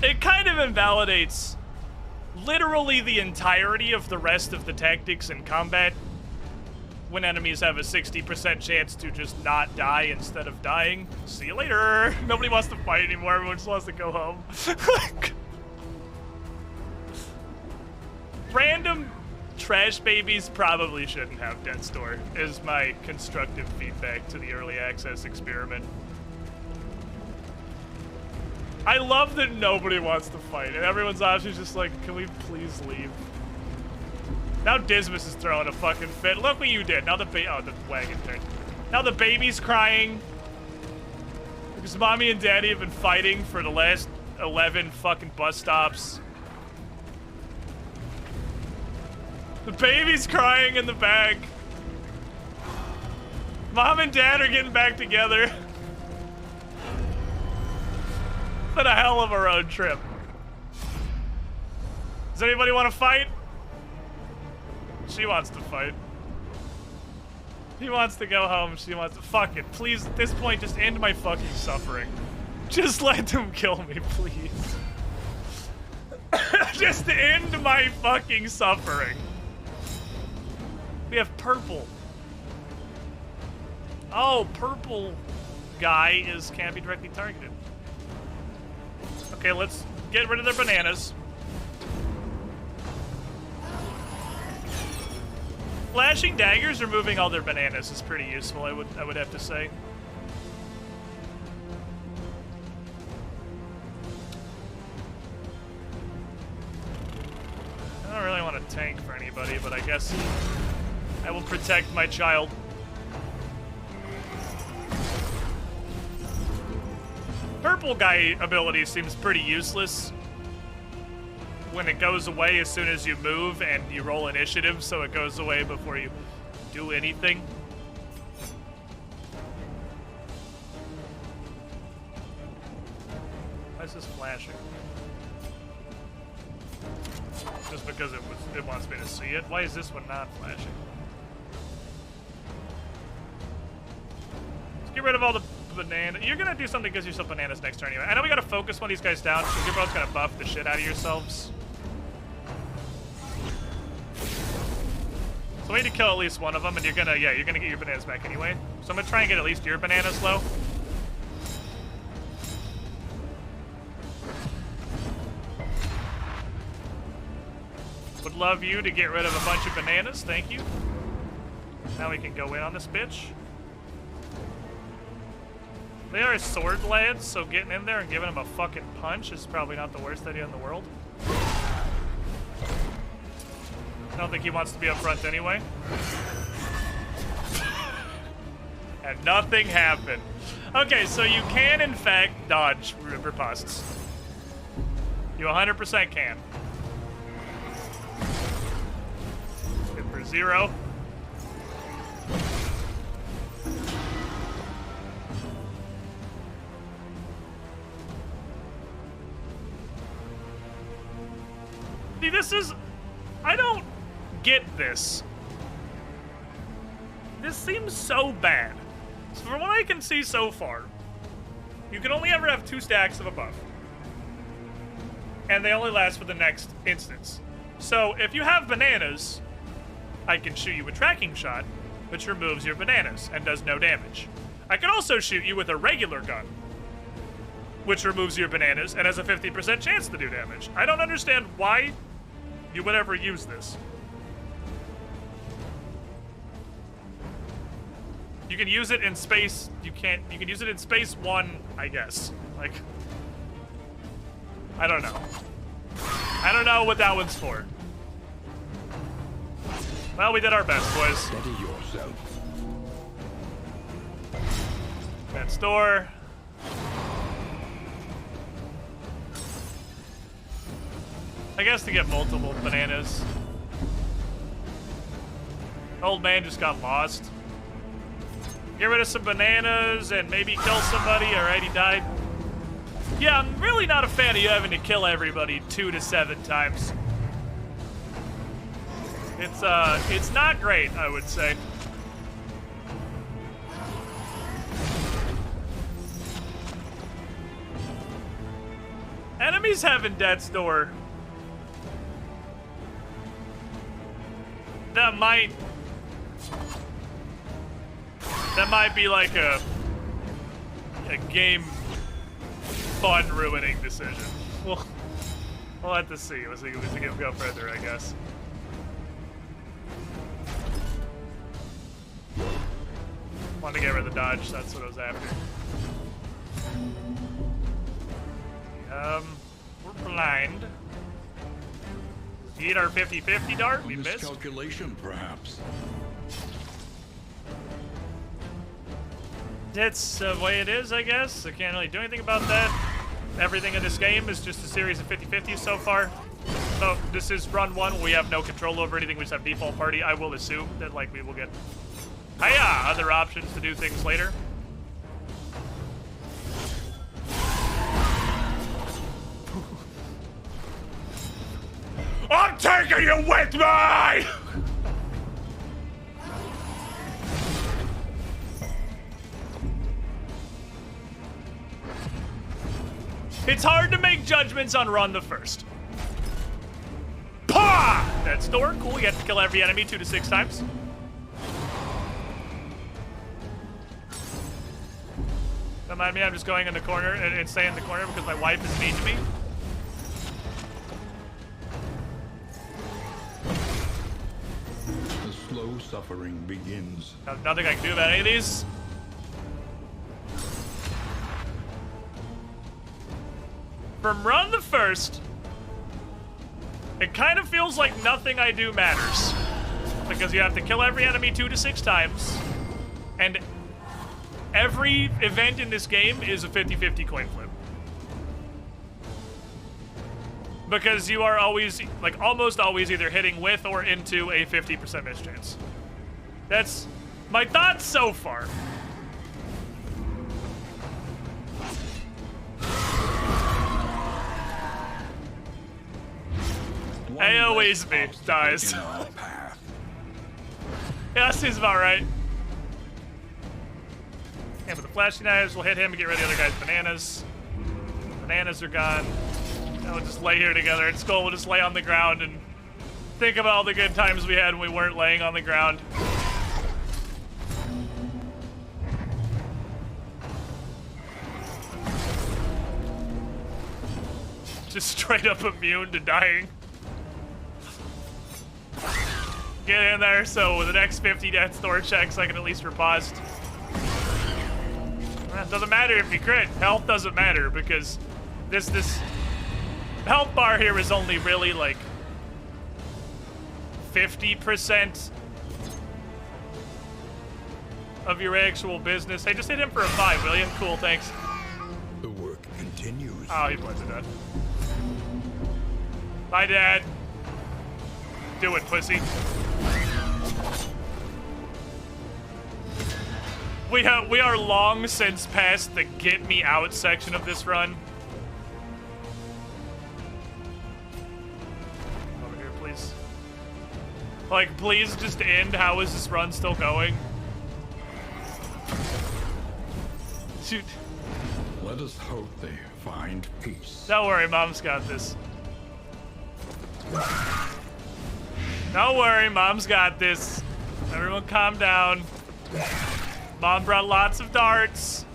Speaker 5: It kind of invalidates literally the entirety of the rest of the tactics in combat when enemies have a 60% chance to just not die instead of dying. See you later. Nobody wants to fight anymore. Everyone just wants to go home. Random trash babies probably shouldn't have Death's Door, is my constructive feedback to the early access experiment. I love that nobody wants to fight, and everyone's options just like, can we please leave? Now Dismas is throwing a fucking fit. Look what you did. Now the the wagon turned. Now the baby's crying. Because mommy and daddy have been fighting for the last 11 fucking bus stops. The baby's crying in the back. Mom and dad are getting back together. It's been a hell of a road trip. Does anybody want to fight? She wants to fight. He wants to go home. She wants to... Fuck it. Please, at this point, just end my fucking suffering. Just let them kill me, please. Just end my fucking suffering. We have purple. Oh, purple guy can't be directly targeted. Okay, let's get rid of their bananas. Flashing daggers removing all their bananas is pretty useful, I would have to say. I don't really want to tank for anybody, but I guess I will protect my child. Purple guy ability seems pretty useless when it goes away as soon as you move and you roll initiative, so it goes away before you do anything. Why is this flashing? Just because it wants me to see it? Why is this one not flashing? Let's get rid of all the banana. You're gonna do something that gives yourself bananas next turn anyway. I know we gotta focus one of these guys down, because you're both gonna buff the shit out of yourselves. So we need to kill at least one of them, and you're gonna get your bananas back anyway. So I'm gonna try and get at least your bananas low. Would love you to get rid of a bunch of bananas, thank you. Now we can go in on this bitch. They are sword lads, so getting in there and giving them a fucking punch is probably not the worst idea in the world. I don't think he wants to be up front anyway. And nothing happened. Okay, so you can, in fact, dodge riposts. You 100% can. Hit for 0. See, this is... I don't get this. This seems so bad. So from what I can see so far, you can only ever have 2 stacks of a buff. And they only last for the next instance. So if you have bananas, I can shoot you with tracking shot, which removes your bananas and does no damage. I can also shoot you with a regular gun, which removes your bananas and has a 50% chance to do damage. I don't understand why you would ever use this. You can use it in space. You can use it in space 1, I guess. Like, I don't know. I don't know what that one's for. Well, we did our best, boys.
Speaker 1: Steady yourself.
Speaker 5: That store. I guess to get multiple bananas. Old man just got lost. Get rid of some bananas and maybe kill somebody. Alright, he died. Yeah, I'm really not a fan of you having to kill everybody 2 to 7 times. It's not great, I would say. Enemies having death's door. That might be like a game fun ruining decision. We'll have to see. We'll see if we can go further, I guess. Want to get rid of the dodge, that's what I was after. We're blind. Eat our 50-50 dart, we missed.
Speaker 2: Miscalculation, perhaps.
Speaker 5: It's the way it is, I guess. I can't really do anything about that. Everything in this game is just a series of 50-50s so far. So this is run one. We have no control over anything. We just have default party. I will assume that like we will get other options to do things later.
Speaker 6: I'm taking you with me!
Speaker 5: It's hard to make judgments on run the first. Pah! That's door. Cool. You have to kill every enemy 2 to 6 times. Don't mind me, I'm just going in the corner and staying in the corner because my wife is mean to me.
Speaker 2: The slow suffering begins.
Speaker 5: Nothing I can do about any of these. From run the first, it kind of feels like nothing I do matters. Because you have to kill every enemy 2 to 6 times. And every event in this game is a 50-50 coin flip. Because you are always, like almost always either hitting with or into a 50% miss chance. That's my thoughts so far. AoE's me, dies. Yeah, that seems about right. And with the flashing knives, we'll hit him and get rid of the other guy's bananas. Bananas are gone. Now we'll just lay here together. It's cool, we'll just lay on the ground and think about all the good times we had when we weren't laying on the ground. Just straight up immune to dying. Get in there, so with the next 50 death door checks, I can at least riposte. It doesn't matter if you crit. Health doesn't matter, because this health bar here is only really, like, 50% of your actual business. Hey, just hit him for a 5, will you? Cool, thanks.
Speaker 2: The work continues.
Speaker 5: Oh, he blends to death. Bye, Dad. Do it, pussy. We are long since past the get me out section of this run. Over here, please. Like, please just end. How is this run still going? Shoot.
Speaker 2: Let us hope they find peace.
Speaker 5: Don't worry, Mom's got this. Don't worry, Mom's got this. Everyone calm down. Mom brought lots of darts.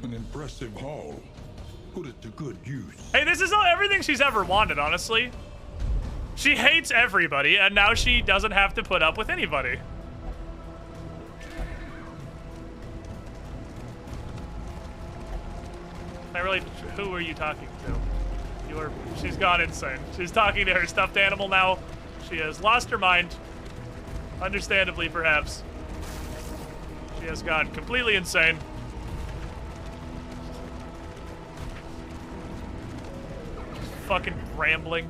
Speaker 2: An impressive haul. Put it to good use.
Speaker 5: Hey, this is everything she's ever wanted, honestly. She hates everybody, and now she doesn't have to put up with anybody. Who are you talking to? She's gone insane. She's talking to her stuffed animal now. She has lost her mind. Understandably, perhaps. She has gone completely insane. Fucking rambling.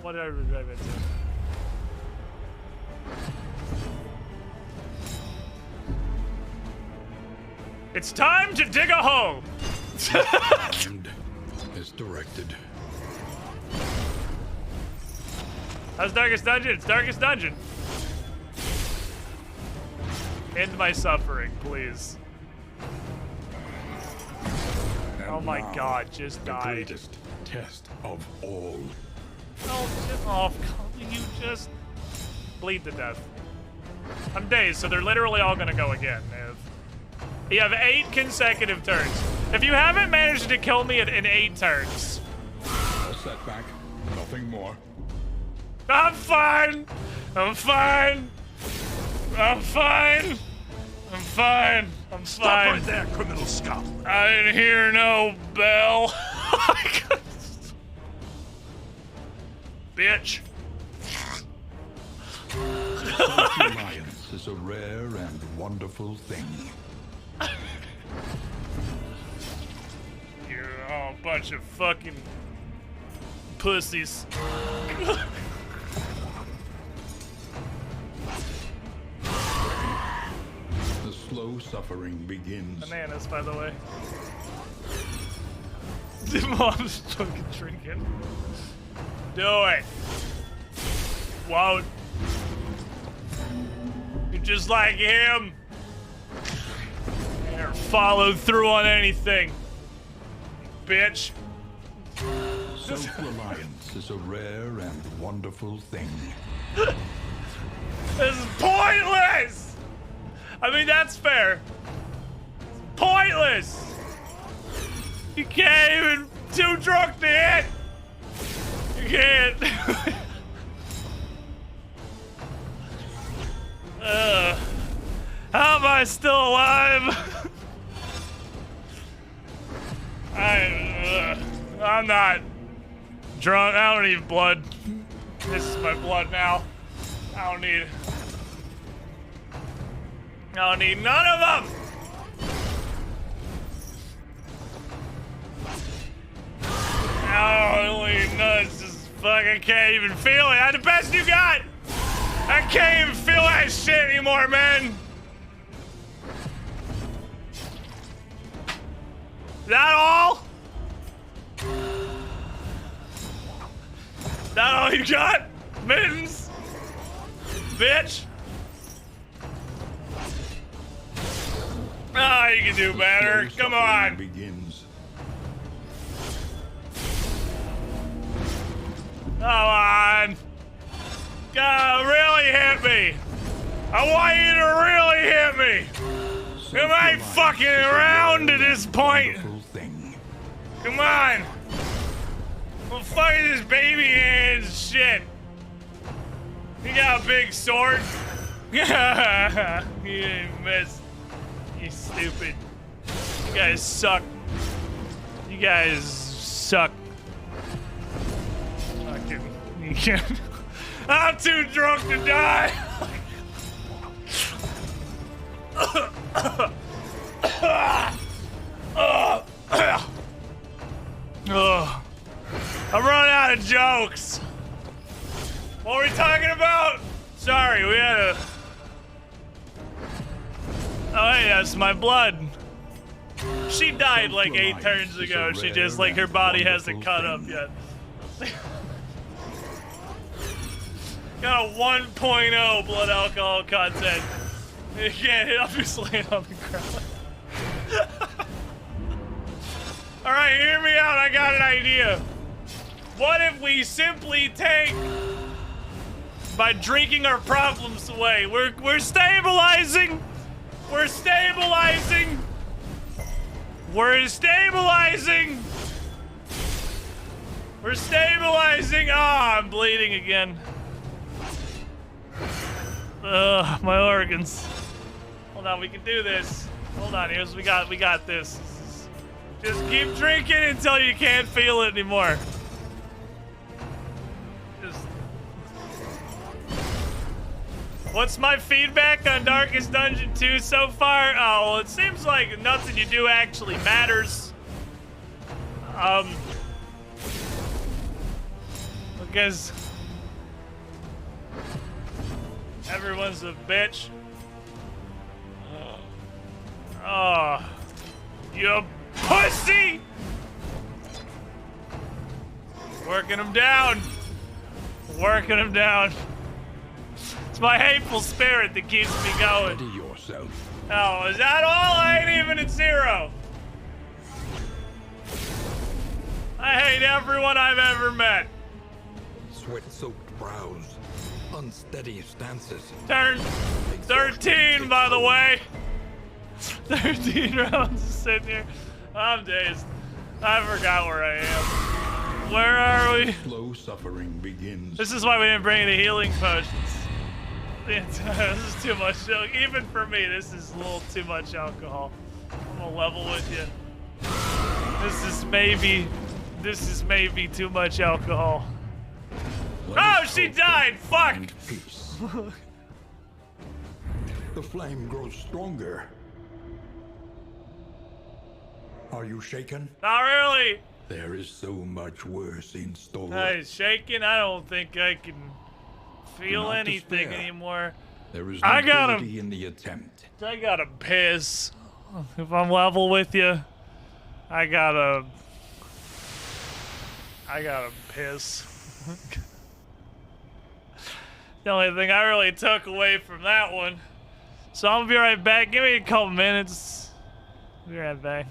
Speaker 5: What did I drive into? It's time to dig a hole!
Speaker 2: Is directed.
Speaker 5: How's Darkest Dungeon? It's Darkest Dungeon. End my suffering, please.
Speaker 1: And
Speaker 5: Oh my
Speaker 1: now,
Speaker 5: god, just
Speaker 1: the
Speaker 5: die.
Speaker 1: greatest test of all.
Speaker 5: Oh, you just bleed to death. I'm dazed, so they're literally all gonna go again. You have 8 consecutive turns. If you haven't managed to kill me in 8 turns.
Speaker 1: A setback, nothing more.
Speaker 5: I'm fine. I'm fine. I'm fine. I'm fine. I'm
Speaker 6: Stop
Speaker 5: fine.
Speaker 6: right there, criminal scum!
Speaker 5: I didn't hear no bell. Bitch.
Speaker 1: Self-reliance is a rare and wonderful thing.
Speaker 5: You're all a bunch of fucking pussies.
Speaker 1: The slow suffering begins.
Speaker 5: Bananas, by the way. Mom's fucking drinking. Do it. Won't. You're just like him. Never followed through on anything. Bitch.
Speaker 1: Self-reliance is a rare and wonderful thing.
Speaker 5: This is pointless! I mean, that's fair. Pointless! You can't even too drunk to hit! You can't. How am I still alive? I'm not drunk. I don't need blood. This is my blood now. I don't need none of them! I don't need none. It's just fuck, I can't even feel it. That's the best you got! I can't even feel that shit anymore, man! Is that all? Is that all you got? Mittens? Bitch? Ah, you can do better.
Speaker 1: The slow
Speaker 5: Come
Speaker 1: suffering
Speaker 5: on.
Speaker 1: begins.
Speaker 5: Come on. God, really hit me. I want you to really hit me. Am I fucking around at this point?
Speaker 1: Wonderful thing.
Speaker 5: Come on. Well, fuck this baby hands shit. You got a big sword? You didn't miss. You stupid. You guys suck. You guys suck. Fucking. You can't. I'm too drunk to die. I'm running out of jokes. What were we talking about? Sorry, we had a... Oh, hey, that's my blood. She died like 8 turns ago. She just, like, her body hasn't caught up yet. Got a 1.0 blood alcohol content. You can't hit up, just laying on the ground. Alright, hear me out. I got an idea. What if we simply take... by drinking our problems away? We're stabilizing! We're stabilizing! We're stabilizing! We're stabilizing! Ah, I'm bleeding again. Ugh, my organs. Hold on, we can do this. Hold on, here's we got this. Just keep drinking until you can't feel it anymore. Just... What's my feedback on Darkest Dungeon 2 so far? Oh, well, it seems like nothing you do actually matters. Because everyone's a bitch. Oh, you pussy! Working them down. Working him down. It's my hateful spirit that keeps me going.
Speaker 2: Steady yourself.
Speaker 5: Oh, is that all? I ain't even at 0. I hate everyone I've ever met.
Speaker 2: Sweat-soaked brows. Unsteady stances.
Speaker 5: Turn 13, by the way. 13 rounds sitting here. I'm dazed. I forgot where I am. Where are we?
Speaker 2: Slow suffering begins.
Speaker 5: This is why we didn't bring any healing potions. This is too much. Even for me, this is a little too much alcohol. I'm gonna level with you. This is maybe too much alcohol. Oh, she died! Fuck!
Speaker 2: Peace. The flame grows stronger. Are you shaken?
Speaker 5: Not really.
Speaker 2: There is so much worse in store.
Speaker 5: Hey, shaking? I don't think I can feel
Speaker 2: Not
Speaker 5: anything
Speaker 2: despair.
Speaker 5: anymore.
Speaker 2: There is
Speaker 5: I gotta-
Speaker 2: nobility in the attempt.
Speaker 5: I gotta piss. If I'm level with you, I gotta piss. The only thing I really took away from that one. So I'm gonna be right back. Give me a couple minutes. Be right back.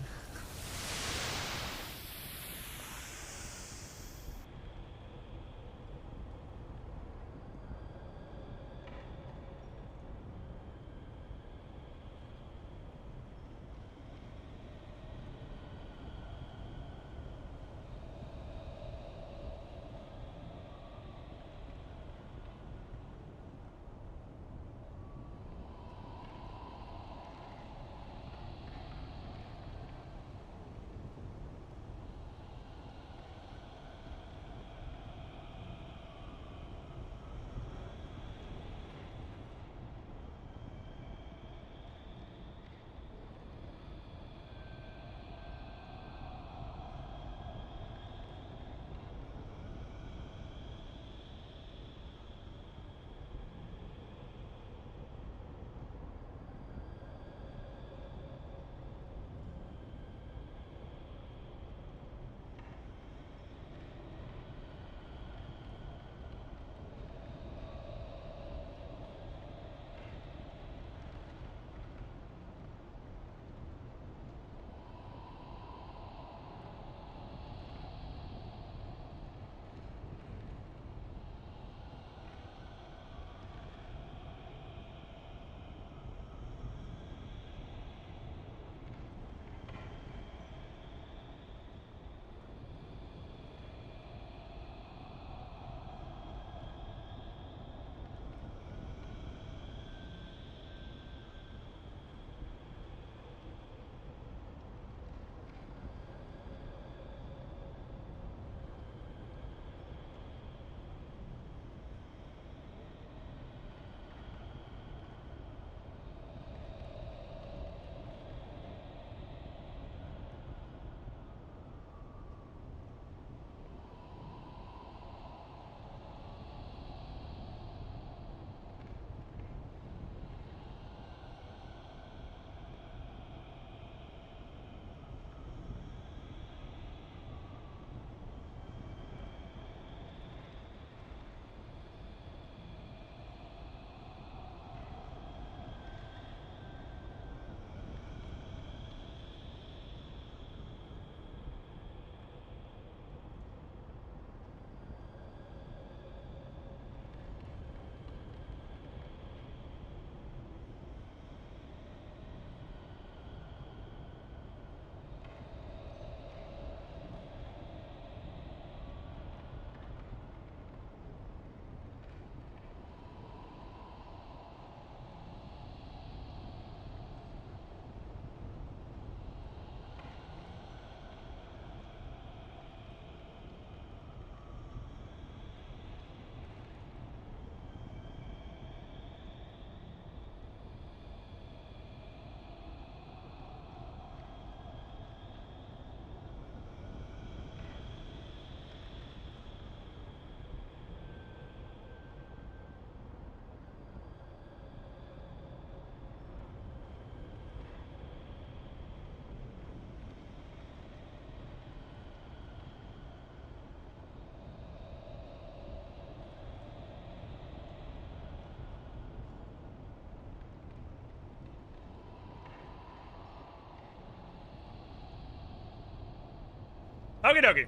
Speaker 5: Okie dokie.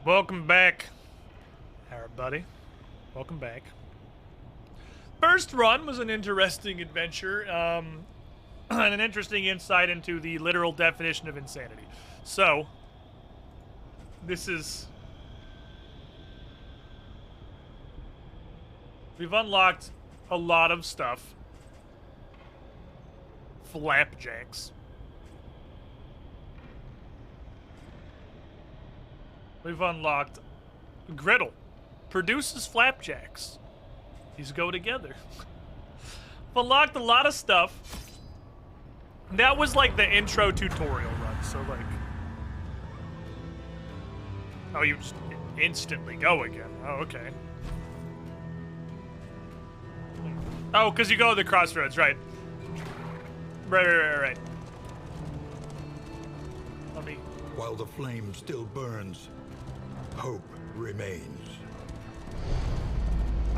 Speaker 5: Welcome back, everybody. Welcome back. First run was an interesting adventure, and an interesting insight into the literal definition of insanity. So, this is... We've unlocked a lot of stuff. Flapjacks. We've unlocked Griddle. Produces flapjacks. These go together. We've unlocked a lot of stuff. That was like the intro tutorial run, so like... Oh, you just instantly go again. Oh, okay. Oh, because you go to the crossroads, right. Right. Let me...
Speaker 2: While the flame still burns, hope remains.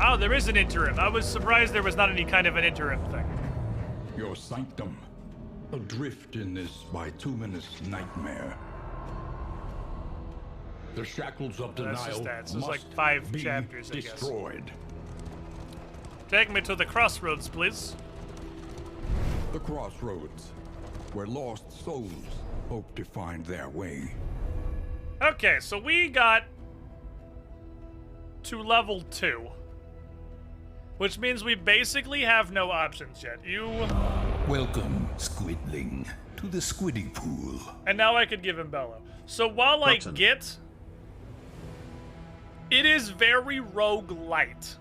Speaker 5: Oh, there is an interim. I was surprised there was not any kind of an interim thing.
Speaker 2: Your sanctum, adrift in this bituminous nightmare. The shackles of
Speaker 5: That's
Speaker 2: denial
Speaker 5: just stats. There's
Speaker 2: must
Speaker 5: like 5
Speaker 2: be
Speaker 5: chapters, I guess.
Speaker 2: destroyed.
Speaker 5: Take me to the crossroads, please.
Speaker 2: The crossroads, where lost souls hope to find their way.
Speaker 5: Okay, so we got to level 2. Which means we basically have no options yet.
Speaker 1: Welcome, Squidling, to the Squiddy Pool.
Speaker 5: And now I could give him Bellow. So while
Speaker 3: Button.
Speaker 5: I get... It is very roguelite.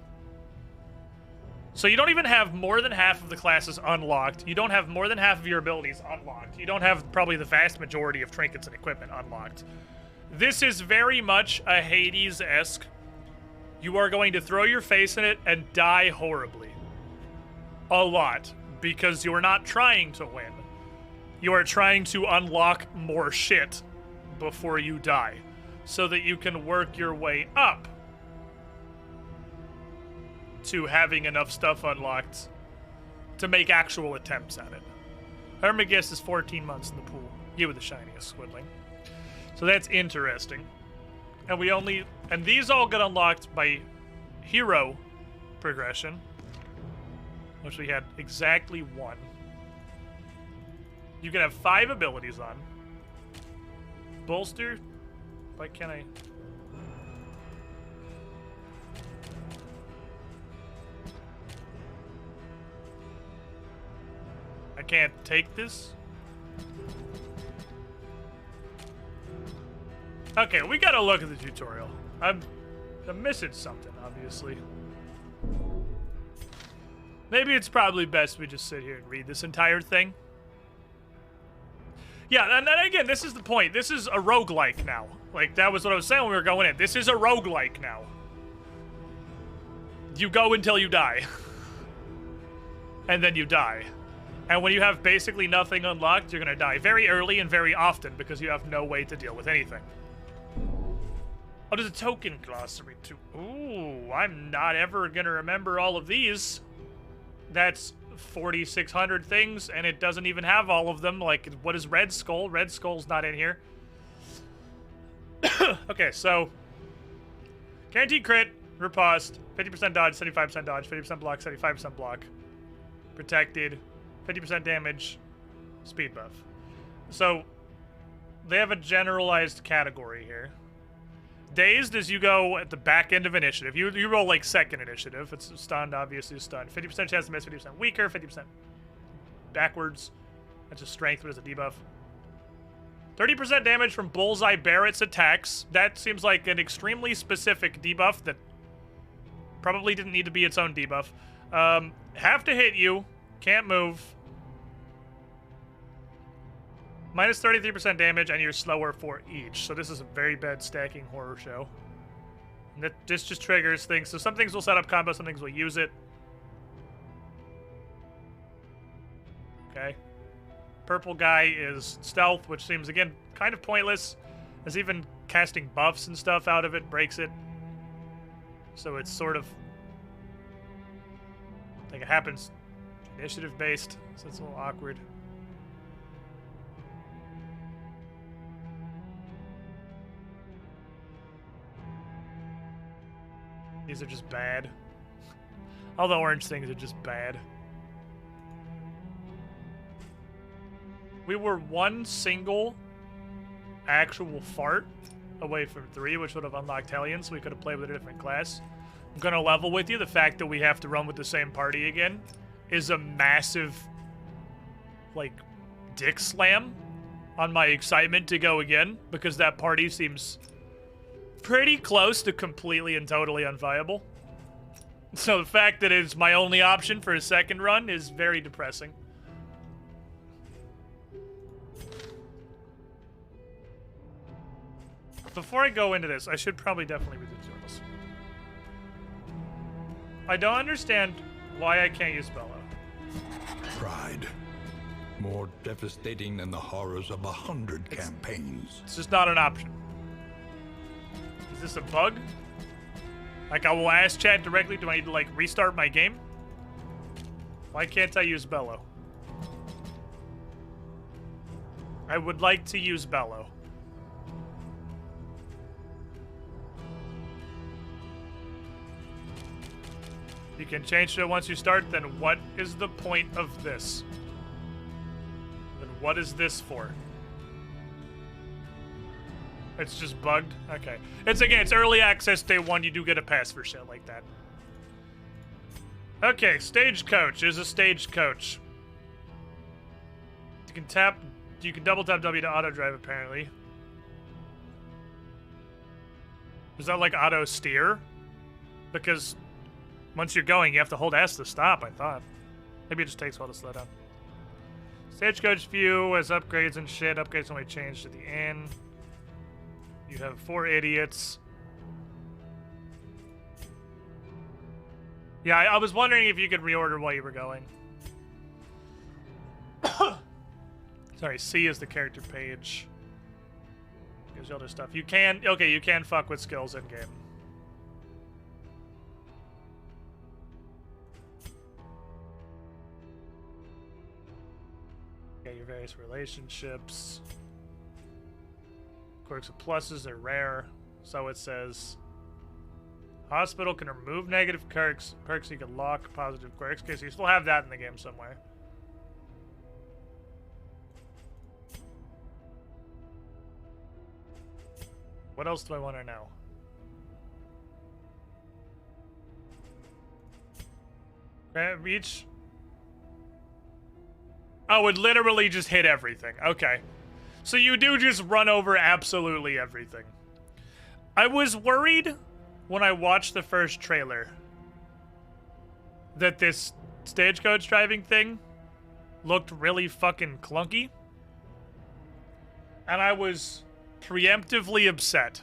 Speaker 5: So you don't even have more than half of the classes unlocked. You don't have more than half of your abilities unlocked. You don't have probably the vast majority of trinkets and equipment unlocked. This is very much a Hades-esque. You are going to throw your face in it and die horribly. A lot. Because you're not trying to win. You are trying to unlock more shit before you die. So that you can work your way up to having enough stuff unlocked to make actual attempts at it. Hermagus is 14 months in the pool. You were the shiniest, Squidling. So that's interesting. And these all get unlocked by hero progression, which we had exactly 1. You can have 5 abilities on. Bolster? Why can't I... I can't take this? Okay, we gotta look at the tutorial. I'm missing something, obviously. Maybe it's probably best we just sit here and read this entire thing. Yeah, and again, this is the point. This is a roguelike now. Like, that was what I was saying when we were going in. This is a roguelike now. You go until you die. And then you die. And when you have basically nothing unlocked, you're gonna die very early and very often because you have no way to deal with anything. Oh, there's a token glossary too. Ooh, I'm not ever gonna remember all of these. That's 4,600 things, and it doesn't even have all of them. Like, what is Red Skull? Red Skull's not in here. Okay, so... Guaranteed crit, riposte, 50% dodge, 75% dodge, 50% block, 75% block. Protected, 50% damage, speed buff. So, they have a generalized category here. Dazed is you go at the back end of initiative. You roll like second initiative. It's stunned, obviously stunned. 50% chance to miss, 50% weaker, 50% backwards. That's just strength, but it's a debuff. 30% damage from Bullseye Barrett's attacks. That seems like an extremely specific debuff that probably didn't need to be its own debuff. Have to hit you. Can't move. Minus 33% damage, and you're slower for each. So this is a very bad stacking horror show. And this just triggers things. So some things will set up combo, some things will use it. Okay. Purple guy is stealth, which seems, again, kind of pointless. As even casting buffs and stuff out of it breaks it. So it's sort of... I think it happens initiative-based, so it's a little awkward. These are just bad. All the orange things are just bad. We were one single actual fart away from 3, which would have unlocked Hellion, so we could have played with a different class. I'm gonna level with you. The fact that we have to run with the same party again is a massive, like, dick slam on my excitement to go again, because that party seems pretty close to completely and totally unviable. So the fact that it's my only option for a second run is very depressing. Before I go into this, I should probably definitely read the tutorials. I don't understand why I can't use Bellow.
Speaker 2: Pride. More devastating than the horrors of 100 campaigns.
Speaker 5: It's just not an option. Is this a bug? Like, I will ask chat directly, do I need to, like, restart my game? Why can't I use Bellow? I would like to use Bellow. You can change it once you start, then what is the point of this? Then what is this for? It's just bugged? Okay. It's early access day 1. You do get a pass for shit like that. Okay, Stagecoach is a stagecoach. You can double tap W to auto drive apparently. Is that like auto steer? Because once you're going, you have to hold S to stop, I thought. Maybe it just takes a while to slow down. Stagecoach view has upgrades and shit. Upgrades only change to the end. You have 4 idiots. Yeah, I was wondering if you could reorder while you were going. Sorry, C is the character page. Gives you other stuff. You can fuck with skills in game. Your various relationships. Quirks and pluses are rare, so it says. Hospital can remove negative perks. You can lock positive quirks. Okay, so you still have that in the game somewhere. What else do I want to know? Reach. Oh, it literally just hit everything. Okay. So you do just run over absolutely everything. I was worried when I watched the first trailer that this stagecoach driving thing looked really fucking clunky. And I was preemptively upset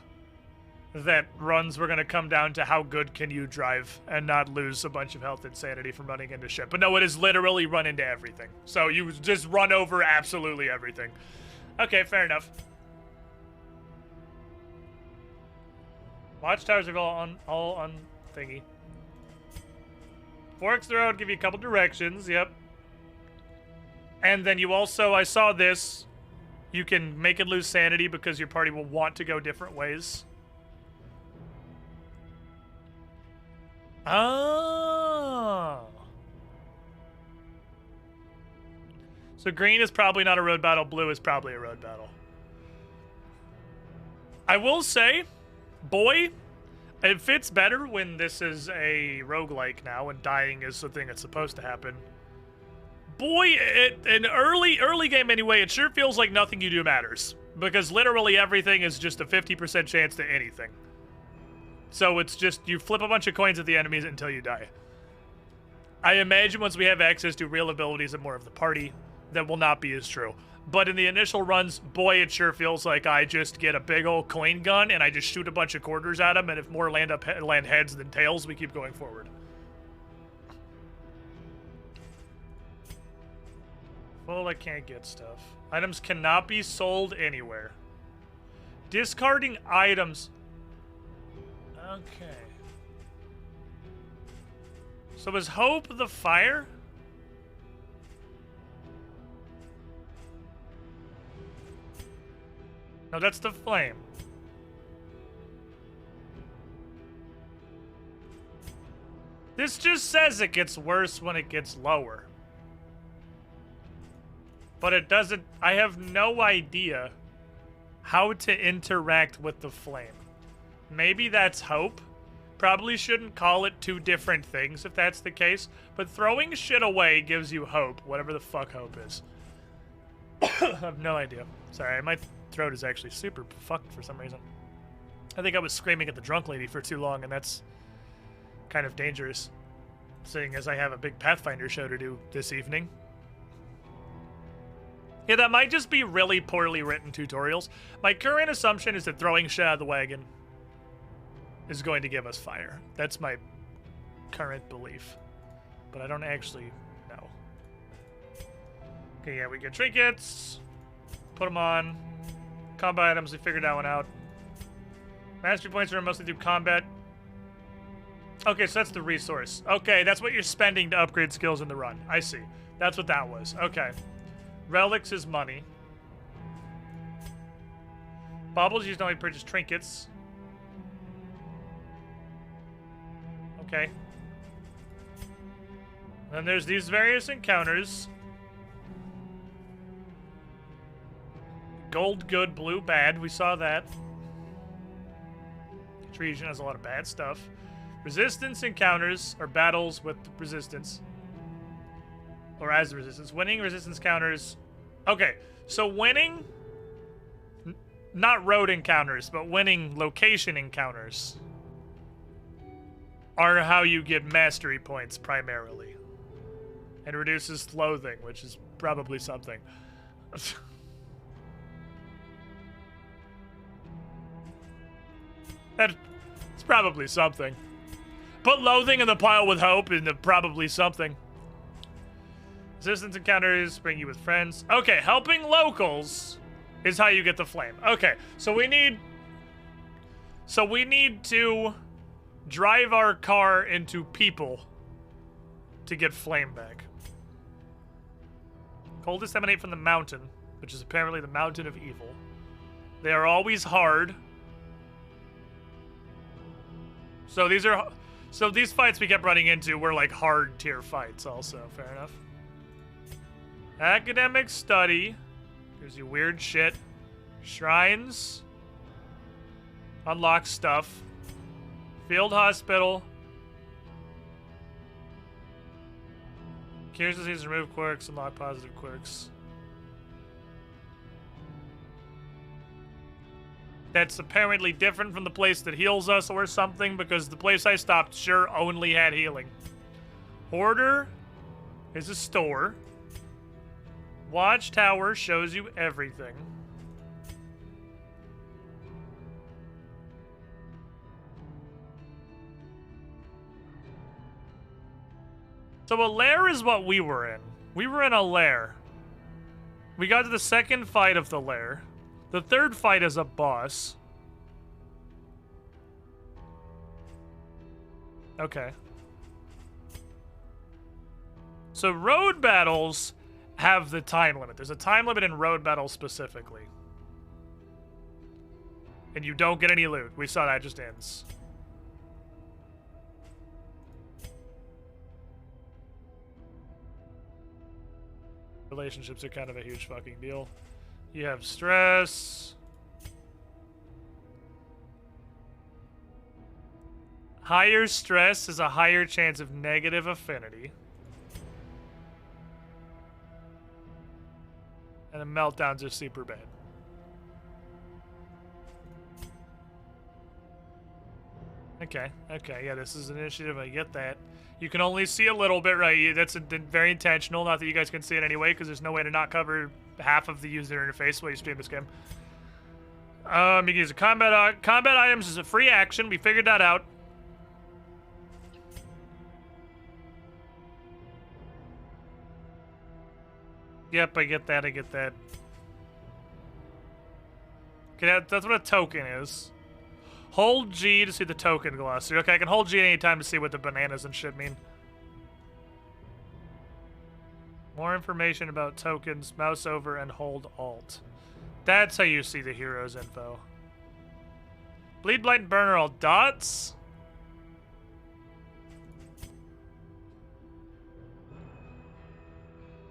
Speaker 5: that runs were going to come down to how good can you drive and not lose a bunch of health and sanity from running into shit. But no, it is literally run into everything. So you just run over absolutely everything. Okay, fair enough. Watchtowers are all on thingy. Forks the road, give you a couple directions, yep. And then you also, I saw this, you can make it lose sanity because your party will want to go different ways. Oh. So green is probably not a road battle. Blue is probably a road battle. I will say, boy, it fits better when this is a roguelike now and dying is the thing that's supposed to happen. Boy, in early game anyway, it sure feels like nothing you do matters. Because literally everything is just a 50% chance to anything. So it's just, you flip a bunch of coins at the enemies until you die. I imagine once we have access to real abilities and more of the party, that will not be as true. But in the initial runs, boy, it sure feels like I just get a big old coin gun and I just shoot a bunch of quarters at them, and if more land heads than tails, we keep going forward. Well, I can't get stuff. Items cannot be sold anywhere. Discarding items. Okay. So is Hope the fire? No, that's the flame. This just says it gets worse when it gets lower. But it doesn't... I have no idea how to interact with the flame. Maybe that's hope. Probably shouldn't call it two different things if that's the case. But throwing shit away gives you hope, whatever the fuck hope is. I have no idea. Sorry, my throat is actually super fucked for some reason. I think I was screaming at the drunk lady for too long, and that's kind of dangerous, seeing as I have a big Pathfinder show to do this evening. Yeah, that might just be really poorly written tutorials. My current assumption is that throwing shit out of the wagon is going to give us fire. That's my current belief. But I don't actually know. Okay, yeah, we get trinkets. Put them on. Combat items, we figured that one out. Mastery points are mostly through combat. Okay, so that's the resource. Okay, that's what you're spending to upgrade skills in the run. I see. That's what that was. Okay. Relics is money. Baubles used to only purchase trinkets. Okay. Then there's these various encounters. Gold good, blue bad. We saw that. Each region has a lot of bad stuff. Resistance encounters are battles with resistance. Or as the resistance. Winning resistance counters. Okay, so winning, not road encounters, but winning location encounters are how you get mastery points primarily. And reduces loathing, which is probably something. That's probably something. Put loathing in the pile with hope and probably something. Resistance encounters bring you with friends. Okay, helping locals is how you get the flame. Okay, so we need to drive our car into people to get flame back. Coldest emanate from the mountain, which is apparently the mountain of evil. They are always hard. So these fights we kept running into were like hard tier fights also. Fair enough. Academic study. Gives you weird shit. Shrines. Unlock stuff. Field hospital. Cures disease, remove quirks, unlock positive quirks. That's apparently different from the place that heals us or something, because the place I stopped sure only had healing. Hoarder is a store. Watchtower shows you everything. So a lair is what we were in. We were in a lair. We got to the second fight of the lair. The third fight is a boss. Okay. So road battles have the time limit. There's a time limit in road battles specifically. And you don't get any loot. We saw that just ends. Relationships are kind of a huge fucking deal. You have stress. Higher stress is a higher chance of negative affinity. And the meltdowns are super bad. Okay, yeah, this is an initiative, I get that. You can only see a little bit, right? That's very intentional, not that you guys can see it anyway, because there's no way to not cover half of the user interface while you stream this game. You can use a combat items as a free action, we figured that out. Yep, I get that, Okay, that's what a token is. Hold G to see the token glossary. Okay, I can hold G at any time to see what the bananas and shit mean. More information about tokens, mouse over and hold Alt. That's how you see the hero's info. Bleed, Blight, and Burn are all dots.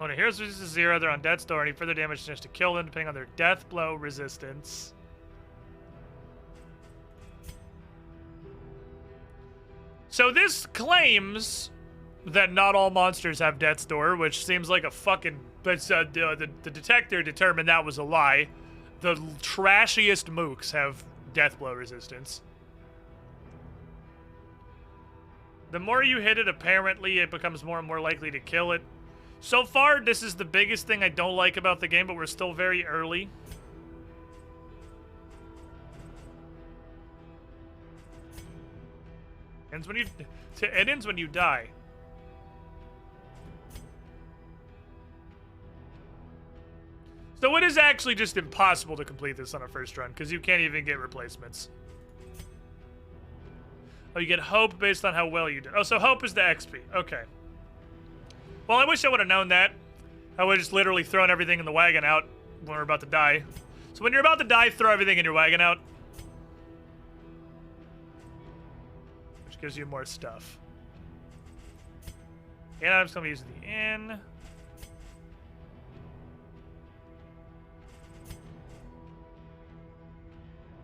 Speaker 5: When a hero's resistance is 0, they're on death's door. Any further damage is just to kill them, depending on their death blow resistance. So this claims that not all monsters have death's door, which seems like a fucking... But the detector determined that was a lie. The trashiest mooks have death blow resistance. The more you hit it, apparently, it becomes more and more likely to kill it. So far, this is the biggest thing I don't like about the game, but we're still very early. It ends when you die. So it is actually just impossible to complete this on a first run, because you can't even get replacements. Oh, you get hope based on how well you did. Oh, so hope is the XP. Okay. Well, I wish I would have known that. I would have just literally thrown everything in the wagon out when we're about to die. So when you're about to die, throw everything in your wagon out. Which gives you more stuff. And I'm just going to use the N.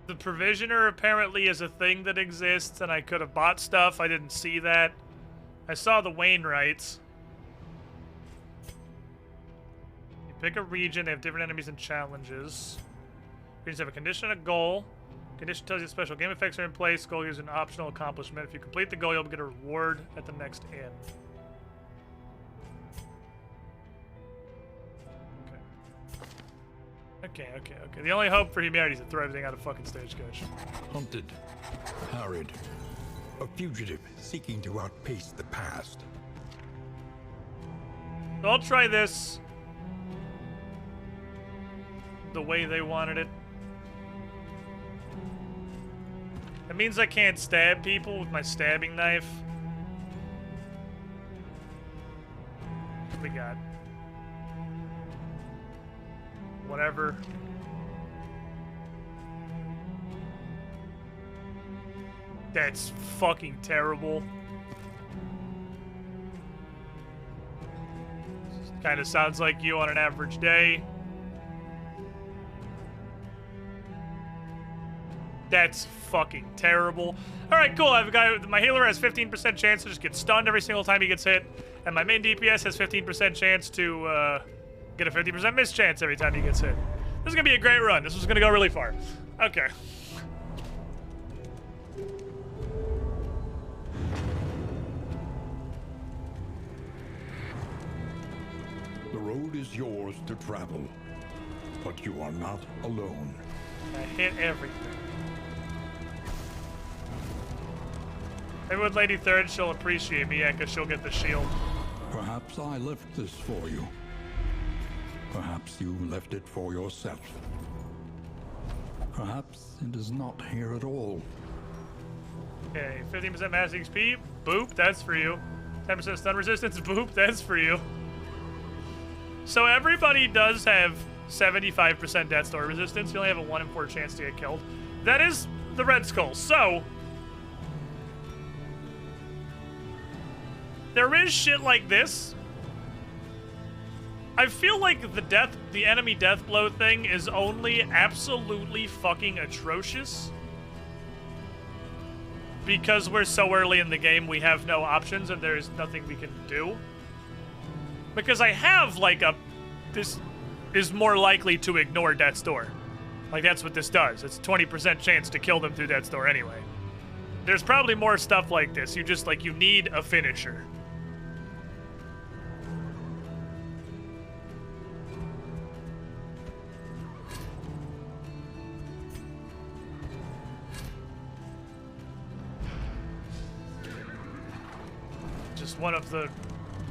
Speaker 5: The Provisioner apparently is a thing that exists, and I could have bought stuff. I didn't see that. I saw the Wainwrights. You pick a region, they have different enemies and challenges. Regions have a condition and a goal. Condition tells you special game effects are in place. Goal is an optional accomplishment. If you complete the goal, you'll get a reward at the next inn. Okay. The only hope for humanity is to throw everything out of fucking Stagecoach.
Speaker 2: Hunted, harried, a fugitive seeking to outpace the past.
Speaker 5: So I'll try this the way they wanted it. It means I can't stab people with my stabbing knife. What we got? Whatever. That's fucking terrible. Kind of sounds like you on an average day. That's fucking terrible. Alright, cool. I've got my healer has 15% chance to just get stunned every single time he gets hit. And my main DPS has 15% chance to get a 50% miss chance every time he gets hit. This is gonna be a great run. This is gonna go really far. Okay.
Speaker 2: The road is yours to travel, but you are not alone.
Speaker 5: I hit everything. Maybe with Lady Third, she'll appreciate me, yeah, because she'll get the shield.
Speaker 2: Perhaps I left this for you. Perhaps you left it for yourself. Perhaps it is not here at all.
Speaker 5: Okay, 15% max XP, boop, that's for you. 10% stun resistance, boop, that's for you. So everybody does have 75% death door resistance. You only have a 1 in 4 chance to get killed. That is the Red Skull. So there is shit like this. I feel like the enemy death blow thing is only absolutely fucking atrocious. Because we're so early in the game, we have no options and there's nothing we can do. Because I have, like, this is more likely to ignore Death's Door. Like, that's what this does. It's a 20% chance to kill them through Death's Door anyway. There's probably more stuff like this. You just, like, you need a finisher. Just one of the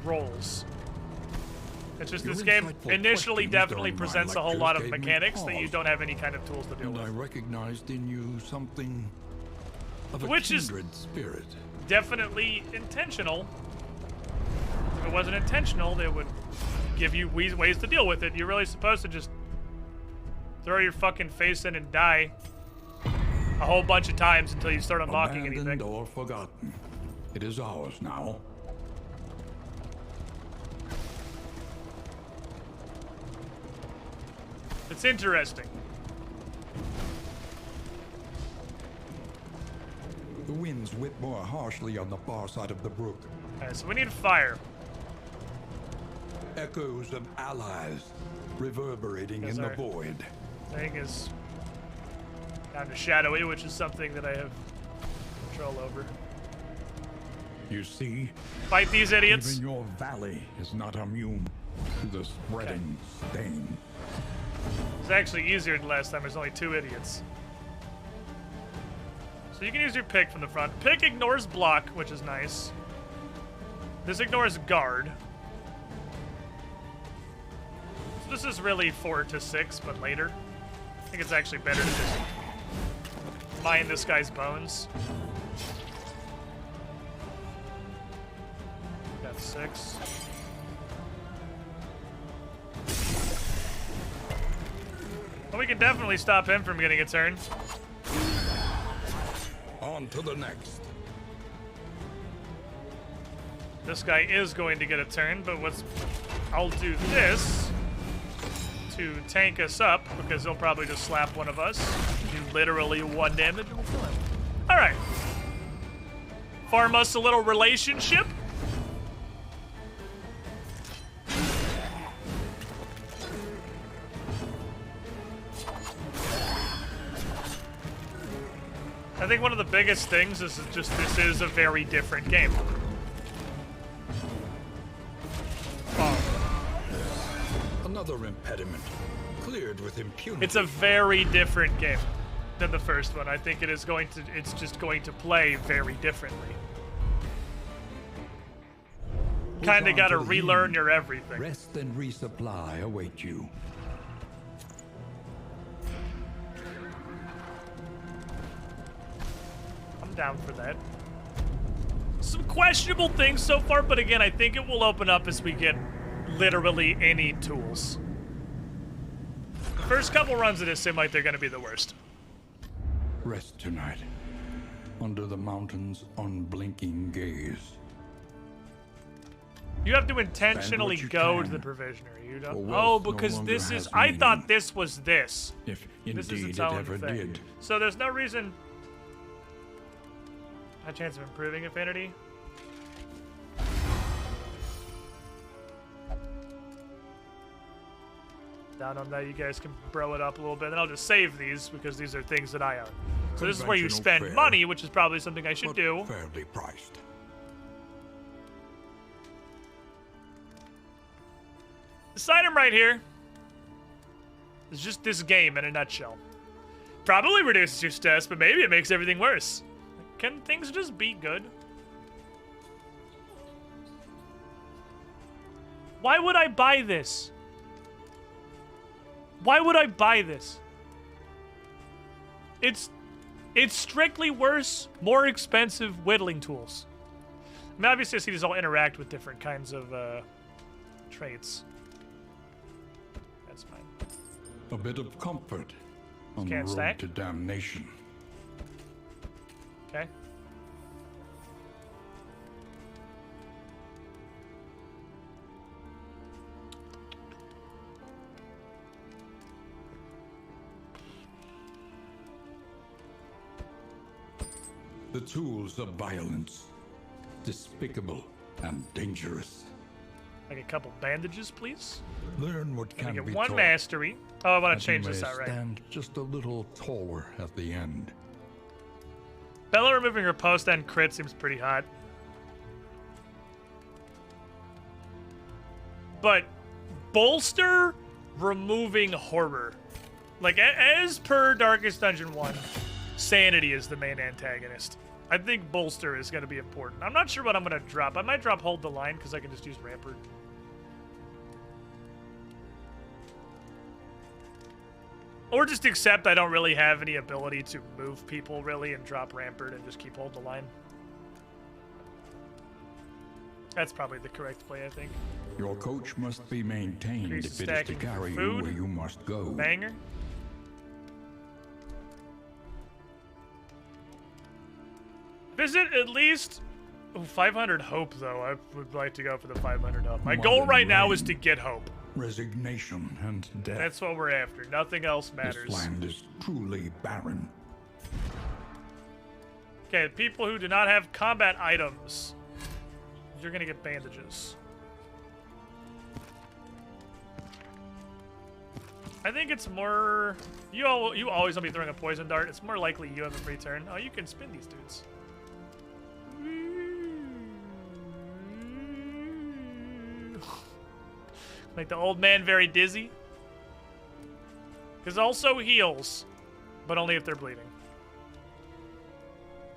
Speaker 5: roles. It's just this game initially definitely presents a whole lot of mechanics that you don't have any kind of tools to deal with.
Speaker 2: I recognized in you something of a kindred spirit.
Speaker 5: Definitely intentional. If it wasn't intentional, they would give you ways to deal with it. You're really supposed to just throw your fucking face in and die a whole bunch of times until you start unlocking anything.
Speaker 2: Or forgotten. It is ours now.
Speaker 5: It's interesting.
Speaker 1: The winds whip more harshly on the far side of the brook.
Speaker 5: Alright, so we need fire.
Speaker 1: Echoes of allies reverberating in the void.
Speaker 5: Thing is down to shadowy, which is something that I have control over.
Speaker 1: You see,
Speaker 5: Fight these idiots.
Speaker 1: even your valley is not immune to the spreading stain.
Speaker 5: It's actually easier than last time. There's only 2 idiots. So you can use your pick from the front. Pick ignores block, which is nice. This ignores guard. So this is really 4 to 6, but later. I think it's actually better to just mine this guy's bones. Got 6. Well, we can definitely stop him from getting a turn.
Speaker 2: On to the next.
Speaker 5: This guy is going to get a turn, but I'll do this to tank us up, because he'll probably just slap one of us. Do literally 1 damage and we'll kill him. Alright. Farm us a little relationship. I think one of the biggest things is just this is a very different game.
Speaker 2: Another impediment cleared with impunity.
Speaker 5: It's a very different game than the first one. I think it's just going to play very differently. Kind of got to relearn your everything.
Speaker 1: Rest and resupply await you.
Speaker 5: I'm down for that. Some questionable things so far, but again, I think it will open up as we get literally any tools. The first couple runs of this seem like they're going to be the worst.
Speaker 1: Rest tonight, under the mountain's unblinking gaze.
Speaker 5: You have to intentionally go to the provisionary. You don't. Oh, because this is. I thought this was this.
Speaker 1: If
Speaker 5: This is
Speaker 1: indeed
Speaker 5: its
Speaker 1: it
Speaker 5: own
Speaker 1: ever
Speaker 5: thing.
Speaker 1: did.
Speaker 5: So there's no reason. High chance of improving affinity. Down on that, you guys can bro it up a little bit. Then I'll just save these because these are things that I own. So this is where you
Speaker 2: Conventional
Speaker 5: spend
Speaker 2: fare,
Speaker 5: money, which is probably something I should
Speaker 2: but
Speaker 5: do.
Speaker 2: fairly priced.
Speaker 5: This item right here is just this game in a nutshell. Probably reduces your stats, but maybe it makes everything worse. Can things just be good? Why would I buy this? Why would I buy this? It's strictly worse, more expensive whittling tools. I mean, obviously I see these all interact with different kinds of traits. That's fine.
Speaker 1: A bit of comfort on the
Speaker 5: Can't
Speaker 1: road
Speaker 5: stack.
Speaker 1: to damnation.
Speaker 5: Okay.
Speaker 1: The tools of violence, despicable and dangerous.
Speaker 5: Like a couple bandages, please.
Speaker 1: Learn what
Speaker 5: Can I
Speaker 1: can
Speaker 5: get
Speaker 1: be
Speaker 5: 1
Speaker 1: taught,
Speaker 5: mastery? Oh, I want
Speaker 1: that
Speaker 5: to change
Speaker 1: you
Speaker 5: this
Speaker 1: may
Speaker 5: out, right?
Speaker 1: stand just a little taller at the end.
Speaker 5: Bella removing her post-end crit seems pretty hot. But bolster removing horror. Like, as per Darkest Dungeon 1, sanity is the main antagonist. I think bolster is going to be important. I'm not sure what I'm going to drop. I might drop hold the line because I can just use Rampart. Or just accept I don't really have any ability to move people, really, and drop Rampart and just keep hold the line. That's probably the correct play, I think.
Speaker 1: Your coach must be maintained
Speaker 5: Increase
Speaker 1: if it is to
Speaker 5: stacking
Speaker 1: carry you
Speaker 5: food.
Speaker 1: where you must go.
Speaker 5: Banger. Visit at least 500 hope, though. I would like to go for the 500 hope. My goal
Speaker 1: Modern
Speaker 5: right now is
Speaker 1: rain.
Speaker 5: to get hope.
Speaker 2: resignation and death.
Speaker 5: That's what we're after. Nothing else matters.
Speaker 2: This land is truly barren.
Speaker 5: Okay, people who do not have combat items. You're gonna get bandages. I think it's more... You always want to be throwing a poison dart. It's more likely you have a free turn. Oh, you can spin these dudes. Make the old man very dizzy. Because also heals, but only if they're bleeding.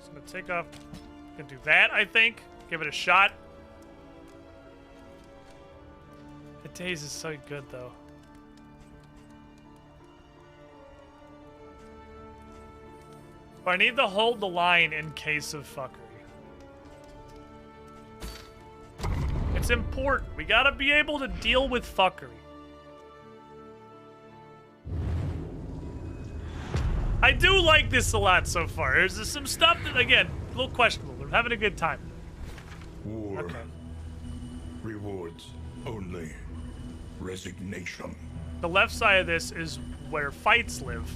Speaker 5: So I'm going to take off. I'm going to do that, I think. Give it a shot. The daze is so good, though. But I need to hold the line in case of fuckery. It's important. We gotta be able to deal with fuckery. I do like this a lot so far. There's some stuff that, again, a little questionable. We're having a good time.
Speaker 2: War.
Speaker 5: Okay.
Speaker 2: Rewards only resignation.
Speaker 5: The left side of this is where fights live.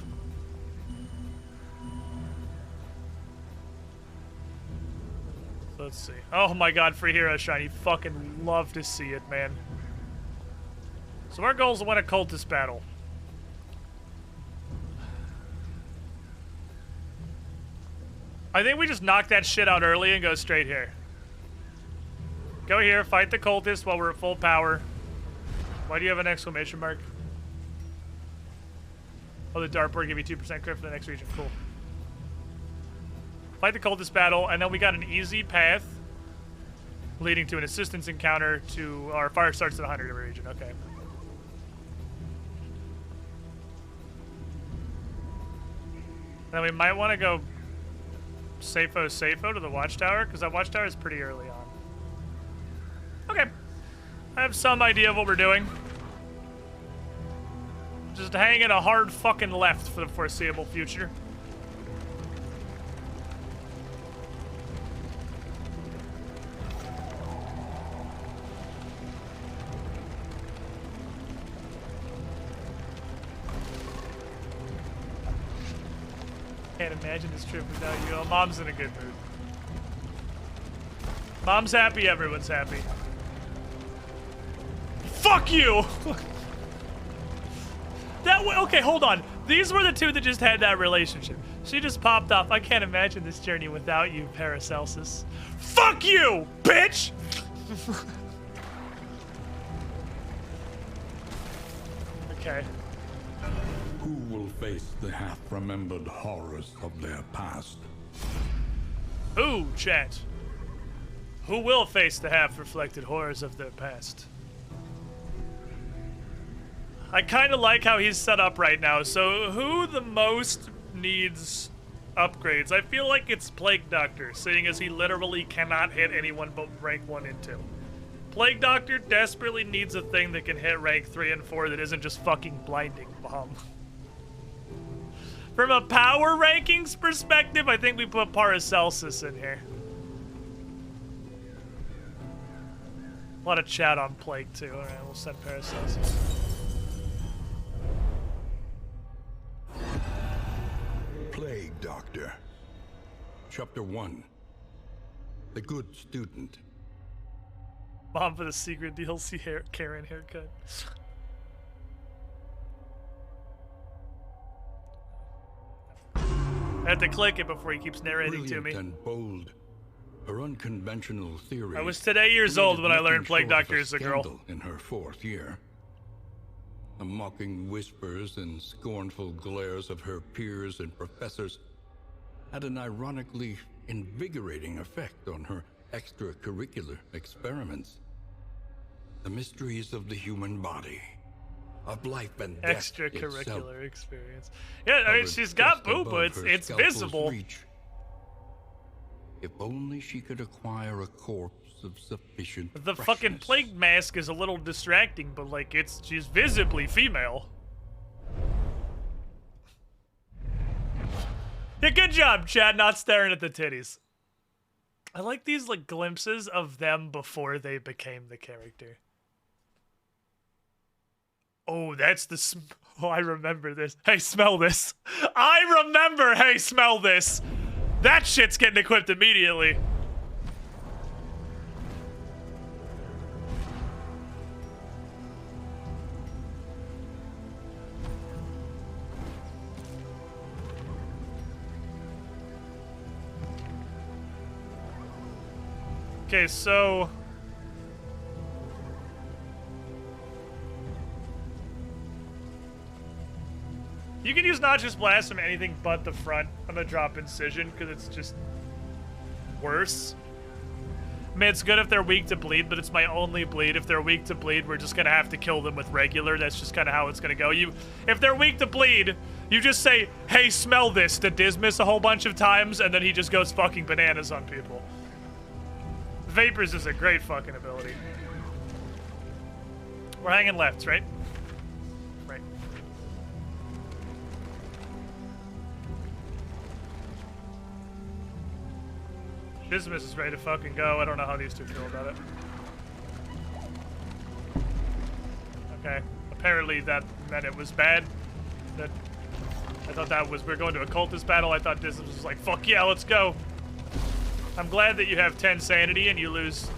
Speaker 5: Let's see. Oh my god, free hero shiny. Fucking love to see it, man. So our goal is to win a cultist battle. I think we just knock that shit out early and go straight here. Go here, fight the cultist while we're at full power. Why do you have an exclamation mark? Oh, the dartboard give you 2% crit for the next region. Cool. Fight the cultist battle, and then we got an easy path leading to an assistance encounter to our fire starts at 100 every region. Okay. And then we might want to go Safo to the watchtower, because that watchtower is pretty early on. Okay. I have some idea of what we're doing. Just hanging a hard fucking left for the foreseeable future. Can't imagine this trip without you. Oh, Mom's in a good mood. Mom's happy, everyone's happy. Fuck you! Okay, hold on. These were the two that just had that relationship. She just popped off. I can't imagine this journey without you, Paracelsus. Fuck you, bitch! Okay.
Speaker 2: Who will face the half-remembered horrors of their past?
Speaker 5: Who, chat? Who will face the half-reflected horrors of their past? I kind of like how he's set up right now. So who the most needs upgrades? I feel like it's Plague Doctor, seeing as he literally cannot hit anyone but rank 1 and 2. Plague Doctor desperately needs a thing that can hit rank 3 and 4 that isn't just fucking Blinding Bomb. From a power rankings perspective, I think we put Paracelsus in here. A lot of chat on Plague too. Alright, we'll send Paracelsus.
Speaker 2: Plague Doctor. Chapter 1. The Good Student.
Speaker 5: Mom for the secret DLC Karen haircut. I have to click it before he keeps narrating to me.
Speaker 2: And bold. Her unconventional theory.
Speaker 5: I was today years old when I learned Plague Doctor is a girl.
Speaker 2: In her 4th year. The mocking whispers and scornful glares of her peers and professors had an ironically invigorating effect on her extracurricular experiments. The mysteries of the human body, of life and death
Speaker 5: Extracurricular experience. Yeah, I mean, she's got boo, but it's visible.
Speaker 2: Reach. If only she could acquire a corpse of sufficient
Speaker 5: The
Speaker 2: freshness.
Speaker 5: fucking plague mask is a little distracting, but like she's visibly female. Yeah, good job, Chad, not staring at the titties. I like these like glimpses of them before they became the character. Oh, that's the... Oh, I remember this. Hey, smell this. I remember, hey, smell this. That shit's getting equipped immediately. Okay, so... You can use Noxious Blast from anything but the front. I'm gonna drop Incision, because it's just... worse. I mean, it's good if they're weak to bleed, but it's my only bleed. If they're weak to bleed, we're just gonna have to kill them with regular. That's just kind of how it's gonna go. If they're weak to bleed, you just say, hey, smell this, to Dismiss a whole bunch of times, and then he just goes fucking bananas on people. Vapors is a great fucking ability. We're hanging lefts, right? Right. Dismiss is ready to fucking go. I don't know how these two feel about it. Okay. Apparently that meant it was bad. That I thought that was we're going to a cultist battle. I thought Dismiss was like, fuck yeah, let's go. I'm glad that you have 10 sanity and you lose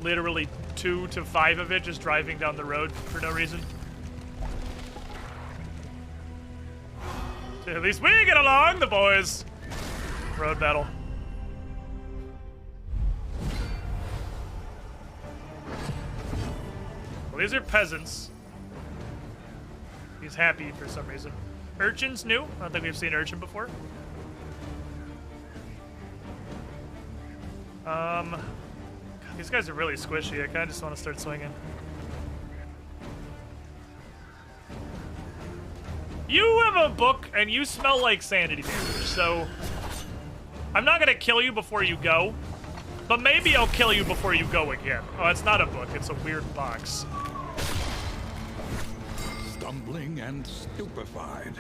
Speaker 5: literally 2 to 5 of it just driving down the road for no reason. So at least we get along, the boys. Road battle. Well, these are peasants. He's happy for some reason. Urchin's new. I don't think we've seen Urchin before. God, these guys are really squishy. I kind of just want to start swinging. You have a book, and you smell like sanity damage, so... I'm not gonna kill you before you go, but maybe I'll kill you before you go again. Oh, it's not a book. It's a weird box.
Speaker 2: Stumbling and stupefied.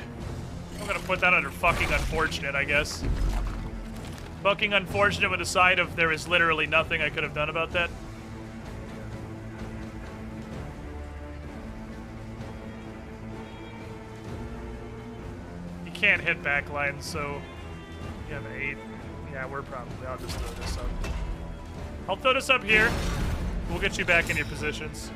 Speaker 5: I'm gonna put that under fucking unfortunate, I guess. Fucking unfortunate with a side of there is literally nothing I could have done about that. You can't hit backline, so you have an 8. Yeah, we're probably. I'll just throw this up. I'll throw this up here. We'll get you back in your positions.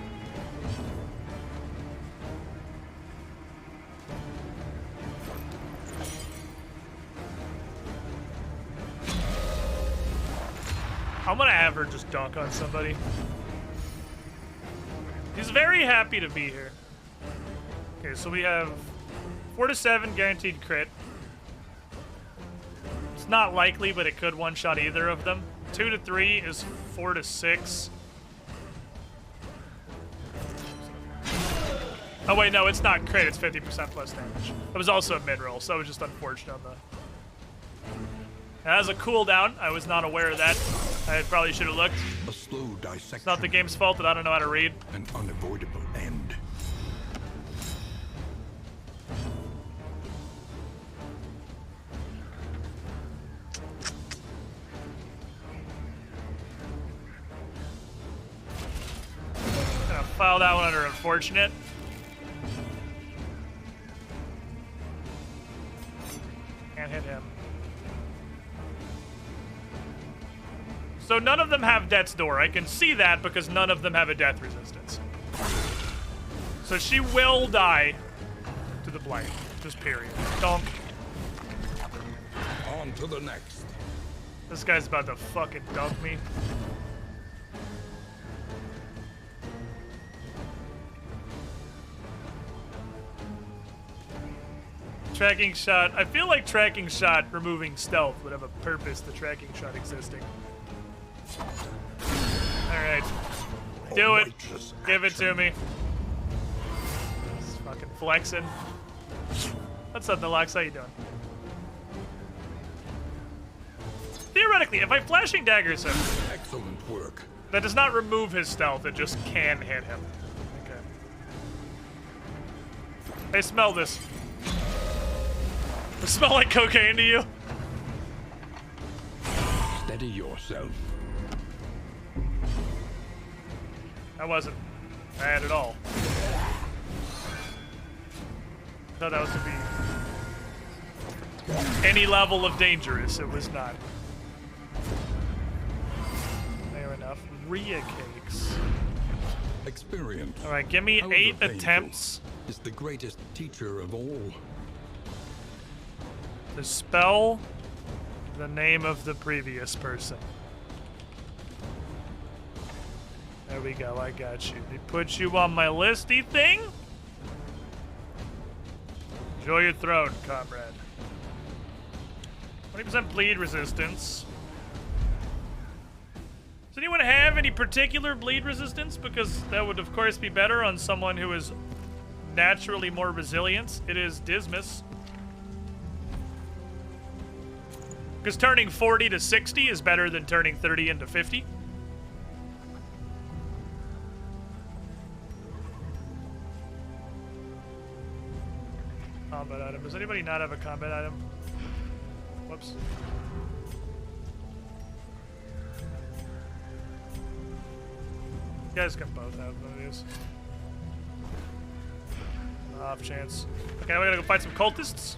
Speaker 5: I'm gonna have her just dunk on somebody. He's very happy to be here. Okay, so we have 4 to 7 guaranteed crit. It's not likely, but it could one-shot either of them. 2 to 3 is 4 to 6. Oh wait, no, it's not crit, it's 50% plus damage. It was also a mid-roll, so it was just unfortunate on the... It has a cooldown. I was not aware of that. I probably should have looked.
Speaker 2: A slow dissection.
Speaker 5: It's not the game's fault that I don't know how to read.
Speaker 2: An unavoidable end.
Speaker 5: Gonna file that one under unfortunate. Can't hit him. So none of them have Death's Door. I can see that because none of them have a death resistance. So she will die to the blight. Just period. Donk.
Speaker 2: On to the next.
Speaker 5: This guy's about to fucking dunk me. Tracking shot. I feel like tracking shot removing stealth would have a purpose to tracking shot existing. Alright. Do it. Give it to me. Just fucking flexing. What's up, Deluxe? How you doing? Theoretically, if I flashing daggers him,
Speaker 2: Excellent work.
Speaker 5: that does not remove his stealth, it just can hit him. Okay. Hey, smell this. Does it smell like cocaine to you?
Speaker 2: Steady yourself.
Speaker 5: That wasn't bad at all. thought that was to be any level of dangerous. It was not. Fair enough. Rhea cakes.
Speaker 2: Experience.
Speaker 5: All right, give me
Speaker 2: however
Speaker 5: 8
Speaker 2: painful,
Speaker 5: attempts.
Speaker 2: is the greatest teacher of all.
Speaker 5: To spell the name of the previous person. There we go, I got you. They put you on my listy thing? Enjoy your throne, comrade. 20% bleed resistance. Does anyone have any particular bleed resistance? Because that would, of course, be better on someone who is naturally more resilient. It is Dismas. Because turning 40 to 60 is better than turning 30 into 50. Combat item. Does anybody not have a combat item? Whoops. You guys can both have one of these. Off chance. Okay, now we gotta go fight some cultists.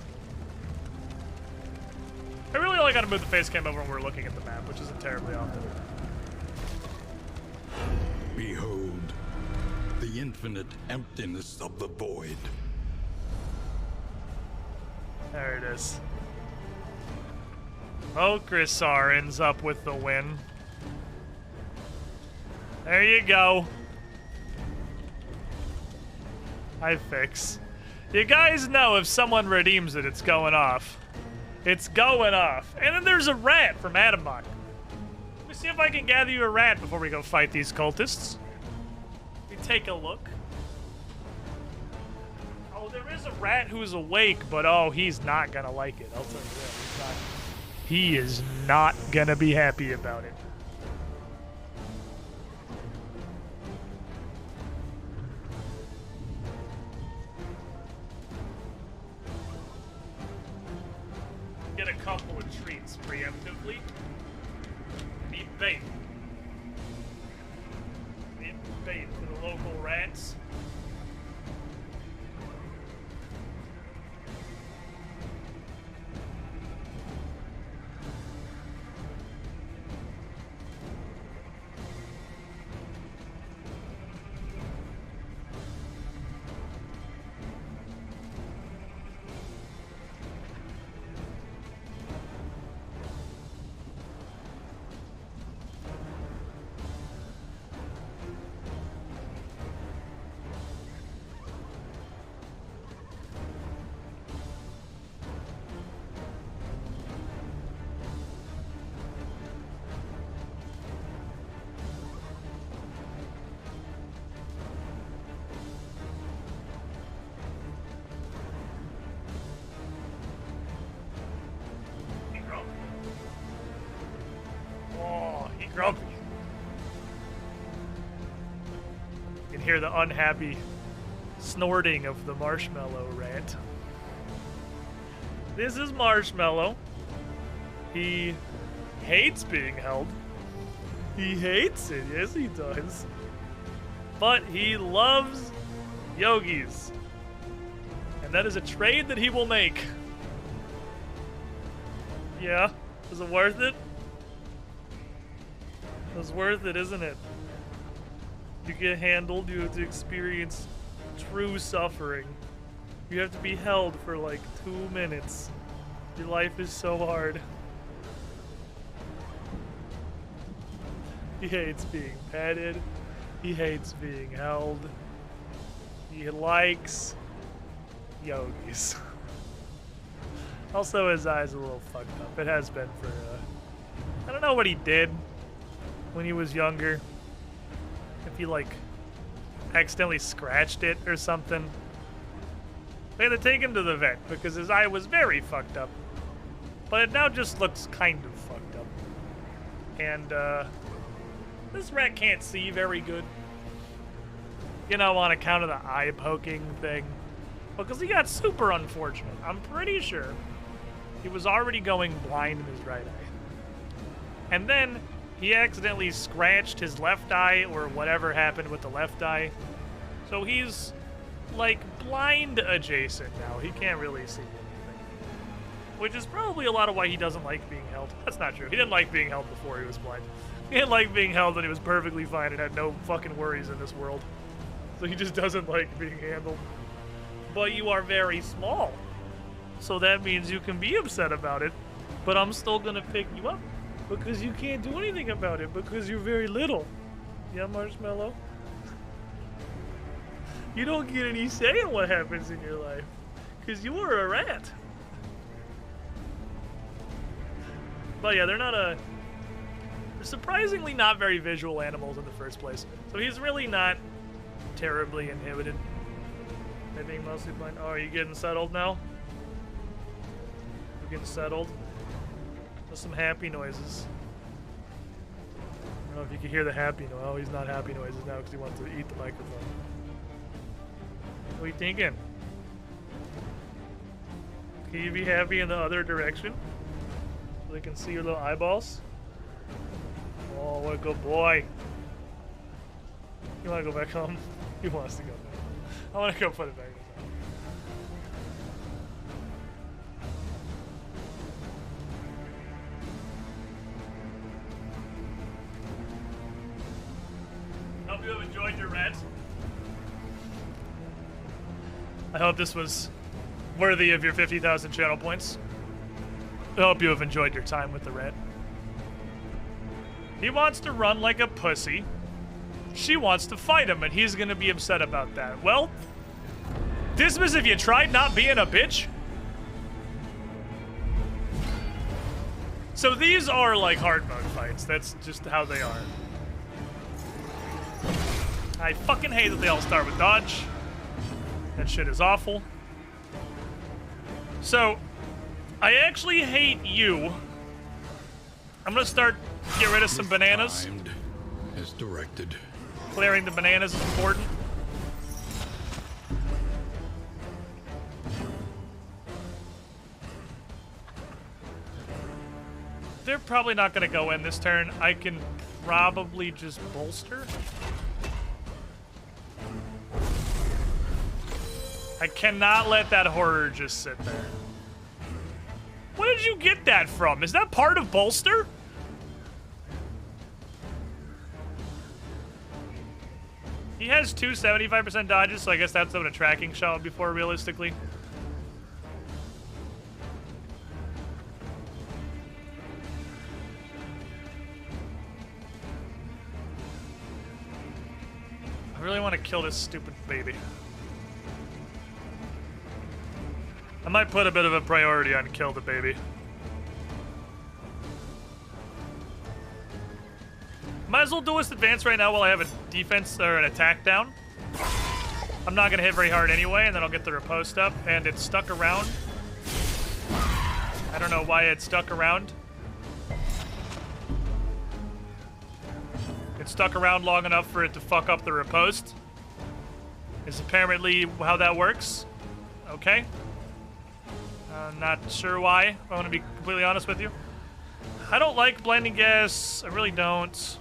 Speaker 5: I really only gotta move the face cam over when we're looking at the map, which isn't terribly often.
Speaker 2: Behold, the infinite emptiness of the void.
Speaker 5: There it is. Okrisar ends up with the win. There you go. I fix. You guys know if someone redeems it, it's going off. It's going off. And then there's a rat from Adamok. Let me see if I can gather you a rat before we go fight these cultists. Let me take a look. Oh, there is a rat who's awake, but oh, he's not gonna like it. I'll tell you that. He is not gonna be happy about it. Get a couple of treats preemptively. Need bait. Need bait for the local rats. Grumpy. You can hear the unhappy snorting of the marshmallow rat. This is Marshmallow. He hates being held. He hates it. Yes, he does. But he loves yogis. And that is a trade that he will make. Yeah. Is it worth it? It's worth it, isn't it? You get handled, you have to experience true suffering. You have to be held for like 2 minutes. Your life is so hard. He hates being petted. He hates being held. He likes yogis. Also, his eye's a little fucked up. It has been for, I don't know what he did when he was younger. If he, like, accidentally scratched it or something. They had to take him to the vet because his eye was very fucked up. But it now just looks kind of fucked up. And, this rat can't see very good. You know, on account of the eye poking thing. Because he got super unfortunate. I'm pretty sure he was already going blind in his right eye. And then he accidentally scratched his left eye or whatever happened with the left eye. So he's like, blind adjacent now. He can't really see anything. Which is probably a lot of why he doesn't like being held. That's not true. He didn't like being held before he was blind. He didn't like being held when he was perfectly fine and had no fucking worries in this world. So he just doesn't like being handled. But you are very small. So that means you can be upset about it. But I'm still gonna pick you up. Because you can't do anything about it. Because you're very little. Yeah, Marshmallow? You don't get any say in what happens in your life. Because you are a rat. But yeah, they're surprisingly not very visual animals in the first place. So he's really not terribly inhibited by being mostly blind. Oh, are you getting settled now? We're getting settled. With some happy noises. I don't know if you can hear the happy noise. Oh, he's not happy noises now because he wants to eat the microphone. What are you thinking? Can you be happy in the other direction? So they can see your little eyeballs? Oh, what a good boy. You want to go back home? He wants to go back. I want to go put it back. Hope you have enjoyed your rant. I hope this was worthy of your 50,000 channel points. I hope you have enjoyed your time with the rat. He wants to run like a pussy. She wants to fight him, and he's gonna be upset about that. Well, Dismas, if you tried not being a bitch. So these are like hard mode fights. That's just how they are. I fucking hate that they all start with dodge. That shit is awful. So, I actually hate you. I'm gonna get rid of some bananas.
Speaker 2: Timed as directed.
Speaker 5: Clearing the bananas is important. They're probably not gonna go in this turn. I can probably just bolster. I cannot let that horror just sit there. Where did you get that from? Is that part of bolster? He has two 75% dodges, so I guess that's what a tracking shot would be for, realistically. I really want to kill this stupid baby. I might put a bit of a priority on kill the baby. Might as well do this advance right now while I have a defense or an attack down. I'm not gonna hit very hard anyway, and then I'll get the riposte up, and it's stuck around. I don't know why it's stuck around. It's stuck around long enough for it to fuck up the riposte. Is apparently how that works. Okay. Not sure why, I want to be completely honest with you. I don't like blinding gas, I really don't.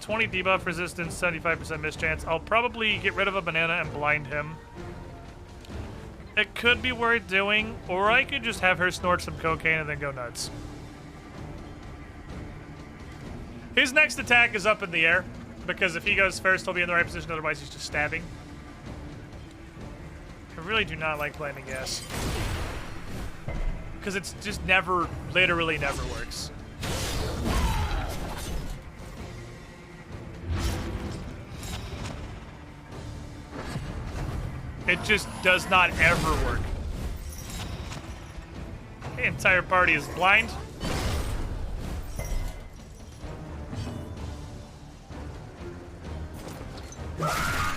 Speaker 5: 20 debuff resistance, 75% mischance. I'll probably get rid of a banana and blind him. It could be worth doing, or I could just have her snort some cocaine and then go nuts. His next attack is up in the air, because if he goes first, he'll be in the right position, otherwise he's just stabbing. I really do not like blinding gas. Because it's just never, literally never works. It just does not ever work. The entire party is blind.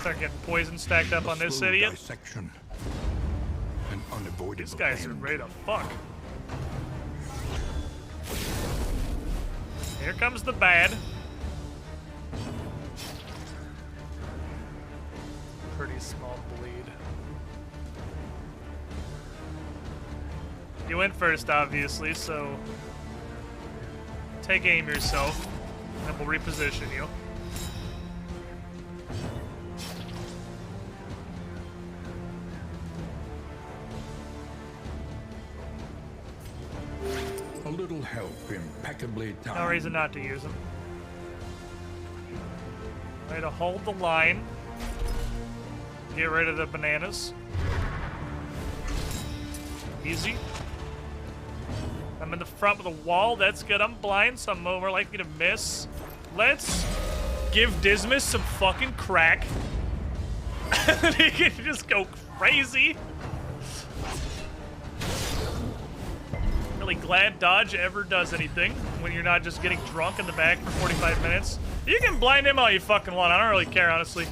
Speaker 5: Start getting poison stacked up on this idiot.
Speaker 2: Dissection. An unavoidable
Speaker 5: These guys are
Speaker 2: end.
Speaker 5: ready to fuck. Here comes the bad. Pretty small bleed. You went first, obviously, so take aim yourself, and we'll reposition you.
Speaker 2: A little help impeccably timed.
Speaker 5: No reason not to use them. Way to hold the line. Get rid of the bananas. Easy. I'm in the front of the wall. That's good. I'm blind, so I'm more likely to miss. Let's give Dismas some fucking crack. He can just go crazy. Really glad Dodge ever does anything when you're not just getting drunk in the back for 45 minutes. You can blind him all you fucking want. I don't really care, honestly.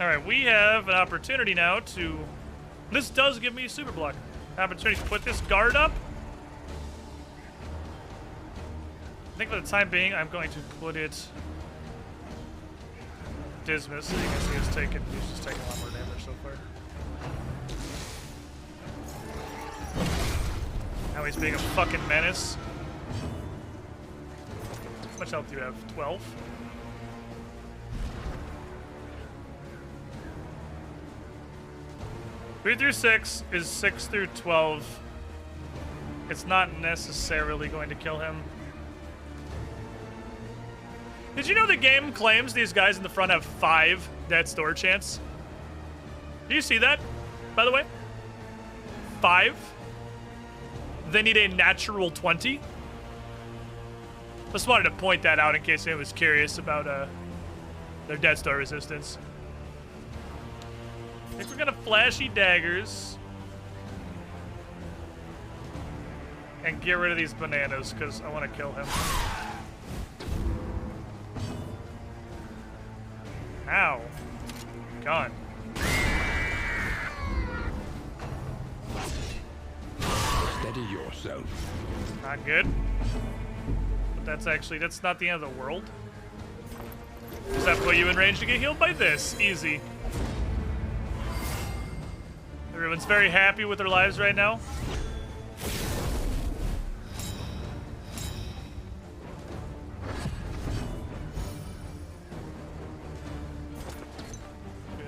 Speaker 5: Alright, we have an opportunity now to... This does give me a super block. Opportunity to put this guard up. I think for the time being, I'm going to put it... Dismas, so you can see he's just taking a lot more damage so far. Now he's being a fucking menace. How much health do you have? 12? Three through 6 is 6 through 12. It's not necessarily going to kill him. Did you know the game claims these guys in the front have 5 death's door chance? Do you see that, by the way? 5? They need a natural 20. Just wanted to point that out in case anyone was curious about their death's door resistance. I think we're gonna flashy daggers and get rid of these bananas because I want to kill him. Ow. Gone.
Speaker 2: Steady yourself.
Speaker 5: Not good. But that's not the end of the world. Does that put you in range to get healed by this? Easy. Everyone's very happy with their lives right now.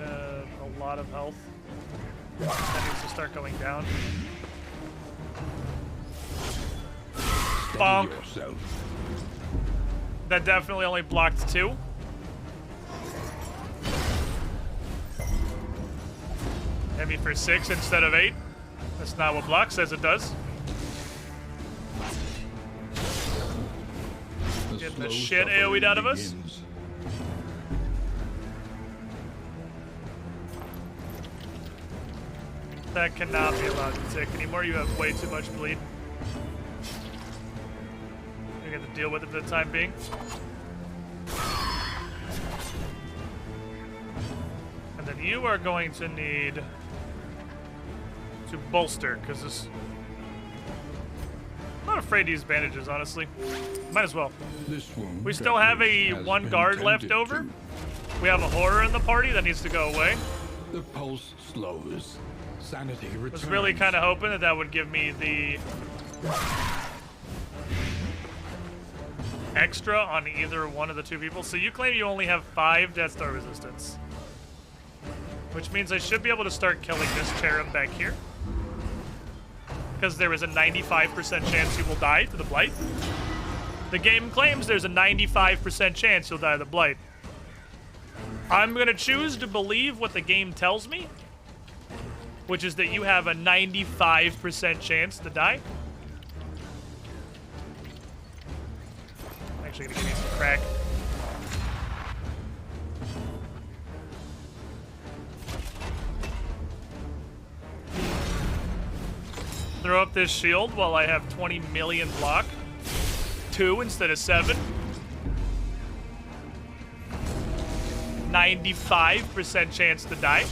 Speaker 5: A lot of health. That needs to start going down. Bonk. That definitely only blocked 2. Hit me for 6 instead of 8. That's not what block says it does. Getting the shit AoE'd out of us. That cannot be allowed to tick anymore. You have way too much bleed. You're gonna have to deal with it for the time being. And then you are going to need to bolster, because this... I'm not afraid to use bandages, honestly. Might as well. We still have a 1 guard left over. We have a horror in the party that needs to go away.
Speaker 2: The pulse slows. Sanity returns.
Speaker 5: Was really kind of hoping that would give me the extra on either one of the 2 people. So you claim you only have 5 Death Star resistance, which means I should be able to start killing this cherub back here, because there is a 95% chance he will die to the Blight. The game claims there's a 95% chance he'll die to the Blight. I'm gonna choose to believe what the game tells me, which is that you have a 95% chance to die. I'm actually gonna give you some crack. Throw up this shield while I have 20 million block. 2 instead of 7. 95% chance to die.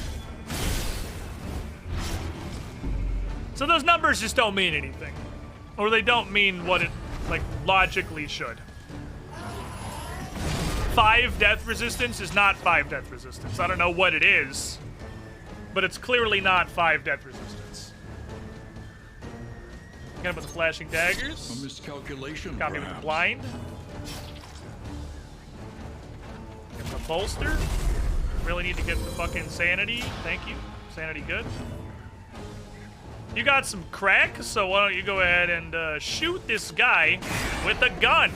Speaker 5: So those numbers just don't mean anything. Or they don't mean what it, like, logically should. 5 death resistance is not 5 death resistance. I don't know what it is, but it's clearly not 5 death resistance. Got him with the flashing daggers.
Speaker 2: A miscalculation.
Speaker 5: Got me with the blind. Get the bolster. Really need to get the fucking sanity. Thank you. Sanity good. You got some crack, so why don't you go ahead and shoot this guy with a gun?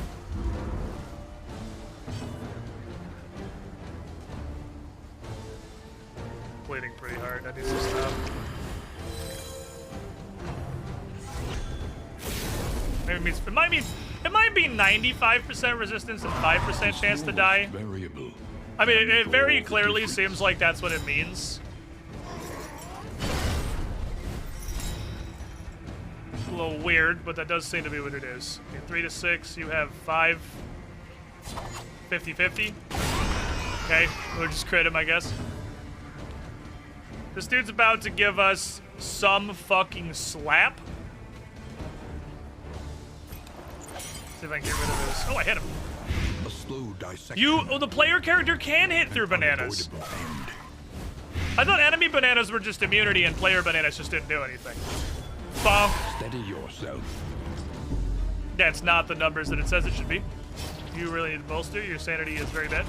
Speaker 5: Bleeding pretty hard. That needs to stop. Maybe it might be 95% resistance and 5% chance to die.
Speaker 2: Variable.
Speaker 5: I mean, it very clearly seems like that's what it means. A little weird, but that does seem to be what it is. Okay, 3 to 6, you have 5. 50-50. Okay, we'll just crit him, I guess. This dude's about to give us some fucking slap. See if I can get rid of this. Oh, I hit him.
Speaker 2: A slow dissection.
Speaker 5: The player character can hit through bananas. I thought enemy bananas were just immunity and player bananas just didn't do anything. Bonk.
Speaker 2: Steady yourself.
Speaker 5: That's not the numbers that it says it should be. You really need to bolster. Your sanity is very bad.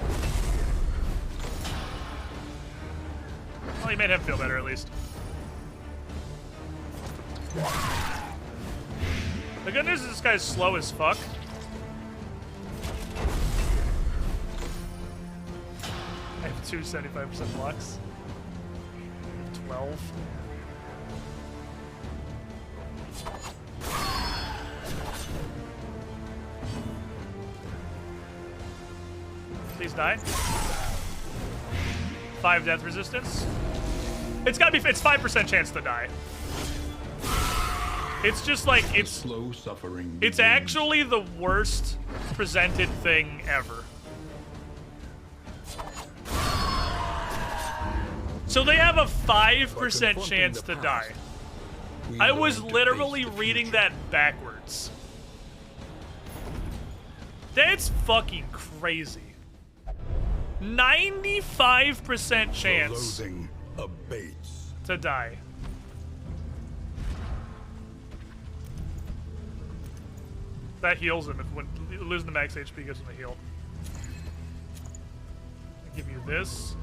Speaker 5: Well, you made him feel better at least. The good news is this guy's slow as fuck. I have 2 75% blocks. 12. Please die. 5 death resistance. It's gotta be. It's 5% chance to die. It's just like it's
Speaker 2: slow suffering.
Speaker 5: It's actually the worst presented thing ever. So they have a 5% chance to die. I was literally reading that backwards. That's fucking crazy. 95% chance
Speaker 2: Loathing abates.
Speaker 5: to die. That heals him. When losing the max HP gives him a heal. I give you this.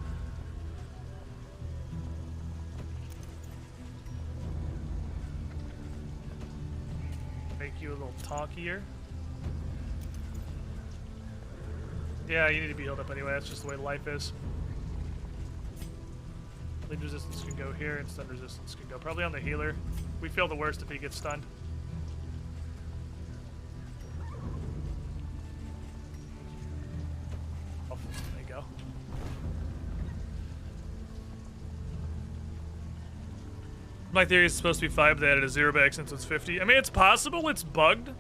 Speaker 5: Make you a little talkier. Yeah, you need to be healed up anyway. That's just the way life is. Bleed resistance can go here, and stun resistance can go probably on the healer. We feel the worst if he gets stunned. Oh, there you go. My theory is supposed to be 5, but they added a 0 back since it's 50. I mean, it's possible it's bugged.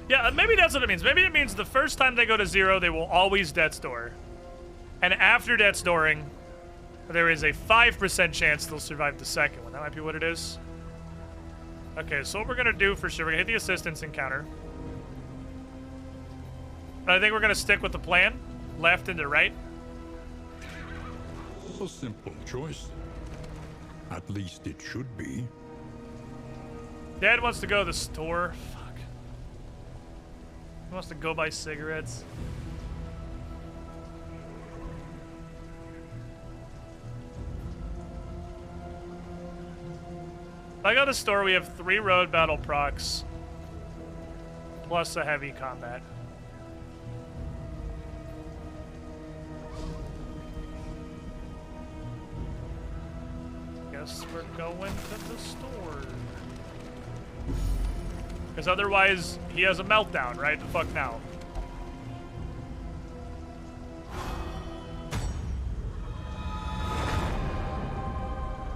Speaker 5: Yeah, maybe that's what it means. Maybe it means the first time they go to 0, they will always death store. And after death storing, there is a 5% chance they'll survive the second one. That might be what it is. Okay, so what we're going to do for sure, we're going to hit the assistance encounter. I think we're going to stick with the plan. Left into right.
Speaker 2: A simple choice. At least it should be.
Speaker 5: Dad wants to go to the store. Fuck. He wants to go buy cigarettes. If I go to the store, we have 3 road battle procs. Plus a heavy combat. Guess we're going to the store. Because otherwise, he has a meltdown, right? The fuck now.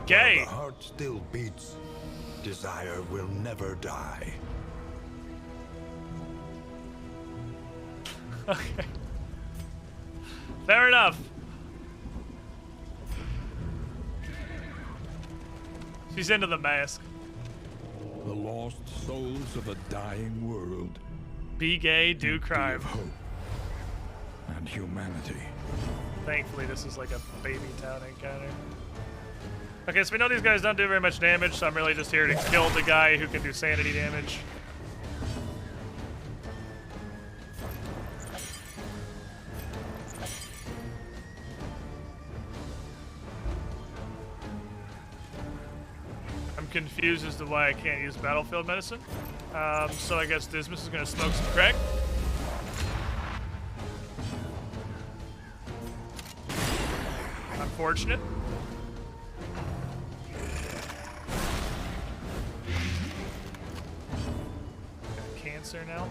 Speaker 5: Gay.
Speaker 2: The heart still beats. Desire will never die.
Speaker 5: Okay. Fair enough. She's into the mask.
Speaker 2: The lost souls of a dying world.
Speaker 5: Be gay, do
Speaker 2: Empty
Speaker 5: crime.
Speaker 2: of hope and humanity.
Speaker 5: Thankfully, this is like a baby town encounter. Okay, so we know these guys don't do very much damage, so I'm really just here to kill the guy who can do sanity damage. confused as to why I can't use battlefield medicine. So I guess Dismas is gonna smoke some crack. Unfortunate. Got cancer now.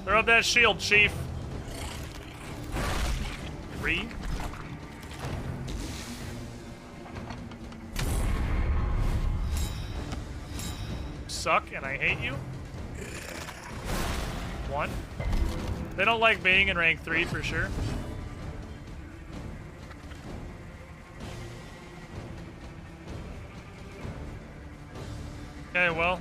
Speaker 5: Throw up that shield, Chief. 3. Suck, and I hate you. 1. They don't like being in rank 3 for sure. Okay, well.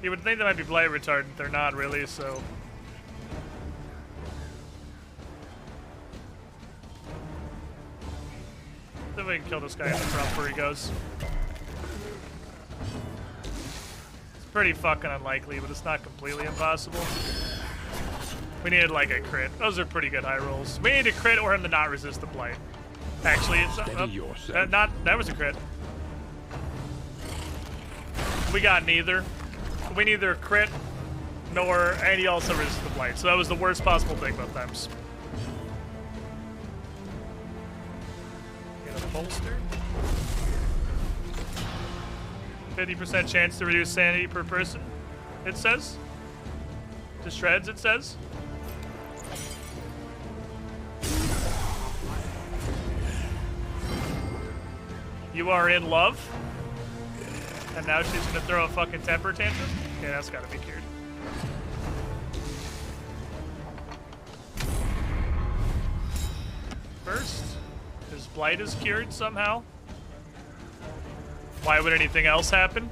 Speaker 5: You would think they might be blight retardant. They're not really, so. See if we can kill this guy in the front where he goes. It's pretty fucking unlikely, but it's not completely impossible. We needed like a crit. Those are pretty good high rolls. We need a crit or him to not resist the blight. Actually, it's that was a crit. We got neither. We neither crit nor, and he also resisted the blight. So that was the worst possible thing both times. Get a bolster. 50% chance to reduce sanity per person, it says. To shreds, it says. You are in love. And now she's gonna throw a fucking temper tantrum? Yeah, that's gotta be cured. First, his blight is cured somehow. Why would anything else happen?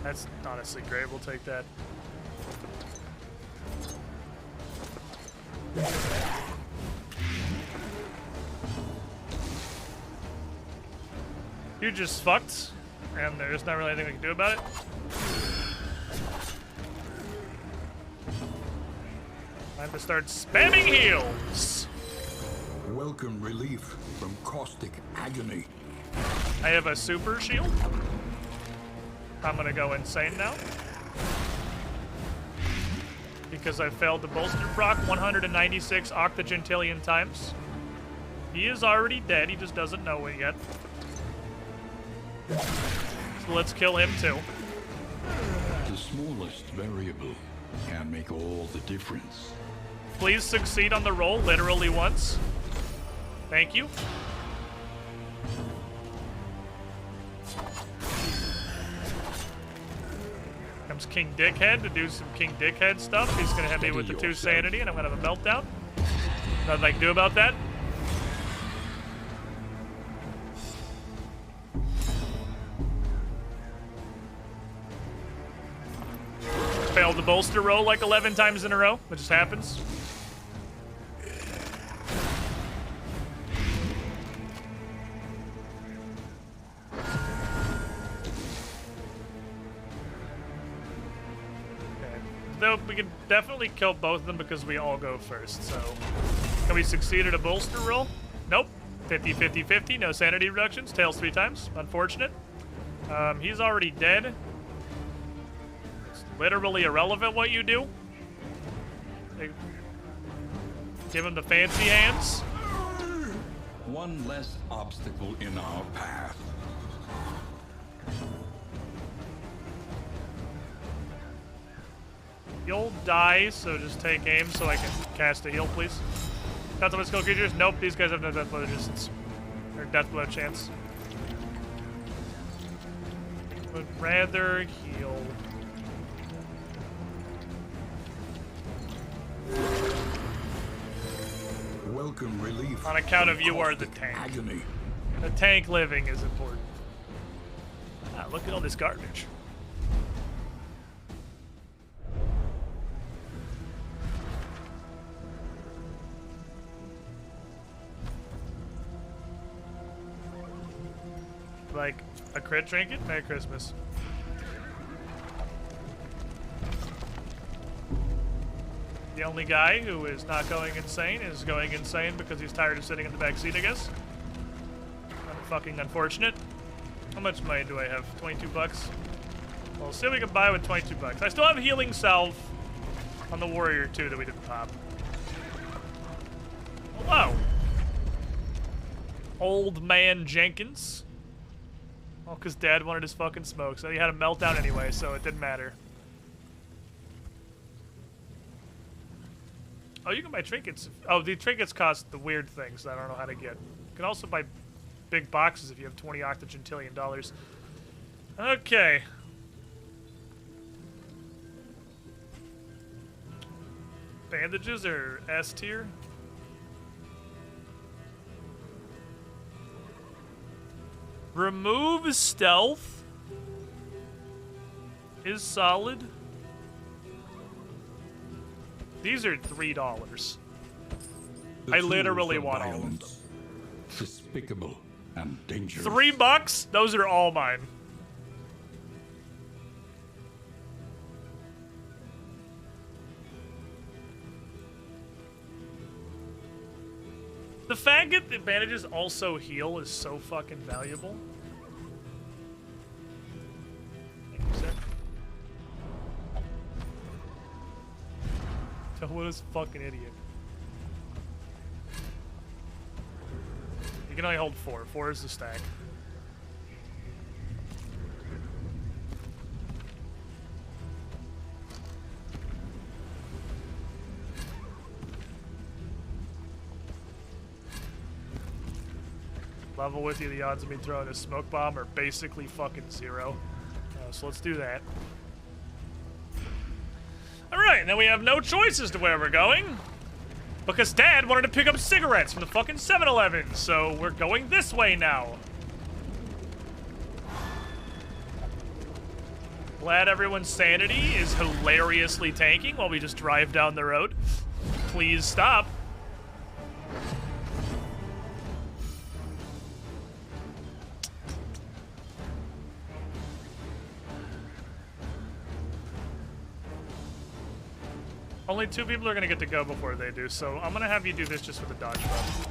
Speaker 5: That's honestly great. We'll take that. You just fucked, and there's not really anything we can do about it. Time to start spamming heals.
Speaker 2: Welcome relief from caustic agony.
Speaker 5: I have a super shield. I'm gonna go insane now. Because I failed to bolster proc 196 octogentillion times. He is already dead, he just doesn't know it yet. So let's kill him too.
Speaker 2: The smallest variable can make all the difference.
Speaker 5: Please succeed on the roll literally once. Thank you. Comes King Dickhead to do some King Dickhead stuff. He's gonna hit me with the 2 sanity and I'm gonna have a meltdown. Nothing I can do about that. Failed the bolster roll like 11 times in a row. It just happens. Though we can definitely kill both of them because we all go first, so. Can we succeed at a bolster roll? Nope. 50-50-50, no sanity reductions, tails 3 times. Unfortunate. He's already dead. It's literally irrelevant what you do. Give him the fancy hands.
Speaker 2: One less obstacle in our path.
Speaker 5: You'll die, so just take aim so I can cast a heal, please. Death blow skill creatures? Nope, these guys have no death blow resistance. Or death blow chance. Would rather heal.
Speaker 2: Welcome relief.
Speaker 5: On account of you are the tank.
Speaker 2: Agony.
Speaker 5: The tank living is important. Ah, look at all this garbage. Like, A crit trinket? Merry Christmas. The only guy who is not going insane is going insane because he's tired of sitting in the back seat, I guess. Fucking unfortunate. How much money do I have? 22 bucks? Well, see what we can buy with 22 bucks. I still have healing salve on the Warrior 2 that we didn't pop. Hello. Old man Jenkins. Well, because Dad wanted his fucking smoke, so he had a meltdown anyway, so it didn't matter. Oh, you can buy trinkets. Oh, the trinkets cost the weird things that I don't know how to get. You can also buy big boxes if you have 20 octogentillion dollars. Okay. Bandages are S tier. Remove stealth is solid. These are $3. I literally want all of them.
Speaker 1: Despicable and dangerous.
Speaker 5: $3? Those are all mine. The fact that the bandages also heal is so fucking valuable. Thank you, sir. What is fucking idiot? You can only hold 4. 4 is the stack. Level with you, the odds of me throwing a smoke bomb are basically fucking 0. So let's do that. Alright, and then we have no choice as to where we're going. Because Dad wanted to pick up cigarettes from the fucking 7-Eleven, so we're going this way now. Glad everyone's sanity is hilariously tanking while we just drive down the road. Please stop. Only 2 people are gonna get to go before they do, so I'm gonna have you do this just for the dodge buff.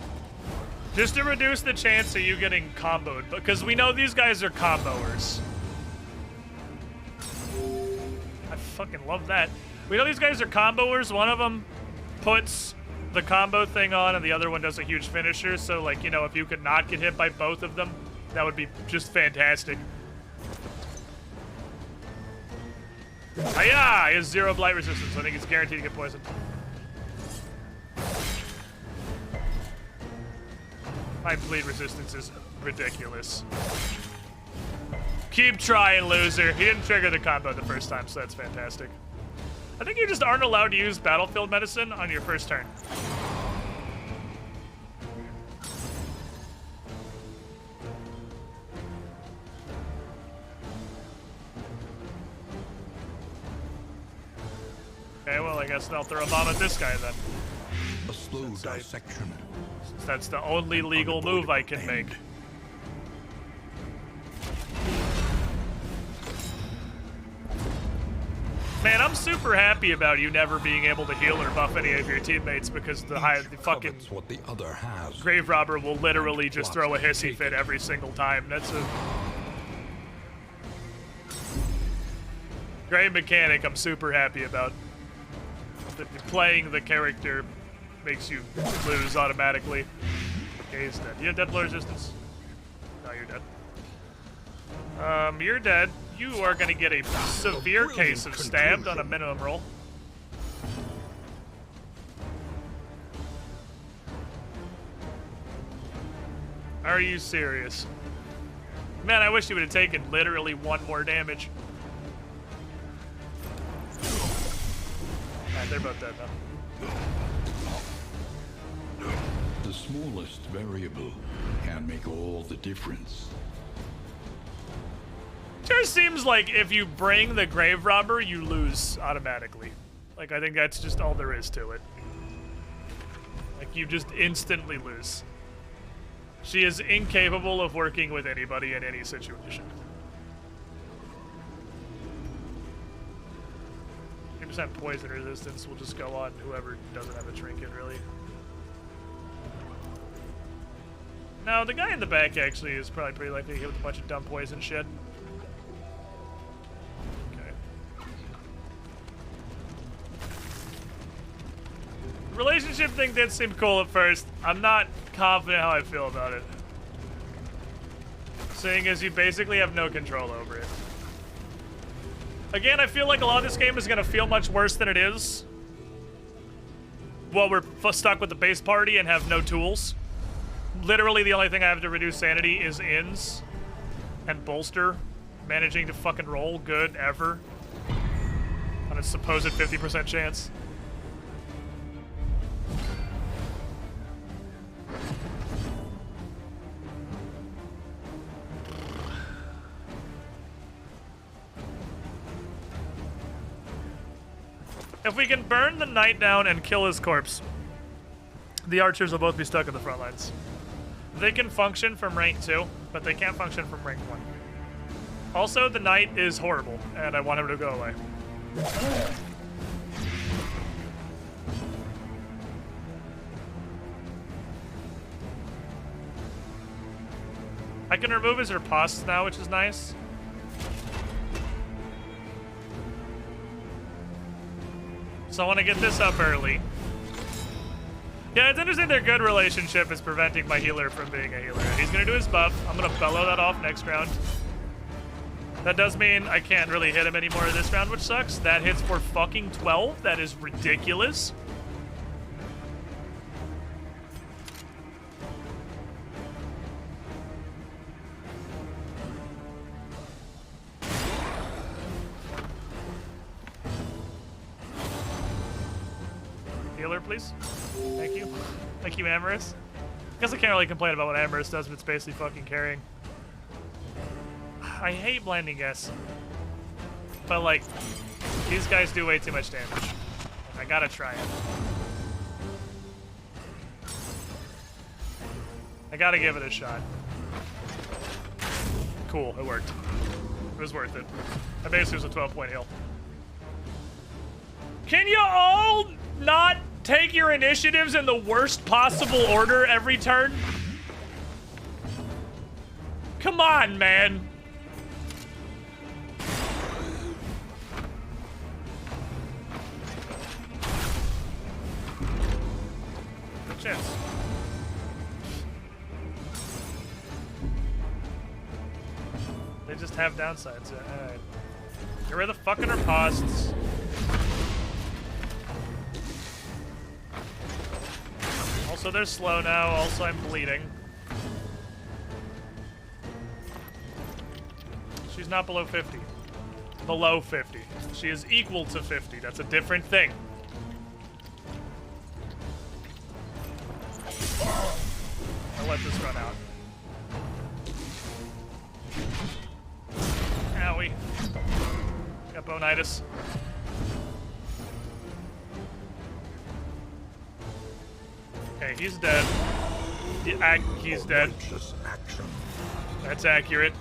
Speaker 5: Just to reduce the chance of you getting comboed, because we know these guys are comboers. I fucking love that. We know these guys are comboers. One of them puts the combo thing on and the other one does a huge finisher, so like, you know, if you could not get hit by both of them, that would be just fantastic. Hiya! He has 0 blight resistance, so I think he's guaranteed to get poisoned. My bleed resistance is ridiculous. Keep trying, loser. He didn't trigger the combo the first time, so that's fantastic. I think you just aren't allowed to use battlefield medicine on your first turn. Okay, well, I guess I'll throw a bomb at this guy then.
Speaker 1: A slow dissection.
Speaker 5: Since that's the only legal move I can make. Man, I'm super happy about you never being able to heal or buff any of your teammates because the fucking
Speaker 1: what the other has.
Speaker 5: Grave Robber will literally just throw a hissy fit every single time. That's a great mechanic I'm super happy about. Playing the character makes you lose automatically. Okay, he's dead. You have dead blow resistance? No, you're dead. You're dead. You are going to get a severe case of stabbed on a minimum roll. Are you serious? Man, I wish you would have taken literally 1 more damage. They're both dead now.
Speaker 1: The smallest variable can make all the difference.
Speaker 5: Just seems like if you bring the Grave Robber, you lose automatically. Like, I think that's just all there is to it. Like, you just instantly lose. She is incapable of working with anybody in any situation. 10% poison resistance will just go on whoever doesn't have a trinket, really. No, the guy in the back actually is probably pretty likely to hit with a bunch of dumb poison shit. Okay. Relationship thing did seem cool at first. I'm not confident how I feel about it. Seeing as you basically have no control over it. Again, I feel like a lot of this game is going to feel much worse than it is. Well, we're stuck with the base party and have no tools. Literally, the only thing I have to reduce sanity is ins and bolster. Managing to fucking roll good ever on a supposed 50% chance. If we can burn the knight down and kill his corpse, the archers will both be stuck in the front lines. They can function from rank 2, but they can't function from rank 1. Also, the knight is horrible, and I want him to go away. I can remove his ripostes now, which is nice. So I want to get this up early. Yeah, it's interesting their good relationship is preventing my healer from being a healer. He's going to do his buff. I'm going to bellow that off next round. That does mean I can't really hit him anymore this round, which sucks. That hits for fucking 12. That is ridiculous. Healer, please. Thank you. Thank you, Amorous. I guess I can't really complain about what Amorous does, but it's basically fucking carrying. I hate blinding guess. But, like, these guys do way too much damage. I gotta try it. I gotta give it a shot. Cool, it worked. It was worth it. I basically was a 12-point heal. Can you all not take your initiatives in the worst possible order every turn? Come on, man. Good chance. They just have downsides. Alright. Get rid of the fucking ripostes. Also, they're slow now. Also, I'm bleeding. She's not below 50. Below 50. She is equal to 50. That's a different thing. I'll let this run out. Owie. Got bonitis. Okay, he's dead. He's dead. That's accurate.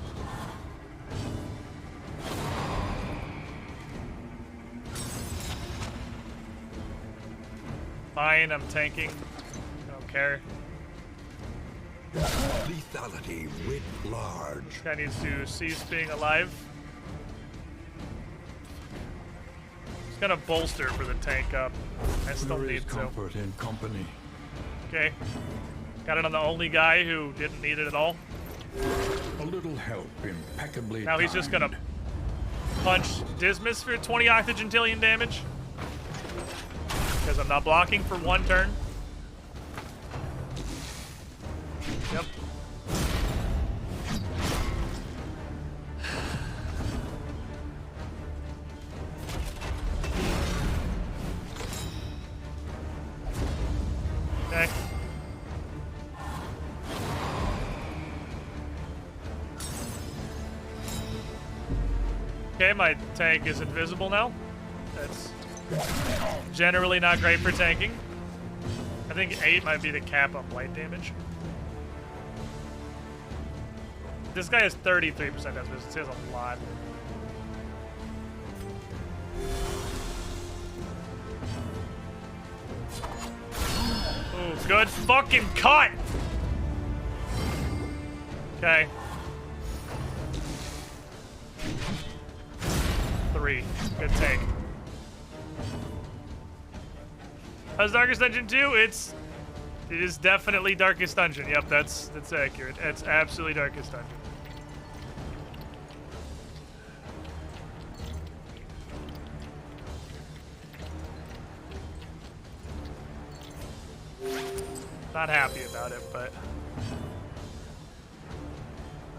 Speaker 5: Fine, I'm tanking. Don't care.
Speaker 2: Lethality writ large.
Speaker 5: Guy needs to cease being alive. Just gonna bolster for the tank up. I still
Speaker 2: There is
Speaker 5: need to.
Speaker 2: comfort in company.
Speaker 5: Okay. Got it on the only guy who didn't need it at all.
Speaker 2: A little help impeccably
Speaker 5: Now he's just gonna punch Dismas for 20 octogentillion damage. Because I'm not blocking for one turn. Yep. Okay. Okay, my tank is invisible now. That's generally not great for tanking. I think 8 might be the cap on blight damage. This guy has 33% death resistance. He has a lot. Ooh, good fucking cut! Okay. 3. Good take. How's Darkest Dungeon 2? It is definitely Darkest Dungeon. Yep, that's accurate. It's absolutely Darkest Dungeon. Not happy about it, but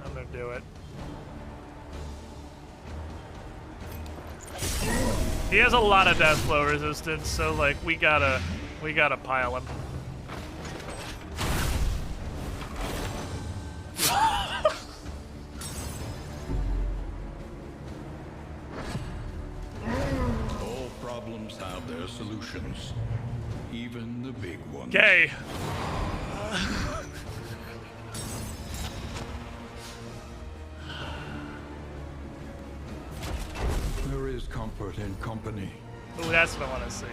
Speaker 5: I'm gonna do it. He has a lot of death flow resistance, so like we gotta pile him.
Speaker 2: All problems have their solutions, even the big ones.
Speaker 5: Okay.
Speaker 2: There is comfort in company.
Speaker 5: Ooh, that's what I want to see.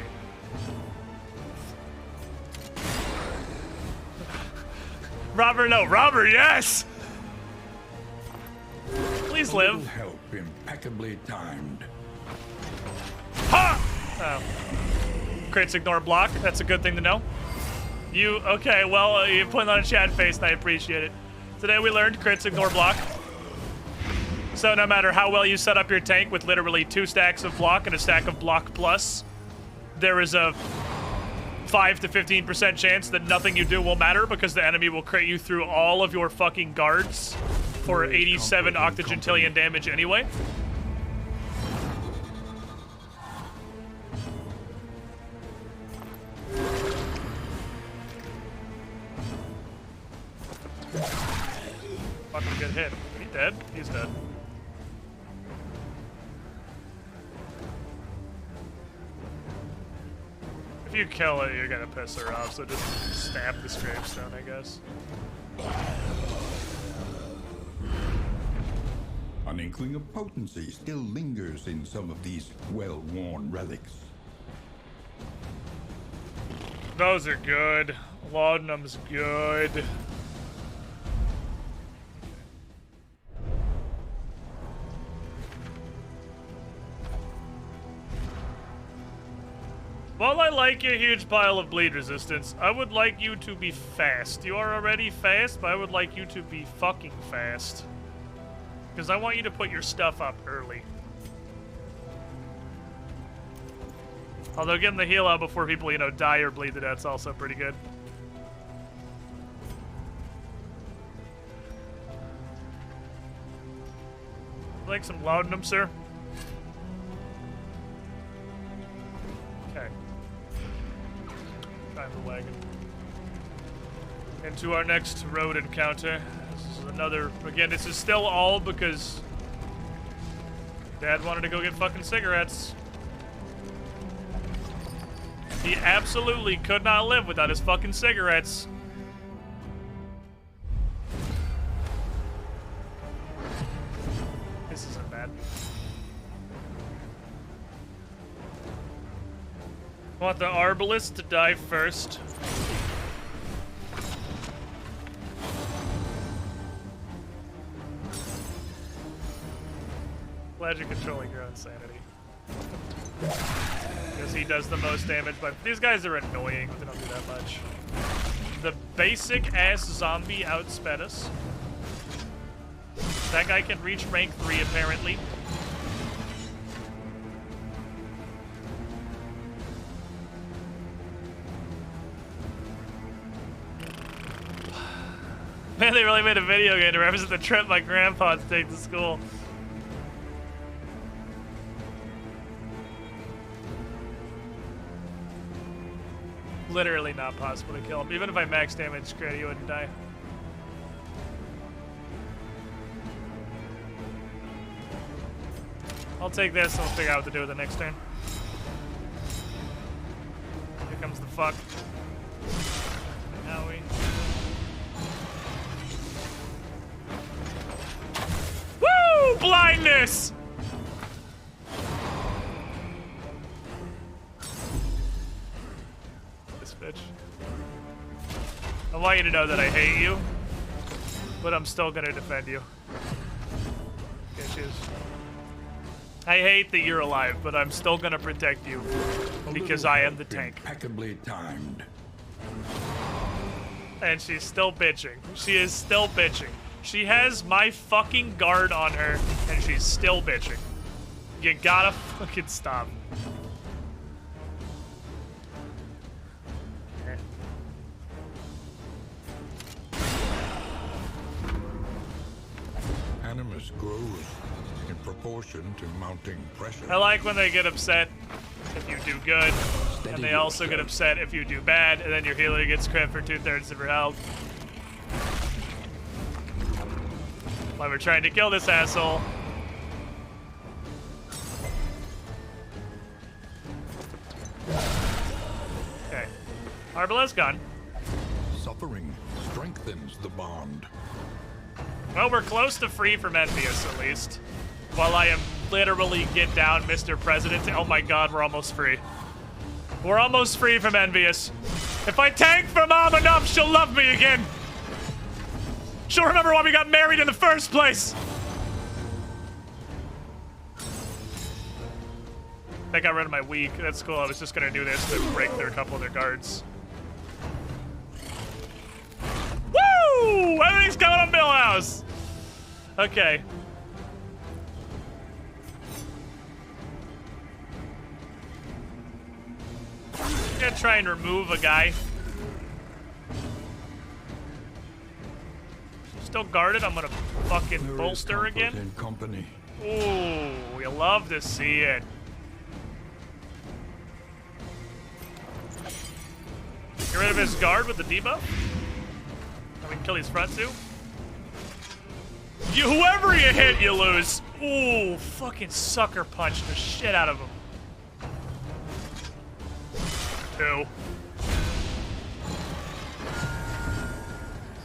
Speaker 5: Robber, no. Robber, yes! Please
Speaker 2: A little
Speaker 5: live.
Speaker 2: help impeccably timed.
Speaker 5: Ha! Oh. Crits ignore block. That's a good thing to know. Okay, well, you're putting on a chat face, and I appreciate it. Today we learned crits ignore block. So no matter how well you set up your tank with literally 2 stacks of block and a stack of block plus, there is a 5 to 15% chance that nothing you do will matter because the enemy will crit you through all of your fucking guards for 87 octogentillion damage anyway. Fucking good hit. He dead? He's dead. If you kill it, you're gonna piss her off, so just stab the gravestone, I guess.
Speaker 2: An inkling of potency still lingers in some of these well-worn relics.
Speaker 5: Those are good. Laudanum's good. While I like your huge pile of bleed resistance, I would like you to be fast. You are already fast, but I would like you to be fucking fast. Because I want you to put your stuff up early. Although getting the heal out before people, you know, die or bleed to death's also pretty good. Like some laudanum, sir? Okay. Time the wagon. Into our next road encounter. This is another, again, this is still all because Dad wanted to go get fucking cigarettes. He absolutely could not live without his fucking cigarettes. This isn't bad. I want the Arbalist to die first. Glad you're controlling your own sanity. Because he does the most damage, but these guys are annoying. They don't do that much. The basic ass zombie outsped us. That guy can reach rank 3 apparently. Man, they really made a video game to represent the trip my grandpa had to take to school. Literally not possible to kill him. Even if I max damage crit, he wouldn't die. I'll take this and we'll figure out what to do with the next turn. Here comes the fuck. Now we... Woo! Blindness! This bitch. I want you to know that I hate you, but I'm still gonna defend you. Yeah, she is. I hate that you're alive, but I'm still gonna protect you because I am the tank.
Speaker 2: Impeccably timed.
Speaker 5: And she's still bitching. She is still bitching. She has my fucking guard on her, and she's still bitching. You gotta fucking stop.
Speaker 2: Animus grows in proportion to mounting pressure.
Speaker 5: I like when they get upset if you do good,
Speaker 2: Steady
Speaker 5: and they also get
Speaker 2: yourself.
Speaker 5: upset if you do bad, and then your healer gets crit for 2/3 of her health. While we're trying to kill this asshole. Okay. Arbalest's gone.
Speaker 2: Suffering strengthens the bond.
Speaker 5: Well, we're close to free from Envious, at least. While I am literally get down, Mr. President. Oh my god, we're almost free. We're almost free from Envious. If I tank for Mom enough, she'll love me again. She'll remember why we got married in the first place. That got rid of my weak. That's cool. I was just gonna do this to break through a couple of their guards. Woo! Everything's coming on Millhouse. Okay. I'm gonna try and remove a guy. Still guarded. I'm gonna fucking
Speaker 2: There is
Speaker 5: bolster
Speaker 2: comfort
Speaker 5: again.
Speaker 2: in company.
Speaker 5: Ooh, you love to see it. Get rid of his guard with the debuff. And we can kill his front two. Whoever you hit, you lose. Ooh, fucking sucker punch the shit out of him. 2.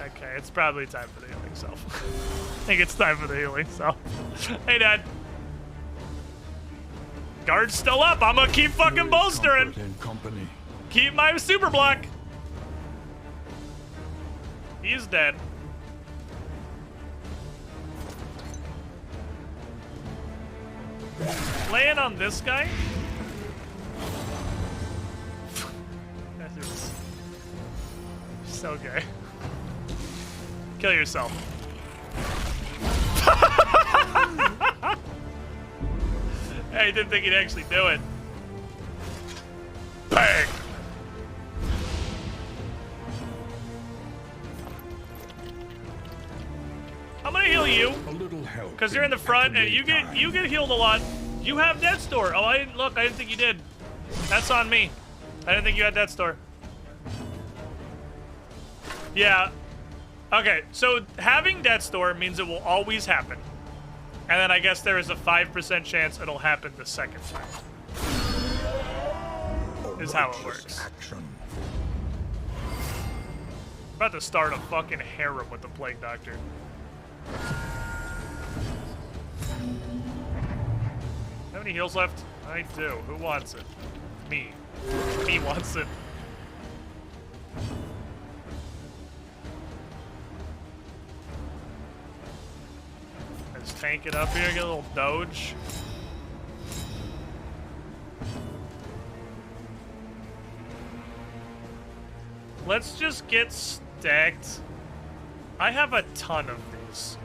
Speaker 5: Okay, it's probably time for the healing self. I think it's time for the healing self. Hey, Dad. Guard's still up. I'm gonna keep fucking
Speaker 2: There is
Speaker 5: bolstering.
Speaker 2: comfort in company.
Speaker 5: Keep my super block. He's dead. Laying on this guy. That is so gay. Kill yourself. I didn't think he'd actually do it. Bang! I'm gonna heal you,
Speaker 2: A little help.
Speaker 5: because you're in the front and you get healed a lot. You have Death Store. Oh, I didn't think you did. That's on me. I didn't think you had Death Store. Yeah. Okay, so having Death Store means it will always happen. And then I guess there is a 5% chance it'll happen the second time. Is how it works.
Speaker 2: Action.
Speaker 5: About to start a fucking harem with the Plague Doctor. How many heals left? I do. Who wants it? Me. Me wants it. Let's tank it up here, get a little doge. Let's just get stacked. I have a ton of these.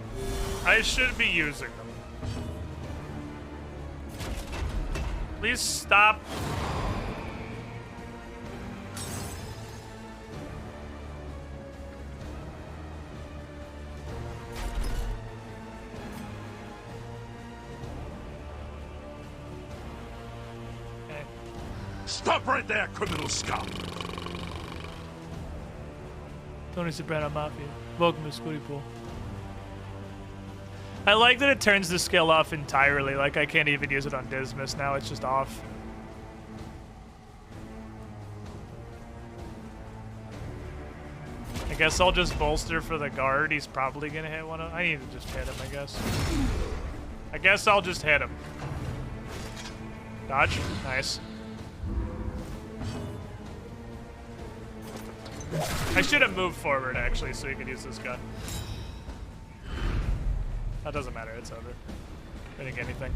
Speaker 5: I should be using them. Please stop. Okay.
Speaker 6: Stop right there, criminal scum!
Speaker 5: Tony Soprano Mafia. Welcome to Scooty Pool. I like that it turns the skill off entirely. Like, I can't even use it on Dismas now. It's just off. I guess I'll just bolster for the guard. He's probably gonna hit one of... I need to just hit him, I guess. I guess I'll just hit him. Dodge. Nice. I should have moved forward, actually, so you could use this gun. That doesn't matter. It's over. I didn't get anything.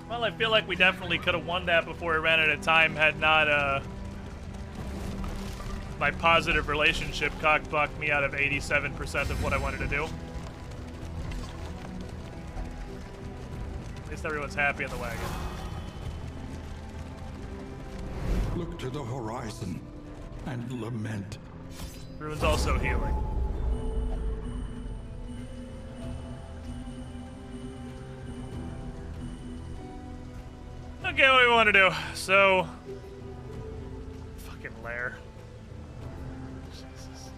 Speaker 5: Well, I feel like we definitely could have won that before we ran out of time had not, my positive relationship cock-blocked me out of 87% of what I wanted to do. At least everyone's happy in the wagon.
Speaker 1: Look to the horizon and lament.
Speaker 5: Ruin's also healing. Okay, what do we want to do? So... Fucking lair. Jesus.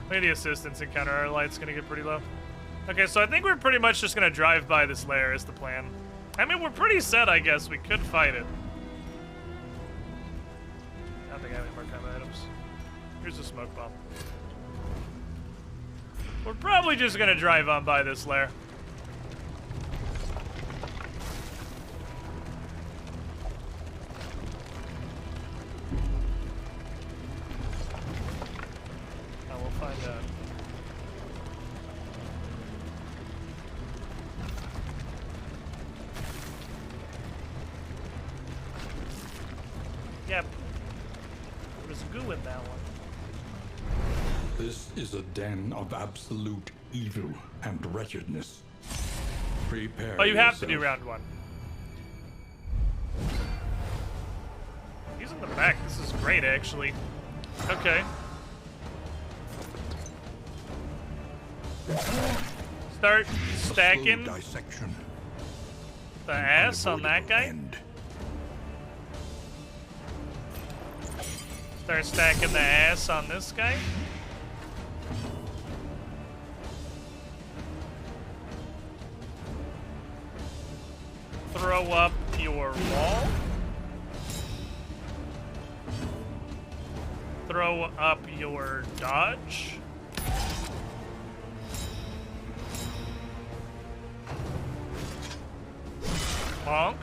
Speaker 5: Maybe the assistance encounter our light's gonna get pretty low. Okay, so I think we're pretty much just gonna drive by this lair is the plan. I mean, we're pretty set, I guess. We could fight it. I don't think I have any more combat items. Here's a smoke bomb. We're probably just gonna drive on by this lair. Now we'll find out. Yep. There's goo in that one.
Speaker 1: This is a den of absolute evil and wretchedness. Prepare
Speaker 5: Oh, you have to do
Speaker 1: yourself.
Speaker 5: round one. He's in the back. This is great, actually. Okay. Start stacking
Speaker 1: Slow dissection.
Speaker 5: the ass on that guy.
Speaker 1: End.
Speaker 5: Start stacking the ass on this guy. Throw up your wall. Throw up your dodge. Bonk.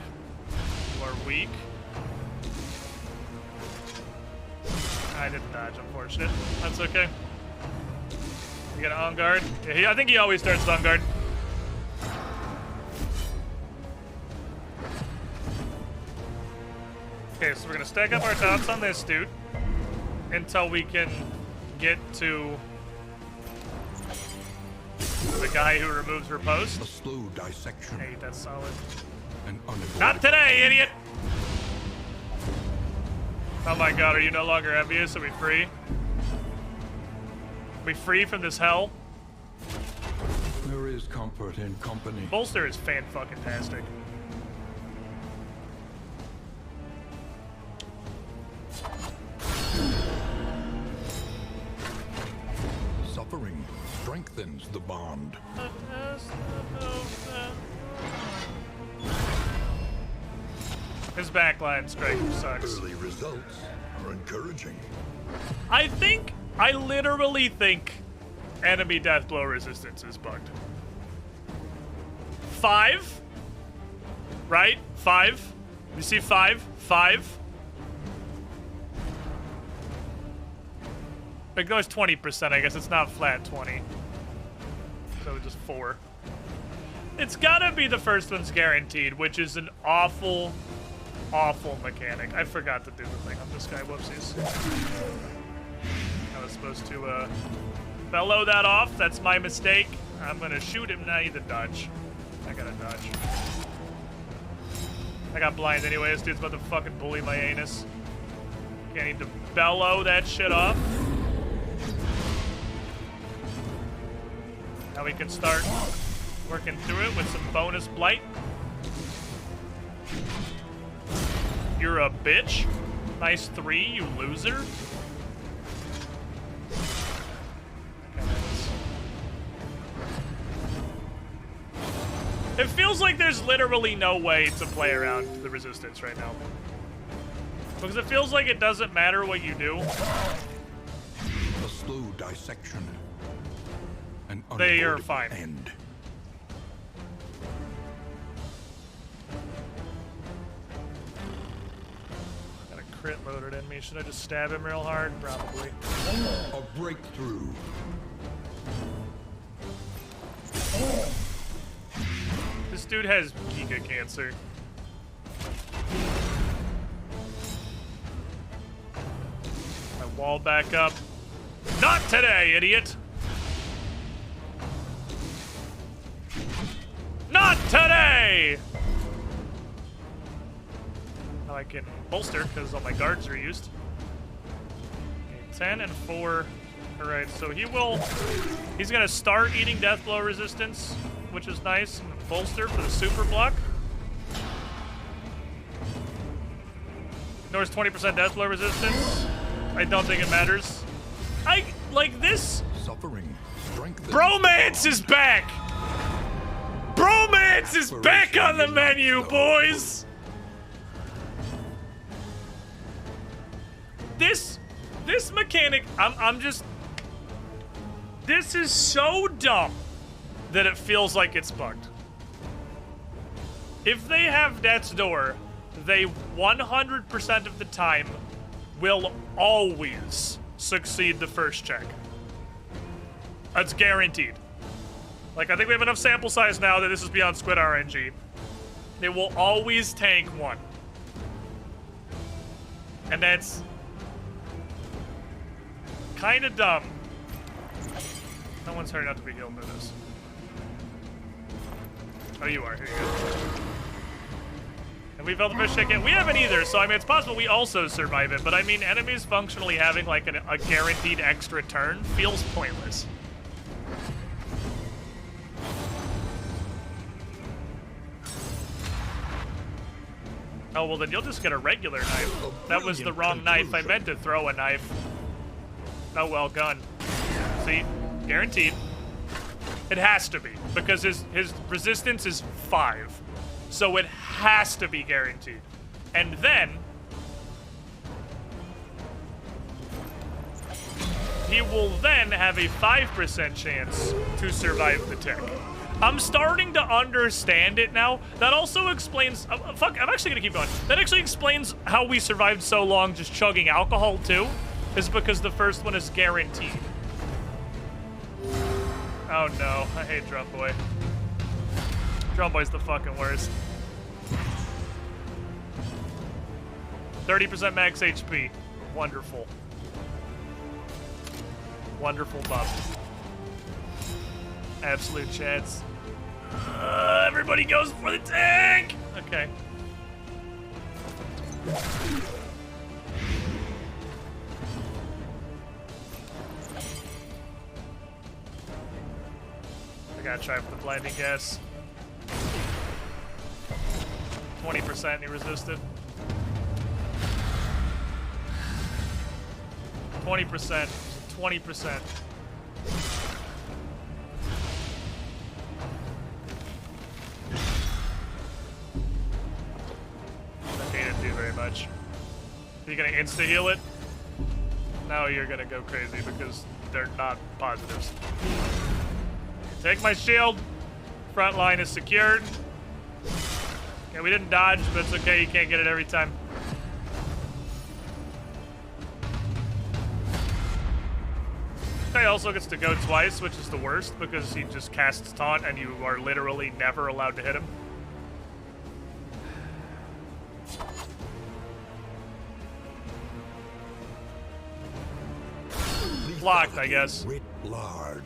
Speaker 5: You are weak. I didn't dodge, unfortunate. That's okay. You got on guard? Yeah, I think he always starts on guard. Okay, so we're gonna stack up our dots on this dude until we can get to the guy who removes riposte.
Speaker 1: A slow dissection.
Speaker 5: Hey, that's solid.
Speaker 1: An unavoidable
Speaker 5: Not today, idiot! Oh my god, are you no longer envious? Are we free? Are we free from this hell?
Speaker 1: There is comfort in company.
Speaker 5: Bolster is fan-fucking-tastic.
Speaker 1: Suffering strengthens the bond.
Speaker 5: His backline strike sucks.
Speaker 1: Early results are encouraging.
Speaker 5: I literally think enemy death blow resistance is bugged. 5? Right? 5? You see 5? 5? It goes 20%, I guess. It's not flat 20. So just 4. It's gotta be the first one's guaranteed, which is an awful, awful mechanic. I forgot to do the thing on this guy. Whoopsies. I was supposed to bellow that off. That's my mistake. I'm gonna shoot him now. I need to dodge. I gotta dodge. I got blind anyway. This dude's about to fucking bully my anus. Okay, I need to bellow that shit off. Now we can start working through it with some bonus blight. You're a bitch. Nice 3, you loser. It feels like there's literally no way to play around the resistance right now. Because it feels like it doesn't matter what you do.
Speaker 2: A slow dissection. An
Speaker 5: They are
Speaker 2: unavoidable
Speaker 5: fine.
Speaker 2: end.
Speaker 5: Got a crit loaded in me. Should I just stab him real hard? Probably.
Speaker 2: A breakthrough.
Speaker 5: This dude has giga cancer. My wall back up. Not today, idiot! Not today! Now I can bolster because all my guards are used. Okay, 10 and 4. Alright, so he's gonna start eating death blow resistance, which is nice. And bolster for the super block. Ignores 20% death blow resistance. I don't think it matters. I like this.
Speaker 2: Suffering. Strength.
Speaker 5: Bromance is back! Bromance is back on the menu, boys! This mechanic, I'm just... This is so dumb that it feels like it's bugged. If they have Death's Door, they 100% of the time will always succeed the first check. That's guaranteed. Like, I think we have enough sample size now that this is beyond Squid RNG. They will always tank one. And that's kind of dumb. No one's hurting out to be healed by this. Oh, you are. Here you go. And we felt the fish chicken. We haven't either, so I mean, it's possible we also survive it. But I mean, enemies functionally having like a guaranteed extra turn feels pointless. Oh, well then you'll just get a regular knife. That was the wrong knife. I meant to throw a knife. Oh, well, gun. See? Guaranteed. It has to be, because his resistance is 5. So it has to be guaranteed. And then he will then have a 5% chance to survive the tick. I'm starting to understand it now. That also explains... fuck, I'm actually going to keep going. That actually explains how we survived so long just chugging alcohol, too. Is because the first one is guaranteed. Oh, no. I hate Drum Boy. Drum Boy's the fucking worst. 30% max HP. Wonderful. Wonderful buff. Absolute chance. Everybody goes for the tank! Okay. I gotta try for the blinding gas. 20% he resisted. 20%. 20%. Okay, didn't do very much. Are you gonna insta heal it? Now you're gonna go crazy because they're not positives. Take my shield. Front line is secured. Yeah, we didn't dodge, but it's okay. You can't get it every time. Guy also gets to go twice, which is the worst because he just casts taunt and you are literally never allowed to hit him. Blocked, I guess.
Speaker 2: Writ large.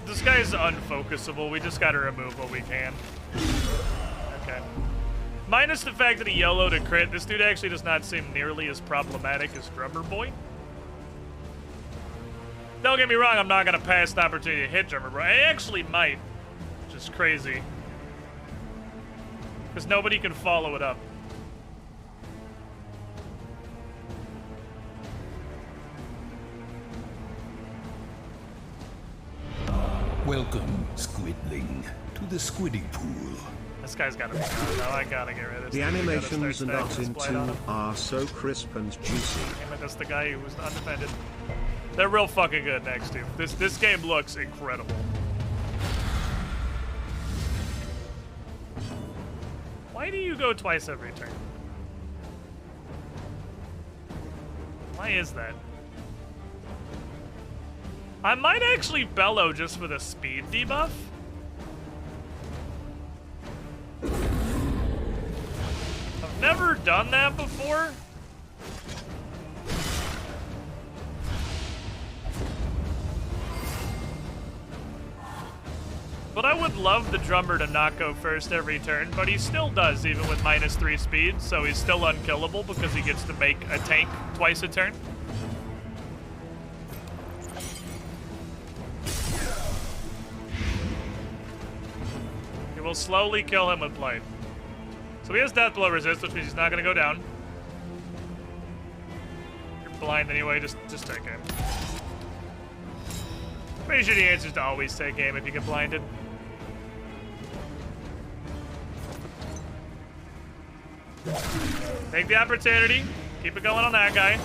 Speaker 5: This guy's unfocusable. We just gotta remove what we can. Okay. Minus the fact that he YOLO'd a crit, this dude actually does not seem nearly as problematic as Drummer Boy. Don't get me wrong, I'm not gonna pass the opportunity to hit Drummer Boy. I actually might. Which is crazy. Because nobody can follow it up.
Speaker 1: Welcome, Squidling, to the Squiddy Pool.
Speaker 5: This guy's gotta be gone. No, I gotta get rid of this.
Speaker 3: The
Speaker 5: dude. We gotta
Speaker 3: animations
Speaker 5: start
Speaker 3: and art
Speaker 5: stacking
Speaker 3: in
Speaker 5: this blight on
Speaker 3: 2
Speaker 5: him.
Speaker 3: are so crisp and juicy.
Speaker 5: Damn it, that's the guy who was undefended. They're real fucking good next to. This game looks incredible. Why do you go twice every turn? Why is that? I might actually bellow just for the speed debuff. I've never done that before. But I would love the drummer to not go first every turn, but he still does, even with -3 speed, so he's still unkillable because he gets to make a tank twice a turn. He will slowly kill him with Blight. So he has death blow resist, which means he's not going to go down. You're blind anyway, just take aim. Pretty sure the answer is to always take aim if you get blinded. Take the opportunity. Keep it going on that guy.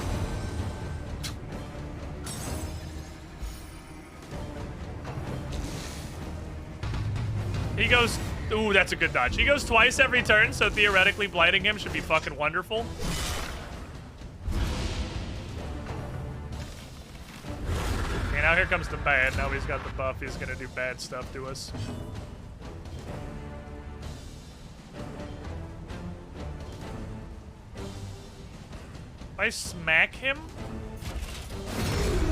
Speaker 5: He goes... Ooh, that's a good dodge. He goes twice every turn, so theoretically blighting him should be fucking wonderful. Okay, now here comes the bad. Now he's got the buff. He's gonna do bad stuff to us. If I smack him,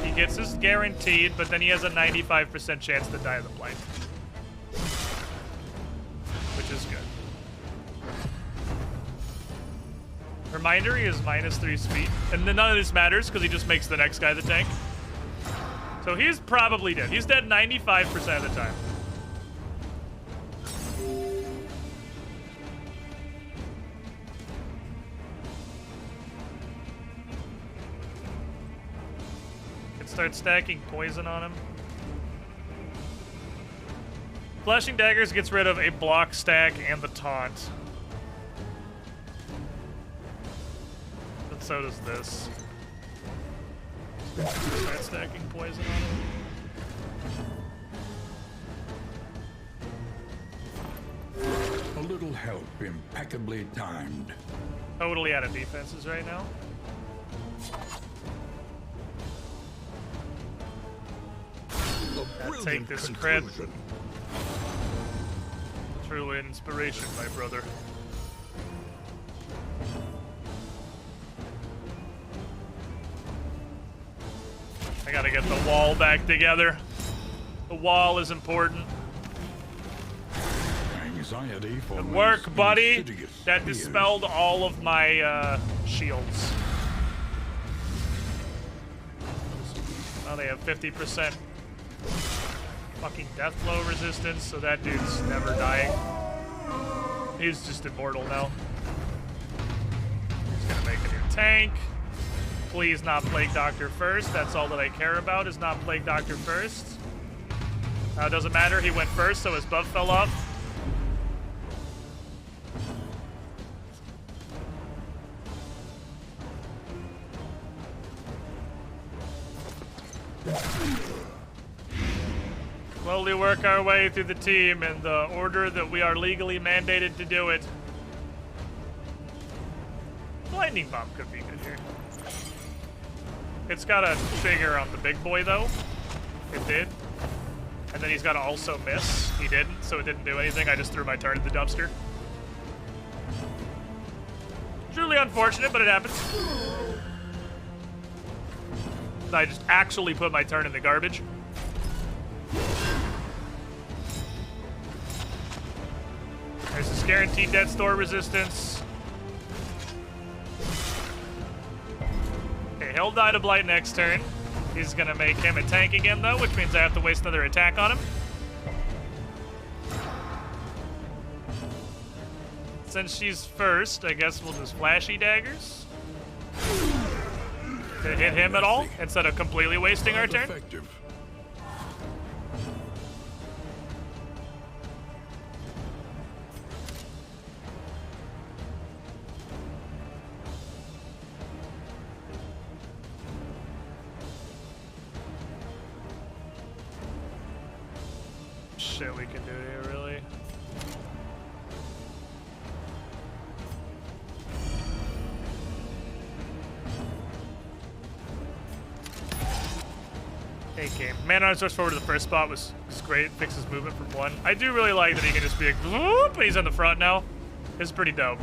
Speaker 5: he gets his guaranteed, but then he has a 95% chance to die of the blight. Which is good. Reminder, he is -3 speed. And then none of this matters because he just makes the next guy the tank. So he's probably dead. He's dead 95% of the time. Can start stacking poison on him. Flashing Daggers gets rid of a block stack and the taunt. But so does this. Start stacking poison on him.
Speaker 1: A little help impeccably timed.
Speaker 5: Totally out of defenses right now. Take this crit. True inspiration, my brother. I gotta get the wall back together. The wall is important.
Speaker 1: Anxiety for
Speaker 5: Good work, buddy.
Speaker 1: insidious
Speaker 5: That
Speaker 1: fears.
Speaker 5: dispelled all of my shields. Now they have 50% fucking death blow resistance, so that dude's never dying. He's just immortal now. He's gonna make a new tank. Please not Plague Doctor first. That's all that I care about, is not Plague Doctor first. It doesn't matter, he went first, so his buff fell off. Slowly work our way through the team in the order that we are legally mandated to do it. Lightning Bomb could be good here. It's got a trigger on the big boy, though. It did. And then he's got to also miss. He didn't, so it didn't do anything. I just threw my turn in the dumpster. Truly unfortunate, but it happens. I just actually put my turn in the garbage. There's this guaranteed death store resistance. Okay, he'll die to Blight next turn. He's gonna make him a tank again, though, which means I have to waste another attack on him. Since she's first, I guess we'll just Flashy Daggers to hit him at all, instead of completely wasting our turn.
Speaker 2: Effective.
Speaker 5: shit we can do here, really. Hey, game. Man on source forward to the first spot was great. Fixes movement from 1. I do really like that he can just be like, whoop, and he's on the front now. It's pretty dope.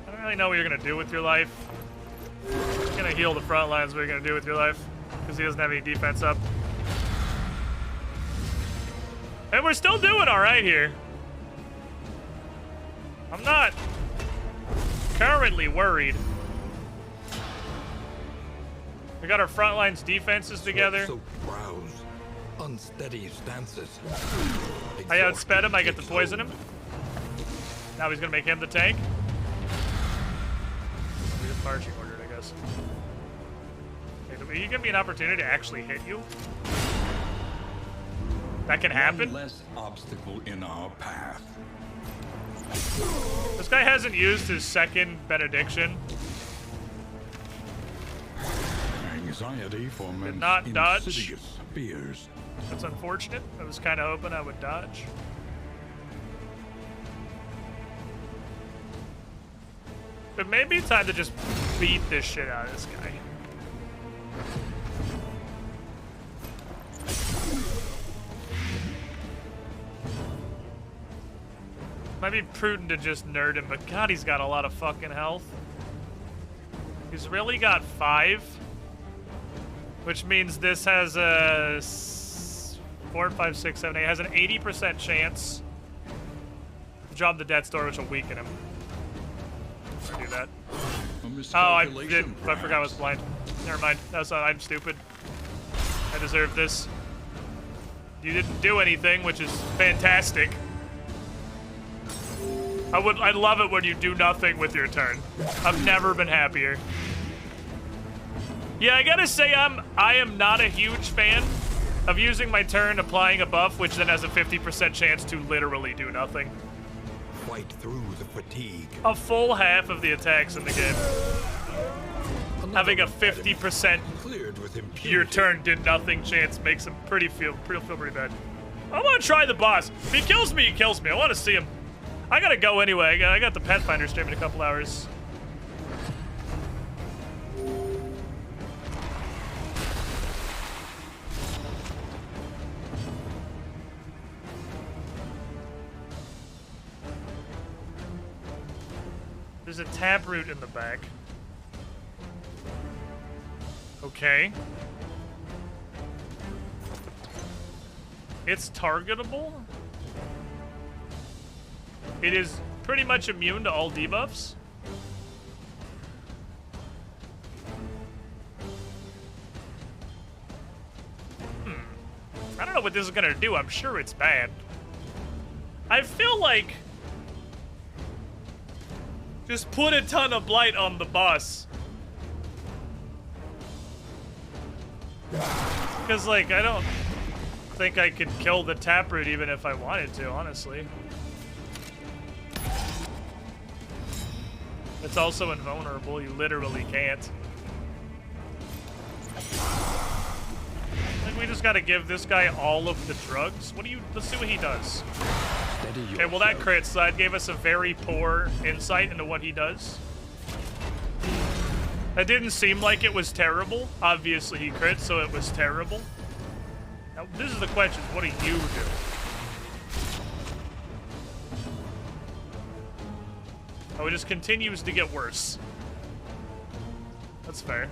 Speaker 5: I don't really know what you're gonna do with your life. You're gonna heal the front lines. What you're gonna do with your life? Because he doesn't have any defense up. And we're still doing all right here. I'm not currently worried. We got our front lines defenses together.
Speaker 2: So brows, unsteady stances.
Speaker 5: I outsped him. I get to poison him. Now he's gonna make him the tank. We just marching ordered, I guess. Okay, will you give me an opportunity to actually hit you? That can happen.
Speaker 1: One less obstacle in our path.
Speaker 5: This guy hasn't used his second benediction.
Speaker 1: Anxiety for men's
Speaker 5: not dodge.
Speaker 1: insidious fears.
Speaker 5: That's unfortunate. I was kind of hoping I would dodge. But maybe it's time to just beat this shit out of this guy. Might be prudent to just nerd him, but God, he's got a lot of fucking health. He's really got 5. Which means this has a 4, 5, 6, 7, 8. Has an 80% chance to drop the death store, which will weaken him. I'll do that. Oh, I forgot I was blind. Never mind. That's not. I'm stupid. I deserve this. You didn't do anything, which is fantastic. I'd love it when you do nothing with your turn. I've never been happier. Yeah, I gotta say I am not a huge fan of using my turn applying a buff, which then has a 50% chance to literally do nothing.
Speaker 2: Fight through the fatigue.
Speaker 5: A full half of the attacks in the game. Having a 50%
Speaker 2: Cleared with impunity.
Speaker 5: your turn did nothing chance makes him feel pretty bad. I want to try the boss. If he kills me, he kills me. I want to see him. I gotta go anyway. I got the Pathfinder stream in a couple hours. There's a taproot in the back. Okay. It's targetable. It is pretty much immune to all debuffs. I don't know what this is gonna do. I'm sure it's bad. I feel like just put a ton of blight on the boss. Because, like, I don't think I could kill the taproot even if I wanted to, honestly. It's also invulnerable. You literally can't. I think we just gotta give this guy all of the drugs. Let's see what he does. Okay, well that crit side gave us a very poor insight into what he does. That didn't seem like it was terrible. Obviously he crit, so it was terrible. Now, this is the question. What do you do? Oh, it just continues to get worse. That's fair.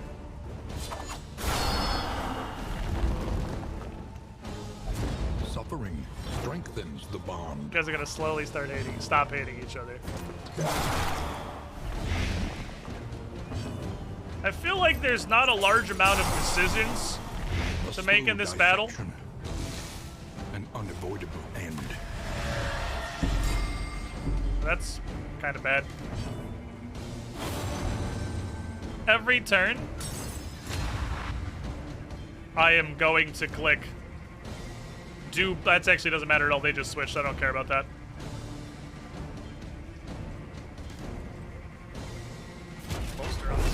Speaker 2: Suffering strengthens the bond.
Speaker 5: You guys are gonna slowly stop hating each other. I feel like there's not a large amount of decisions to make in this battle.
Speaker 2: An unavoidable end.
Speaker 5: That's kind of bad. Every turn, I am going to click. That actually doesn't matter at all. They just switched. I don't care about that. Bolster on this.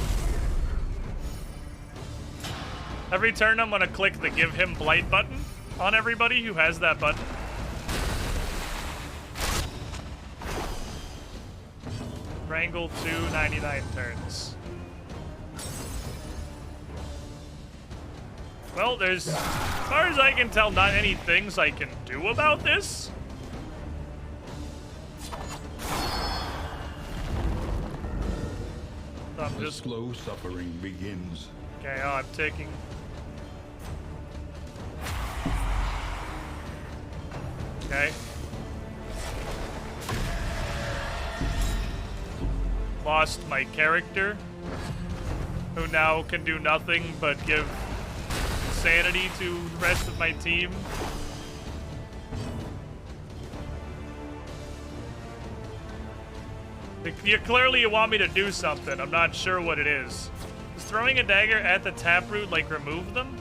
Speaker 5: Every turn, I'm going to click the Give Him Blight button. on everybody who has that button. Wrangle 299 turns. Well, there's, as far as I can tell, not any things I can do about this. So I'm
Speaker 1: The
Speaker 5: just...
Speaker 1: slow suffering begins.
Speaker 5: Okay, oh, I'm taking... Okay. Lost my character, who now can do nothing but give sanity to the rest of my team. You clearly want me to do something. I'm not sure what it is. Is throwing a dagger at the taproot like remove them?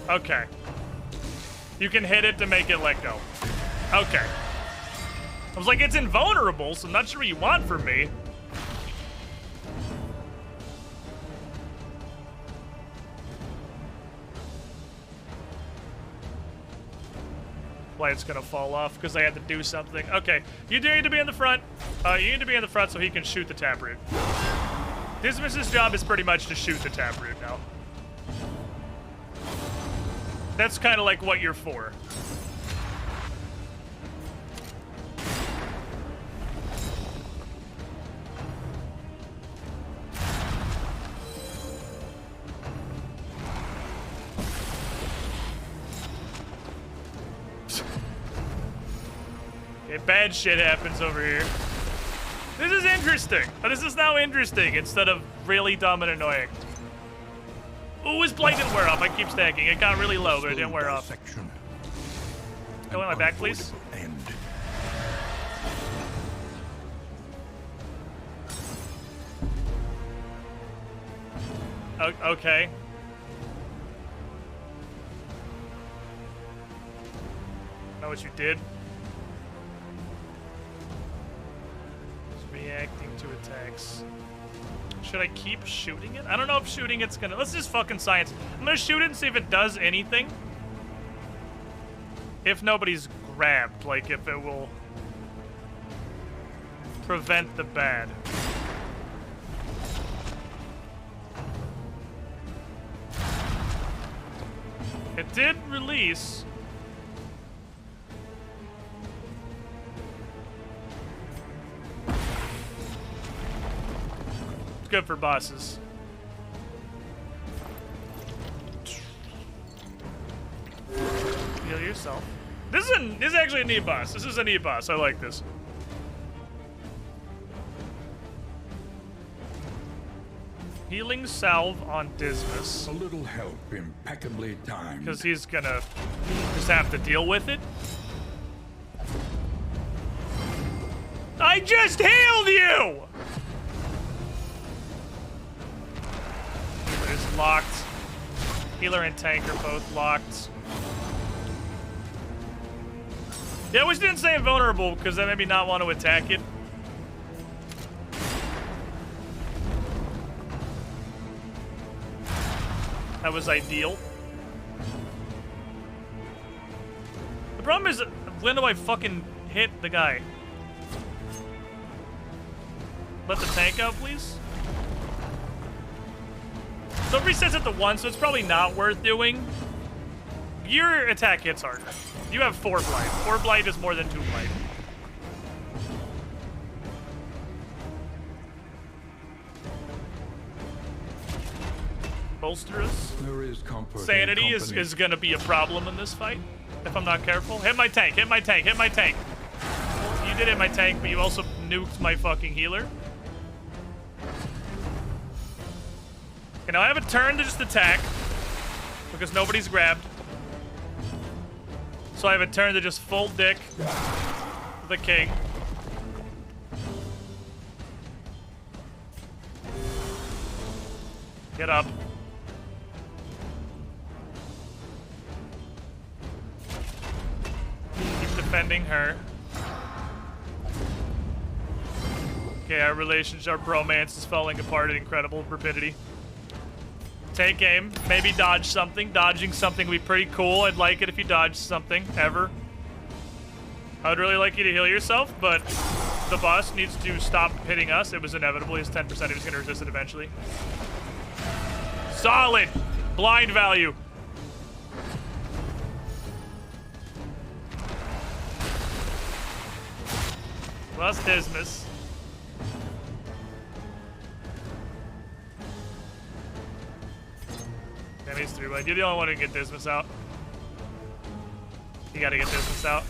Speaker 5: Okay. You can hit it to make it let go. Okay. I was like, it's invulnerable, so I'm not sure what you want from me. Light's gonna fall off because I had to do something. Okay, you do need to be in the front. You need to be in the front so he can shoot the taproot. Dismiss's job is pretty much to shoot the taproot now. That's kind of like what you're for. Okay, bad shit happens over here. This is interesting. This is now interesting instead of really dumb and annoying. Ooh, his blight didn't wear off. I keep stacking. It got really low, but it didn't wear off. Go on my back, please. Okay. Know what you did? Just reacting to attacks. Should I keep shooting it? I don't know if shooting it's gonna... Let's just fucking science. I'm gonna shoot it and see if it does anything. If nobody's grabbed, like if it will prevent the bad. It did release. It's good for bosses. Heal yourself. This is actually a neat boss. This is a neat boss. I like this. Healing salve on Dismas.
Speaker 1: A little help impeccably timed.
Speaker 5: Because he's gonna just have to deal with it. I just healed you! Healer is locked. Healer and tank are both locked. Yeah, I wish it didn't say invulnerable, because that made me not want to attack it. That was ideal. The problem is, when do I fucking hit the guy? Let the tank out, please. So it resets it to 1, so it's probably not worth doing. Your attack hits hard. You have 4 blight. 4 blight is more than 2 blight. Bolster us.
Speaker 1: There is comfort.
Speaker 5: Sanity is gonna be a problem in this fight if I'm not careful. Hit my tank, hit my tank, hit my tank. You did hit my tank, but you also nuked my fucking healer. Okay, now I have a turn to just attack because nobody's grabbed. So I have a turn to just full dick the king. Get up. Keep defending her. Okay, our relationship, our bromance is falling apart at incredible rapidity. Take aim. Maybe dodge something. Dodging something would be pretty cool. I'd like it if you dodged something, ever. I would really like you to heal yourself, but the boss needs to stop hitting us. It was inevitable. He's 10%. He was going to resist it eventually. Solid! Blind value. Lost Dismas. Damn, he's 3-wide. You're the only one who can get Dismas out. You gotta get Dismas out.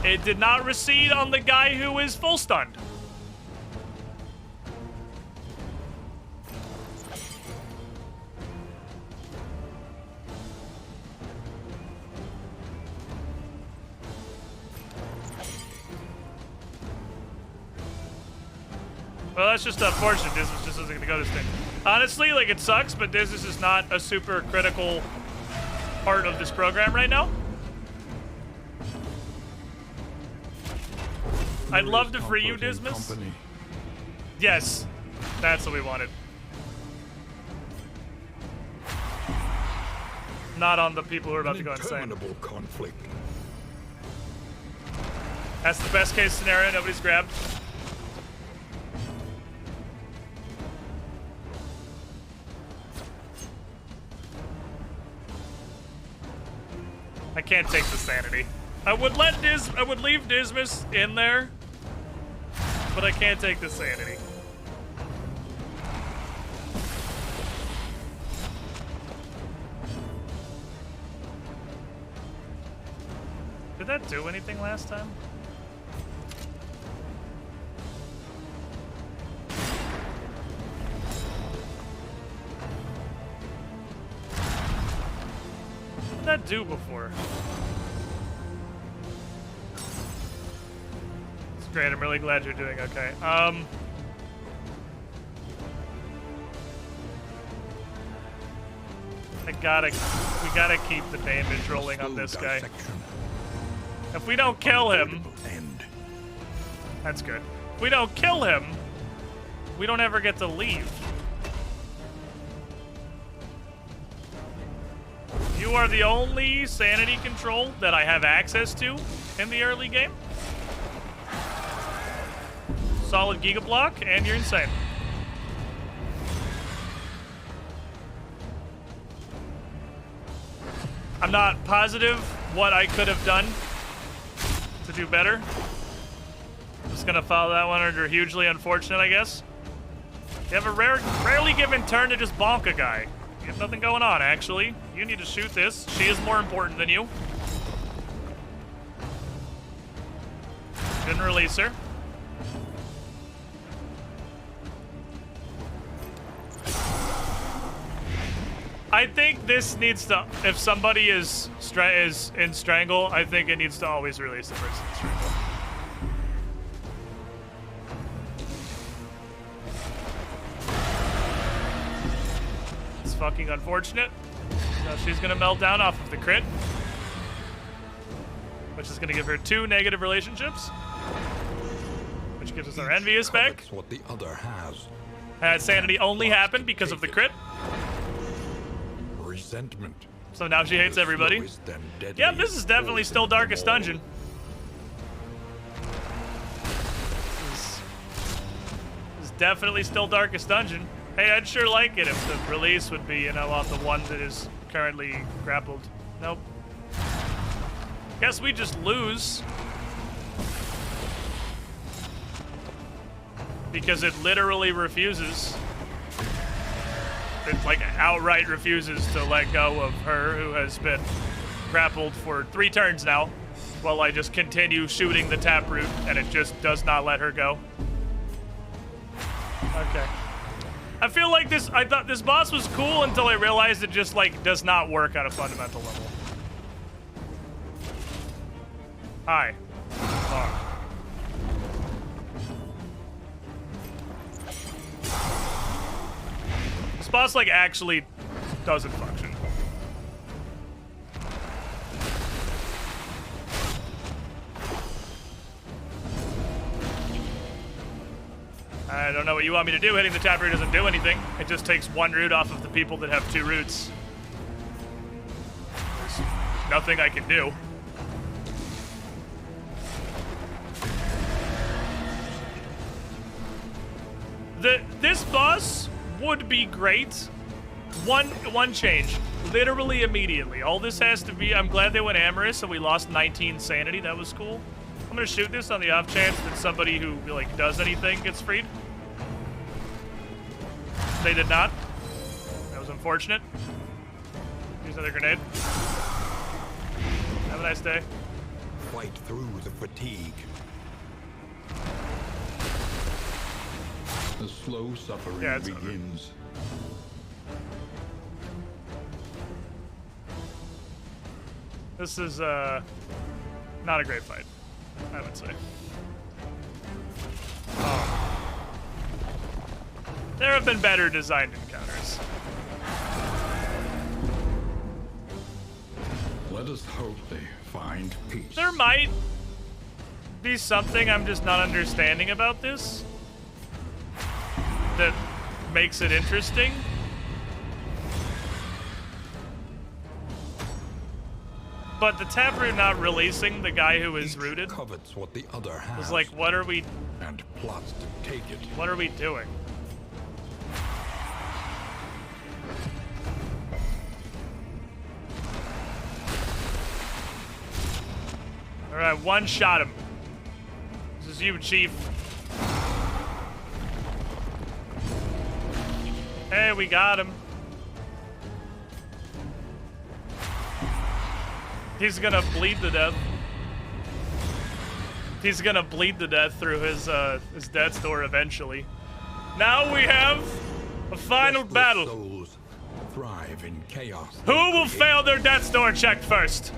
Speaker 5: It did not recede on the guy who is full stunned. Well, that's just unfortunate. Dismas just isn't going to go this thing. Honestly, like, it sucks, but Dismas is not a super critical part of this program right now. I'd love to free you, Dismas. Yes, that's what we wanted. Not on the people who are about to go insane.
Speaker 2: Conflict.
Speaker 5: That's the best case scenario. Nobody's grabbed. I can't take the sanity. I would leave Dismas in there, but I can't take the sanity. Did that do anything last time? What did that do before? It's great. I'm really glad you're doing okay. We gotta keep the damage rolling on this guy. If we don't kill him, that's good. If we don't kill him, we don't ever get to leave. You are the only sanity control that I have access to in the early game. Solid Giga Block, and you're insane. I'm not positive what I could have done to do better. Just gonna follow that one under hugely unfortunate, I guess. You have a rarely given turn to just bonk a guy. You have nothing going on, actually. You need to shoot this. She is more important than you. Didn't release her. I think this needs to, if somebody is in Strangle, I think it needs to always release the person in Strangle. It's fucking unfortunate. Now she's gonna melt down off of the crit, which is gonna give her 2 negative relationships, which gives us our envious back.
Speaker 2: What the other has.
Speaker 5: That sanity only happened because of the crit.
Speaker 2: Resentment.
Speaker 5: So now she hates everybody. Yep, this is definitely still Darkest Dungeon. This is definitely still Darkest Dungeon. Hey, I'd sure like it if the release would be, you know, off the one that is currently grappled. Nope. Guess we just lose. Because it literally refuses. It, like, outright refuses to let go of her, who has been grappled for 3 turns now, while I just continue shooting the taproot, and it just does not let her go. Okay. I feel like this, I thought this boss was cool until I realized it just, like, does not work at a fundamental level. Hi. Oh. This boss, like, actually doesn't function. I don't know what you want me to do. Hitting the taproot doesn't do anything. It just takes one root off of the people that have 2 roots. There's nothing I can do. This boss would be great. One change. Literally immediately. All this has to be... I'm glad they went amorous and we lost 19 sanity. That was cool. I'm gonna shoot this on the off chance that somebody who, like, does anything gets freed. They did not. That was unfortunate. Use another grenade. Have a nice day.
Speaker 1: Fight through the fatigue.
Speaker 2: The slow suffering begins.
Speaker 5: This is not a great fight, I would say. Oh. There have been better designed encounters.
Speaker 2: Let us hope they find peace.
Speaker 5: There might be something I'm just not understanding about this that makes it interesting. But the taproot not releasing the guy who is rooted
Speaker 1: Covets what the other has.
Speaker 5: was like, what are we...
Speaker 2: And plots to take it.
Speaker 5: What are we doing? Alright, one shot him. This is you, Chief. Hey, we got him. He's gonna bleed to death. He's gonna bleed to death through his death's door eventually. Now we have a final battle.
Speaker 1: Souls thrive in chaos.
Speaker 5: Who will fail their death's door check first?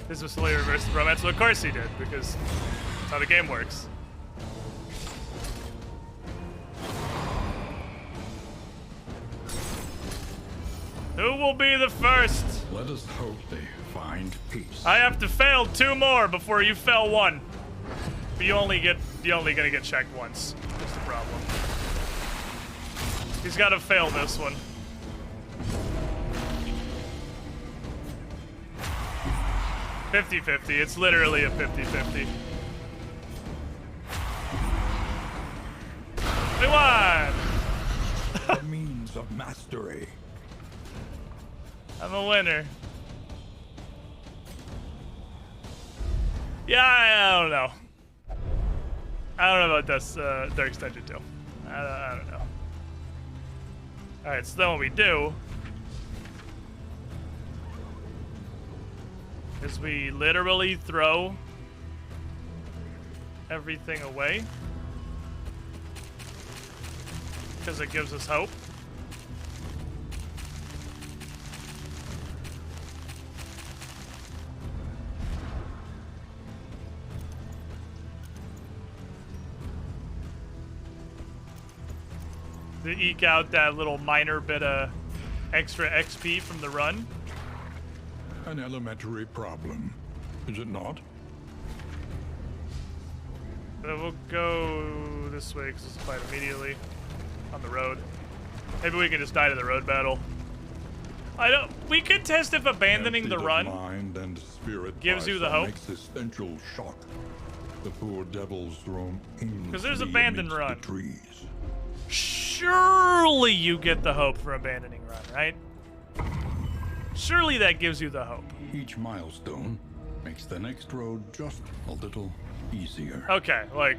Speaker 5: This was fully reversed romance. Well, of course he did, because that's how the game works. Who will be the first?
Speaker 2: Let us hope they find peace.
Speaker 5: I have to fail 2 more before you fail 1. But you're only gonna get checked once. That's the problem. He's gotta fail this one. $50-50. It's literally a 50-50. We won!
Speaker 1: The means of mastery.
Speaker 5: I'm a winner. Yeah, I don't know. I don't know about this Dark Extension 2. I don't know. Alright, so then what we do is we literally throw everything away because it gives us hope. To eke out that little minor bit of extra XP from the run.
Speaker 2: An elementary problem, is it not?
Speaker 5: We'll go this way because it's fight immediately on the road. Maybe we can just die to the road battle. I don't. We could test if abandoning the run
Speaker 2: mind and spirit
Speaker 5: gives you the hope.
Speaker 2: Existential shock. The poor devils roam aimlessly
Speaker 5: Because there's abandoned
Speaker 2: amidst
Speaker 5: run.
Speaker 2: the trees.
Speaker 5: Surely you get the hope for abandoning run, right? Surely that gives you the hope.
Speaker 2: Each milestone makes the next road just a little easier.
Speaker 5: Okay, like...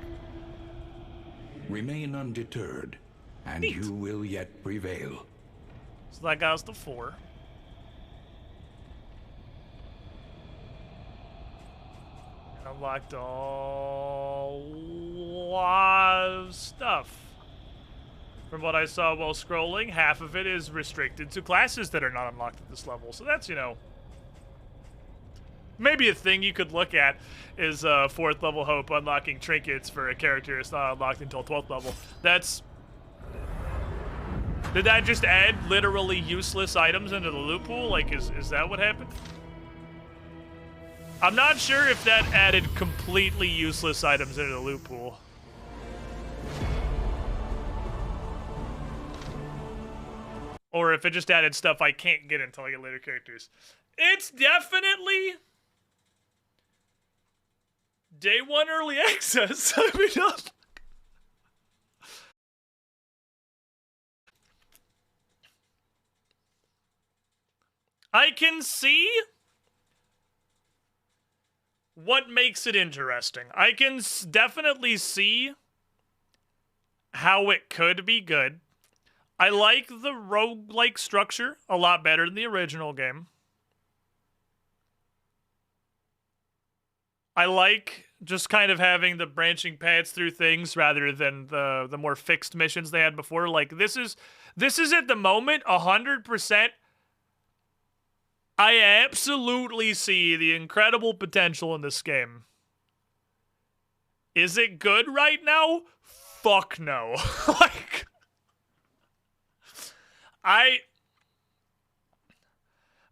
Speaker 1: Remain undeterred, and
Speaker 5: Neat.
Speaker 1: you will yet prevail.
Speaker 5: So that got us to 4. Unlocked a lot of stuff. From what I saw while scrolling, half of it is restricted to classes that are not unlocked at this level. So that's, you know, maybe a thing you could look at is 4th level hope unlocking trinkets for a character that's not unlocked until 12th level. That's... Did that just add literally useless items into the loot pool? Like, is that what happened? I'm not sure if that added completely useless items into the loot pool. Or if it just added stuff I can't get until I get later characters. It's definitely day one early access. I mean, I can see what makes it interesting. I can definitely see how it could be good. I like the roguelike structure a lot better than the original game. I like just kind of having the branching paths through things rather than the more fixed missions they had before. Like, this is at the moment 100%. I absolutely see the incredible potential in this game. Is it good right now? Fuck no. Like,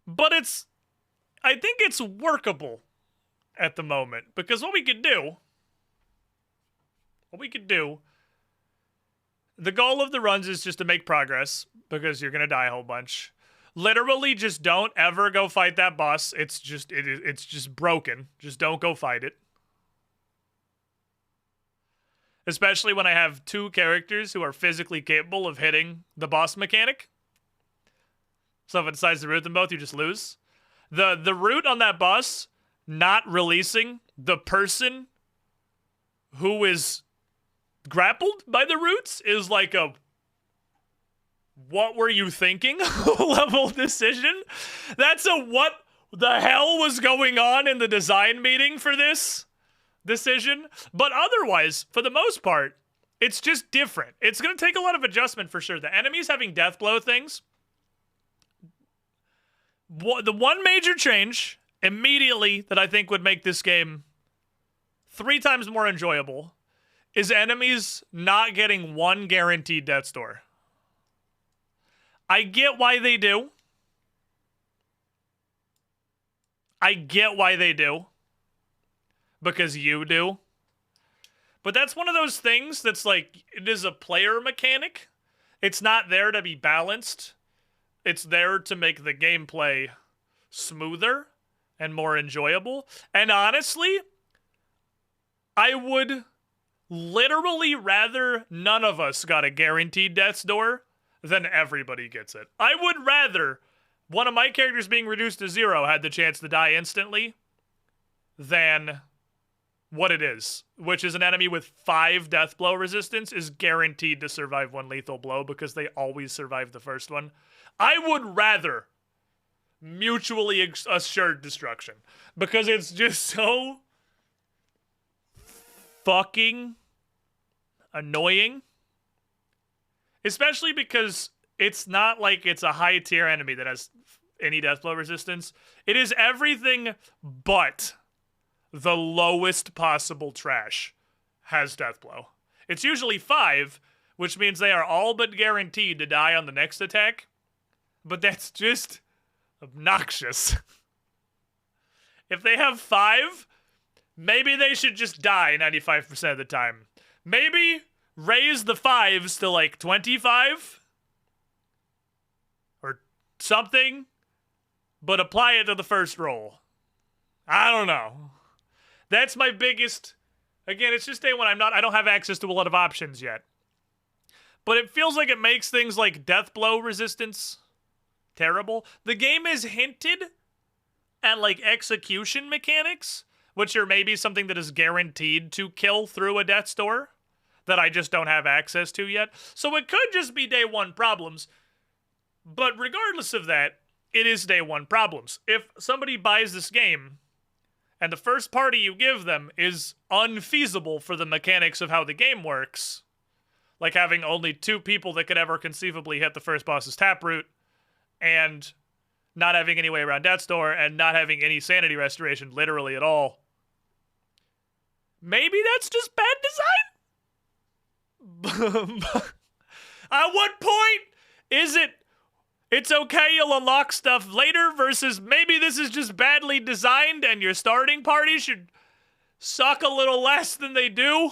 Speaker 5: but I think it's workable at the moment, because what we could do, the goal of the runs is just to make progress, because you're gonna die a whole bunch. Literally, just don't ever go fight that boss. It's just broken. Just don't go fight it. Especially when I have two characters who are physically capable of hitting the boss mechanic. So if it decides to root them both, you just lose. The root on that boss, not releasing the person who is grappled by the roots, is like a what were you thinking level decision. That's a what the hell was going on in the design meeting for this decision. But otherwise, for the most part, it's just different. It's going to take a lot of adjustment for sure. The enemies having death blow things. The one major change immediately that I think would make this game 3 times more enjoyable is enemies not getting one guaranteed death's door. I get why they do. Because you do. But that's one of those things that's like, it is a player mechanic. It's not there to be balanced. It's there to make the gameplay smoother and more enjoyable. And honestly, I would literally rather none of us got a guaranteed death's door than everybody gets it. I would rather one of my characters being reduced to 0 had the chance to die instantly than what it is, which is an enemy with 5 death blow resistance is guaranteed to survive 1 lethal blow because they always survive the first one. I would rather mutually assured destruction because it's just so fucking annoying. Especially because it's not like it's a high tier enemy that has any death blow resistance. It is everything but the lowest possible trash has death blow. It's usually 5, which means they are all but guaranteed to die on the next attack. But that's just obnoxious. If they have 5, maybe they should just die 95% of the time. Maybe raise the 5s to like 25 or something, but apply it to the first roll. I don't know. That's my biggest. Again, it's just day one. I don't have access to a lot of options yet. But it feels like it makes things like death blow resistance terrible. The game is hinted at like execution mechanics, which are maybe something that is guaranteed to kill through a death's door that I just don't have access to yet. So it could just be day one problems. But regardless of that, it is day one problems. If somebody buys this game and the first party you give them is unfeasible for the mechanics of how the game works, like having only 2 people that could ever conceivably hit the first boss's taproot, and not having any way around death's door, and not having any sanity restoration literally at all, maybe that's just bad design? At what point is it it's okay, you'll unlock stuff later, versus maybe this is just badly designed and your starting party should suck a little less than they do.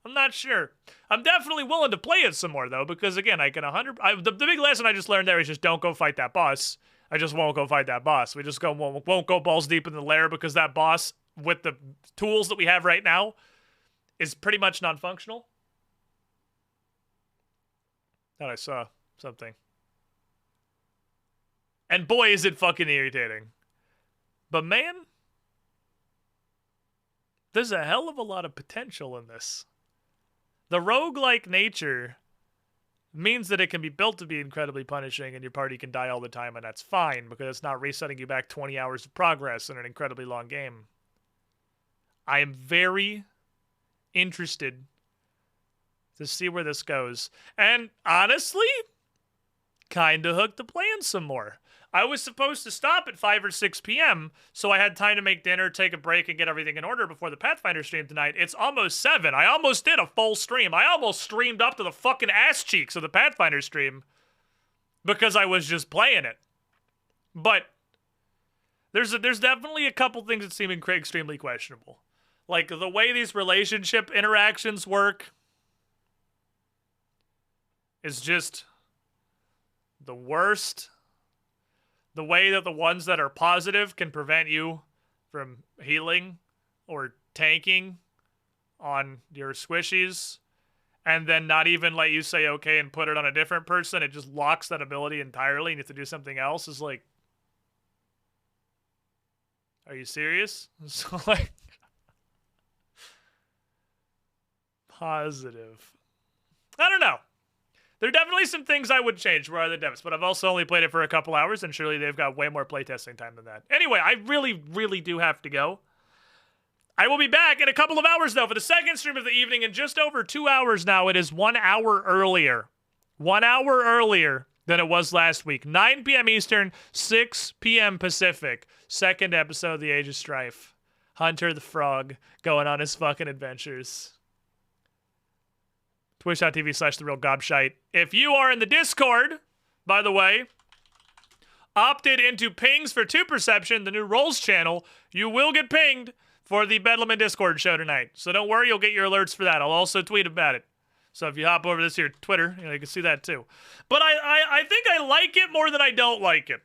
Speaker 5: I'm not sure. I'm definitely willing to play it some more, though, because, again, I can the big lesson I just learned there is just don't go fight that boss. I just won't go fight that boss. We just won't go balls deep in the lair, because that boss, with the tools that we have right now, is pretty much non-functional. Thought I saw something. And boy, is it fucking irritating. But man, there's a hell of a lot of potential in this. The roguelike nature means that it can be built to be incredibly punishing, and your party can die all the time, and that's fine, because it's not resetting you back 20 hours of progress in an incredibly long game. I am very interested to see where this goes. And honestly, kind of hooked to playing some more. I was supposed to stop at 5 or 6 p.m., so I had time to make dinner, take a break, and get everything in order before the Pathfinder stream tonight. It's almost 7. I almost did a full stream. I almost streamed up to the fucking ass cheeks of the Pathfinder stream because I was just playing it. But there's definitely a couple things that seem extremely questionable. Like, the way these relationship interactions work is just the worst. The way that the ones that are positive can prevent you from healing or tanking on your squishies, and then not even let you say okay and put it on a different person. It just locks that ability entirely and you have to do something else. Is like, are you serious? So, like, positive. I don't know. There are definitely some things I would change where are the devs, but I've also only played it for a couple hours, and surely they've got way more playtesting time than that. Anyway, I really, really do have to go. I will be back in a couple of hours, though, for the second stream of the evening in just over 2 hours now. It is 1 hour earlier. 1 hour earlier than it was last week. 9 p.m. Eastern, 6 p.m. Pacific. Second episode of the Age of Strife. Hunter the Frog going on his fucking adventures. Twitch.tv/TheRealGobshite. If you are in the Discord, by the way, opted into pings for 2 Perception, the new Rolls channel, you will get pinged for the Bedlam and Discord show tonight. So don't worry, you'll get your alerts for that. I'll also tweet about it. So if you hop over this here Twitter, you can see that too. But I think I like it more than I don't like it.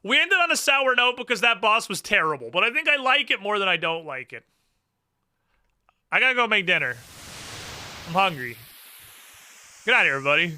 Speaker 5: We ended on a sour note because that boss was terrible, but I think I like it more than I don't like it. I gotta go make dinner. I'm hungry. Get out of here, everybody.